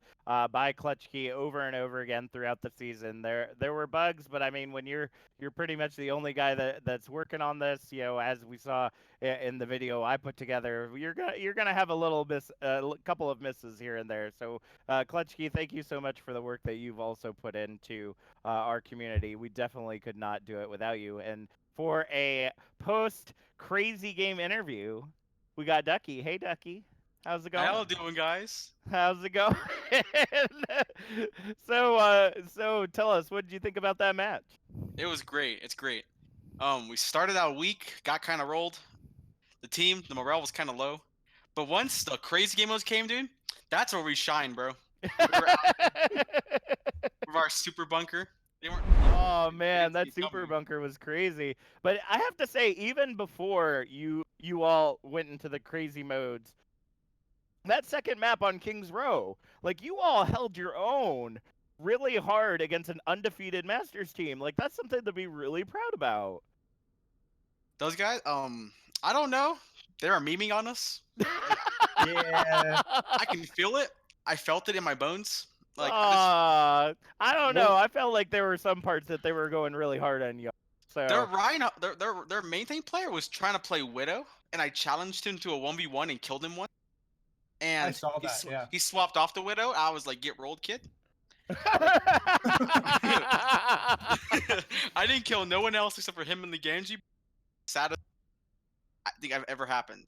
by Clutch Key over and over again throughout the season. There were bugs, but I mean, when you're pretty much the only guy that's working on this, as we saw in the video I put together, you're gonna have a couple of misses here and there. So Clutch Key, thank you so much for the work that you've also put into our community. We definitely could not do it without you. And for a post crazy game interview, we got Ducky. Hey Ducky, how's it going? How y'all doing, guys? How's it going? So tell us, what did you think about that match? It was great. It's great. We started out weak, got kind of rolled. The morale was kind of low, but once the crazy game modes came, dude, that's where we shine, bro. We were out with our super bunker. Oh man, that super bunker was crazy. But I have to say, even before you all went into the crazy modes, that second map on King's Row, like, you all held your own really hard against an undefeated Masters team. Like, that's something to be really proud about. Those guys, I don't know. They are memeing on us. Yeah. I can feel it. I felt it in my bones. Like, I don't know. I felt like there were some parts that they were going really hard on you. So their main thing player was trying to play Widow, and I challenged him to a 1v1 and killed him once. And I saw that, yeah. He swapped off the Widow. I was like, get rolled, kid. I didn't kill no one else except for him in the Genji. Saddest I think I've ever happened.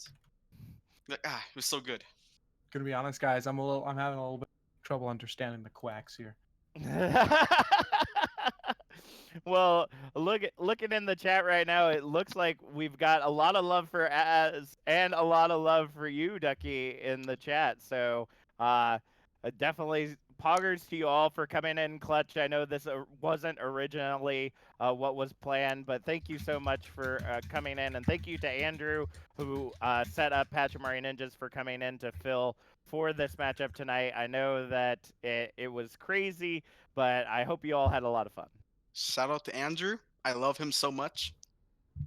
Like, it was so good. Gonna be honest, guys, I'm having a little bit of trouble understanding the quacks here. Well, looking in the chat right now, it looks like we've got a lot of love for Az and a lot of love for you, Ducky, in the chat. So definitely poggers to you all for coming in clutch. I know this wasn't originally what was planned, but thank you so much for coming in. And thank you to Andrew, who set up Pachimari Ninjas, for coming in to fill for this matchup tonight. I know that it was crazy, but I hope you all had a lot of fun. Shout out to Andrew. I love him so much.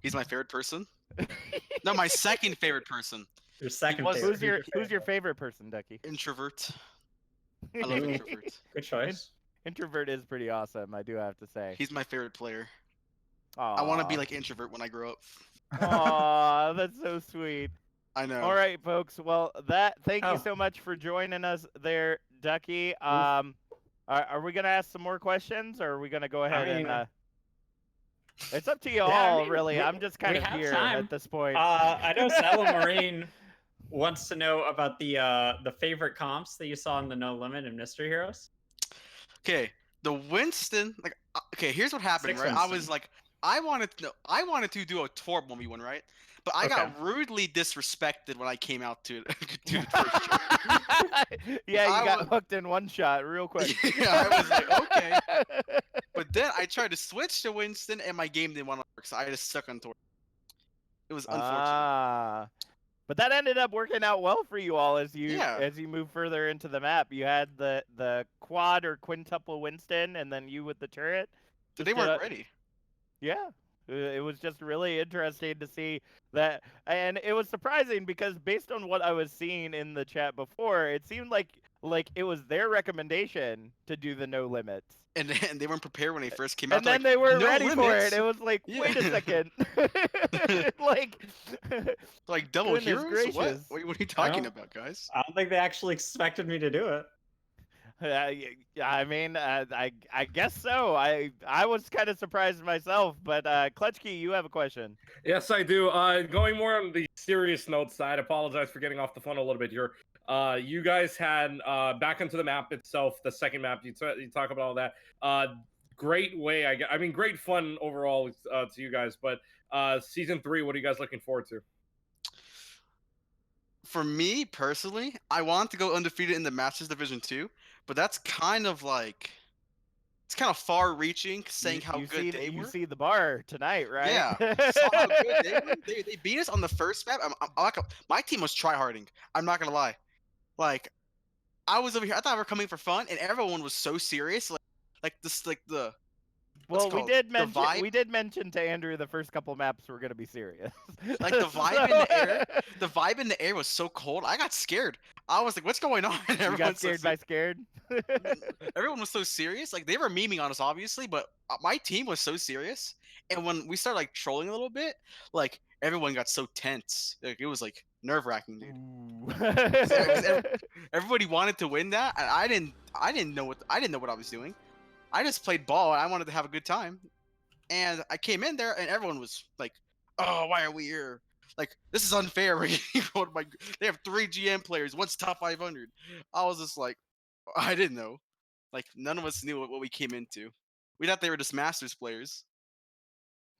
He's my favorite person. No, my second favorite person. Your second favorite. Who's your favorite person, Ducky? Introvert. I love Introvert. Good choice. Introvert is pretty awesome, I do have to say. He's my favorite player. Aww. I want to be like Introvert when I grow up. Aw, that's so sweet. I know. All right, folks. Well, thank you so much for joining us there, Ducky. Are we gonna ask some more questions, or are we gonna go ahead and? It's up to you Yeah, all, I mean, really. we- I'm just we kind of have here time. at this point. I know Sallow Marine wants to know about the favorite comps that you saw in the No Limit and Mystery Heroes. Okay, the Winston, like, okay, here's what happened, Six right? I was Winston. like, I wanted to do a Torb 1v1, right? But I got rudely disrespected when I came out to to the first show. Yeah, you I got was- hooked in one shot real quick. Yeah, I was like, okay. But then I tried to switch to Winston, and my game didn't want to work, so I just stuck on Torb. It was unfortunate. But that ended up working out well for you all as you Yeah. move further into the map. You had the quad or quintuple Winston, and then you with the turret. But they Just weren't ready. Yeah. It was just really interesting to see that, and it was surprising because based on what I was seeing in the chat before, it seemed like it was their recommendation to do the no limits. And they weren't prepared when they first came out. And then They're they like, were "No ready for limits." it. It was like, Yeah. wait a second. like, Like double goodness heroes? What? gracious. What are you talking No. about, guys? I don't think they actually expected me to do it. I mean, I guess so. I was kind of surprised myself, but Clutchkey, you have a question. Yes, I do. Going more on the serious note side, apologize for getting off the phone a little bit here. You guys had back into the map itself, the second map. You talk about all that. Great way. I mean, great fun overall to you guys. But season 3, what are you guys looking forward to? For me personally, I want to go undefeated in the Masters Division 2, but that's kind of like it's kind of far-reaching, saying how good they were. You see the bar tonight, right? Yeah, saw how good they were. They beat us on the first map. My team was tryharding. I'm not gonna lie. Like, I was over here. I thought we were coming for fun, and everyone was so serious. Like the. Well, we did vibe? mention to Andrew the first couple maps were gonna be serious. Like the vibe in the air. The vibe in the air was so cold. I got scared. I was like, "What's going on?" You got scared by scared. Everyone was so serious. Like they were memeing on us, obviously, but my team was so serious. And when we started like trolling a little bit, like everyone got so tense. Like it was like nerve-wracking, dude. Everybody wanted to win that, and I didn't know what I was doing. I just played ball, and I wanted to have a good time. And I came in there, and everyone was like, "Oh, why are we here? Like, this is unfair." They have 3 GM players. One's top 500. I was just like, I didn't know. Like, none of us knew what we came into. We thought they were just Masters players.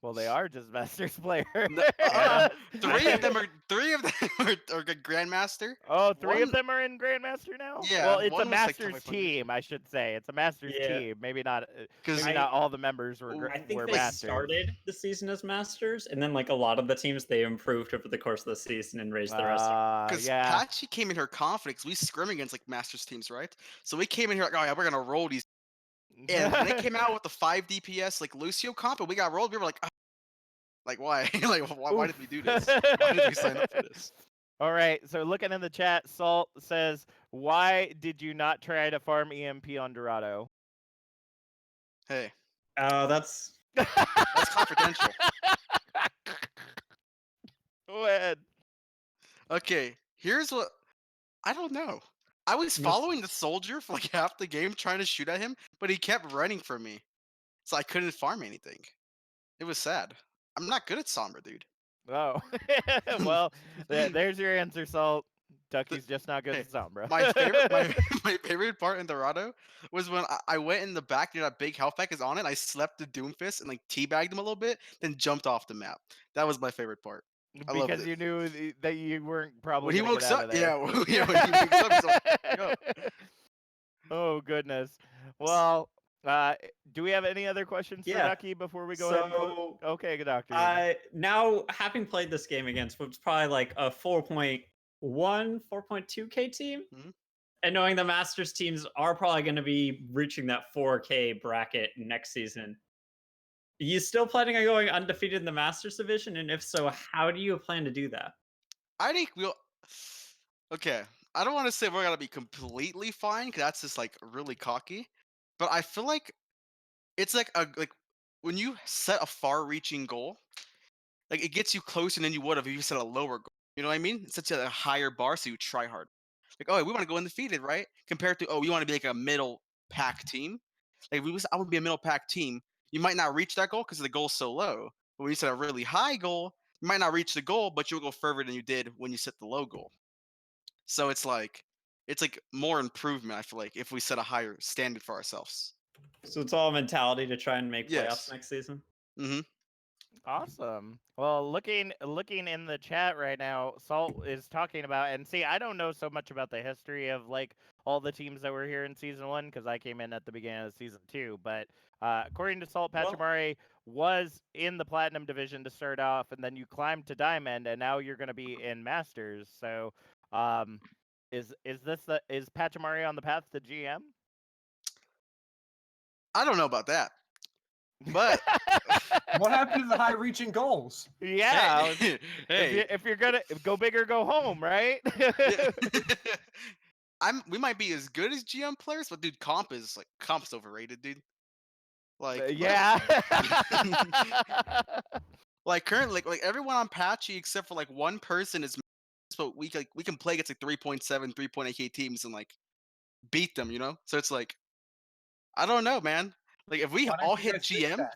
Well, they are just Masters players. Three of them are Grandmaster. Oh, three of them are in Grandmaster now? Yeah, Well, it's a one was, like, top Masters 500. team, I should say. It's a Masters Yeah. team. Maybe not. 'Cause Maybe not all the members were. I think were they Masters. started the season as Masters, and then like a lot of the teams they improved over the course of the season and raised their roster. Because yeah. Patchy came in her confidence. We scrim against like Masters teams, right? So we came in here like, oh yeah, we're gonna roll these. And when they came out with the 5 DPS like Lucio comp, and we got rolled, we were like, oh. Like why? Like why did we do this? Why did we sign up for this? All right, so looking in the chat, Salt says, "Why did you not try to farm EMP on Dorado?" Hey. That's confidential. Go ahead. Okay, here's what I don't know. I was following the soldier for like half the game trying to shoot at him, but he kept running from me. So I couldn't farm anything. It was sad. I'm not good at Sombra, dude. Oh, well, there's your answer, Salt. Ducky's just not good at Sombra. My favorite part in Dorado was when I went in the back near that big health pack is on it. I slept the Doomfist and like teabagged him a little bit, then jumped off the map. That was my favorite part. I loved Because it. you knew that you weren't probably. When he gonna wakes get out up, of there. yeah, when he wakes up, he's like, "Yo." Oh goodness. Well, do we have any other questions for Yeah. Ducky before we go ahead? So, Okay, good doctor. now having played this game against what's probably like a 4.1, 4.2K team, and knowing the Masters teams are probably going to be reaching that 4K bracket next season, are you still planning on going undefeated in the Masters division? And if so, how do you plan to do that? I think we'll. Okay, I don't want to say we're gonna be completely fine because that's just like really cocky, but I feel like it's like when you set a far-reaching goal, like it gets you closer than you would have if you set a lower goal. You know what I mean? It sets you at a higher bar, so you try hard. Like, oh, we want to go undefeated, right? Compared to, oh, we want to be like a middle pack team. Like, I would be a middle pack team. you might not reach that goal because the goal's so low. But when you set a really high goal, you might not reach the goal, but you'll go further than you did when you set the low goal. So it's like more improvement. I feel like if we set a higher standard for ourselves. So it's all mentality to try and make Yes. playoffs next season. Mm-hmm. Awesome. Well, looking in the chat right now, Salt is talking about, and see, I don't know so much about the history of like all the teams that were here in season 1 because I came in at the beginning of season 2. But according to Salt, Pachimari was in the Platinum division to start off, and then you climbed to Diamond, and now you're going to be in Masters. So, is Pachimari on the path to GM? I don't know about that, but What happened to the high-reaching goals? Yeah. hey, if you're gonna go big or go home, right? yeah. We might be as good as GM players, but dude, comp's overrated, dude. Like yeah. like currently, like everyone on Patchy except for like one person is, but we can play against like 3.7, 3.8K teams and like beat them, you know. So it's like, I don't know, man. Like if we Why don't all you hit guys fix GM, that?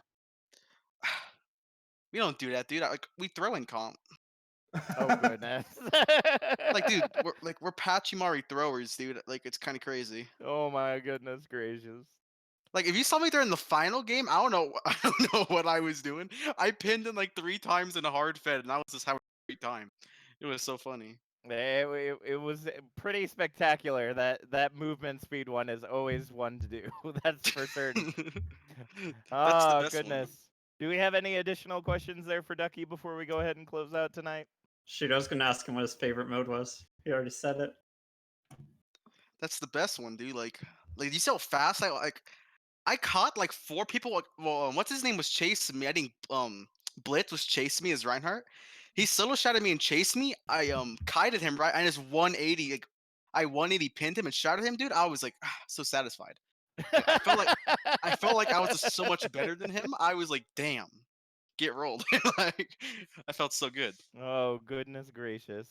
we don't do that, dude. Like we throw in comp. Oh goodness. Like, dude, we're Pachimari throwers, dude. Like it's kind of crazy. Oh my goodness gracious. Like if you saw me during the final game, I don't know, I don't know what I was doing. I pinned him like 3 times in a hard fed, and I was just having a great time. It was so funny. It was pretty spectacular. That movement speed one is always one to do. That's for certain. That's the Oh best goodness. one. Do we have any additional questions there for Ducky before we go ahead and close out tonight? Shoot, I was gonna ask him what his favorite mode was. He already said it. That's the best one, dude. Like you see how fast I caught like 4 people. Like, well, what's his name was chasing me. I think Blitz was chasing me as Reinhardt. He solo shotted me and chased me. I kited him right. I just 180. Like I 180 pinned him and shot at him, dude. I was like so satisfied. Like, I felt like I was just so much better than him. I was like, damn, get rolled. Like I felt so good. Oh goodness gracious.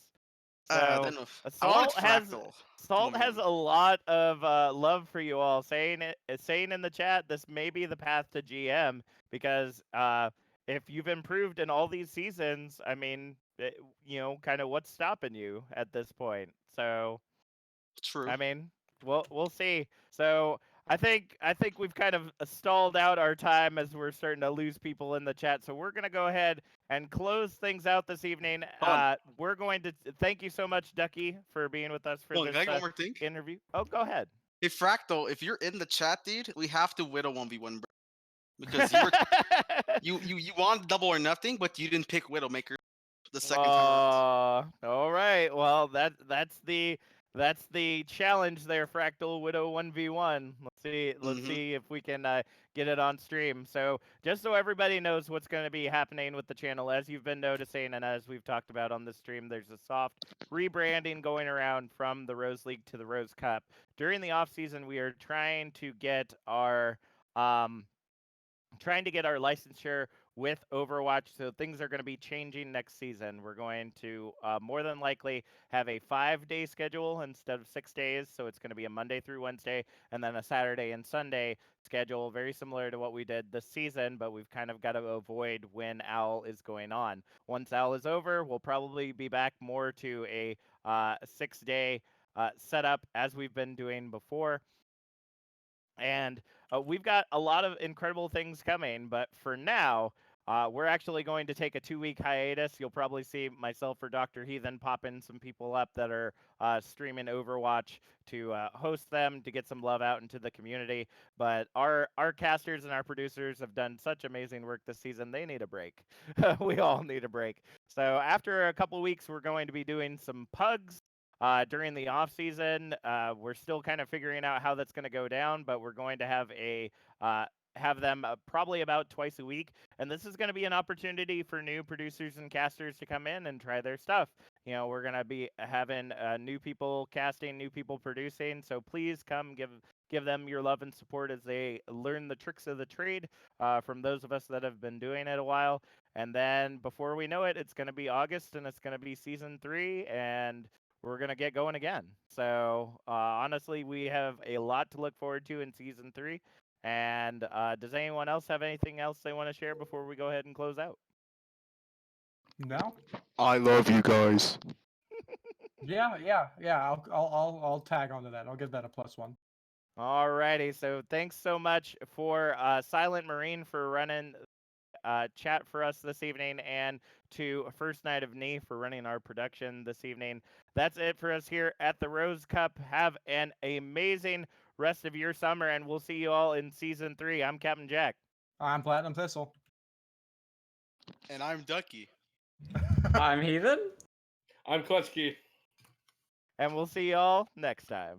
Then So I wanted Salt has Fractal. a lot of love for you all, saying in the chat this may be the path to GM because if you've improved in all these seasons, I mean, kind of what's stopping you at this point. So True. I mean, we'll see. So I think we've kind of stalled out our time as we're starting to lose people in the chat. So we're gonna go ahead and close things out this evening. We're going to thank you so much, Ducky, for being with us for Hold on, this can I go one more thing? interview. Oh, go ahead. Hey Fractal, if you're in the chat, dude, we have to Widow 1v1, bro. Because you want double or nothing, but you didn't pick Widowmaker the second time around. All right. Well, that's the challenge there, Fractal Widow 1v1. Let's see if we can get it on stream. So just so everybody knows what's going to be happening with the channel, as you've been noticing and as we've talked about on the stream, there's a soft rebranding going around from the Rose League to the Rose Cup. During the off season, we are trying to get our licensure with Overwatch, so things are going to be changing next season. We're going to more than likely have a 5-day schedule instead of 6 days, so it's going to be a Monday through Wednesday and then a Saturday and Sunday schedule, very similar to what we did this season, but we've kind of got to avoid when OWL is going on. Once OWL is over, we'll probably be back more to a 6-day setup as we've been doing before. And we've got a lot of incredible things coming, but for now, we're actually going to take a 2-week hiatus. You'll probably see myself or Dr. Heathen pop in some people up that are streaming Overwatch to host them, to get some love out into the community. But our casters and our producers have done such amazing work this season. They need a break. We all need a break. So after a couple weeks, we're going to be doing some pugs. During the off season, we're still kind of figuring out how that's going to go down, but we're going to have them probably about twice a week, and this is going to be an opportunity for new producers and casters to come in and try their stuff. We're going to be having new people casting, new people producing, so please come give them your love and support as they learn the tricks of the trade from those of us that have been doing it a while. And then before we know it, it's going to be August, and it's going to be season 3, and we're going to get going again. So honestly, we have a lot to look forward to in season 3. And does anyone else have anything else they want to share before we go ahead and close out? No? I love you guys. Yeah. I'll tag onto that. I'll give that a +1. Alrighty, so thanks so much for Silent Marine for running chat for us this evening, and to First Night of Knee for running our production this evening. That's it for us here at the Rose Cup. Have an amazing rest of your summer, and we'll see you all in Season 3. I'm Captain Jack. I'm Platinum Thistle. And I'm Ducky. I'm Heathen. I'm Klutchkey. And we'll see y'all next time.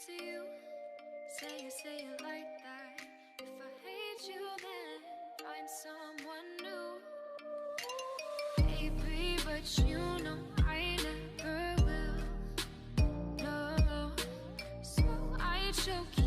To you, say it like that. If I hate you, then find someone new. Baby, but you know I never will. No, so I choke you.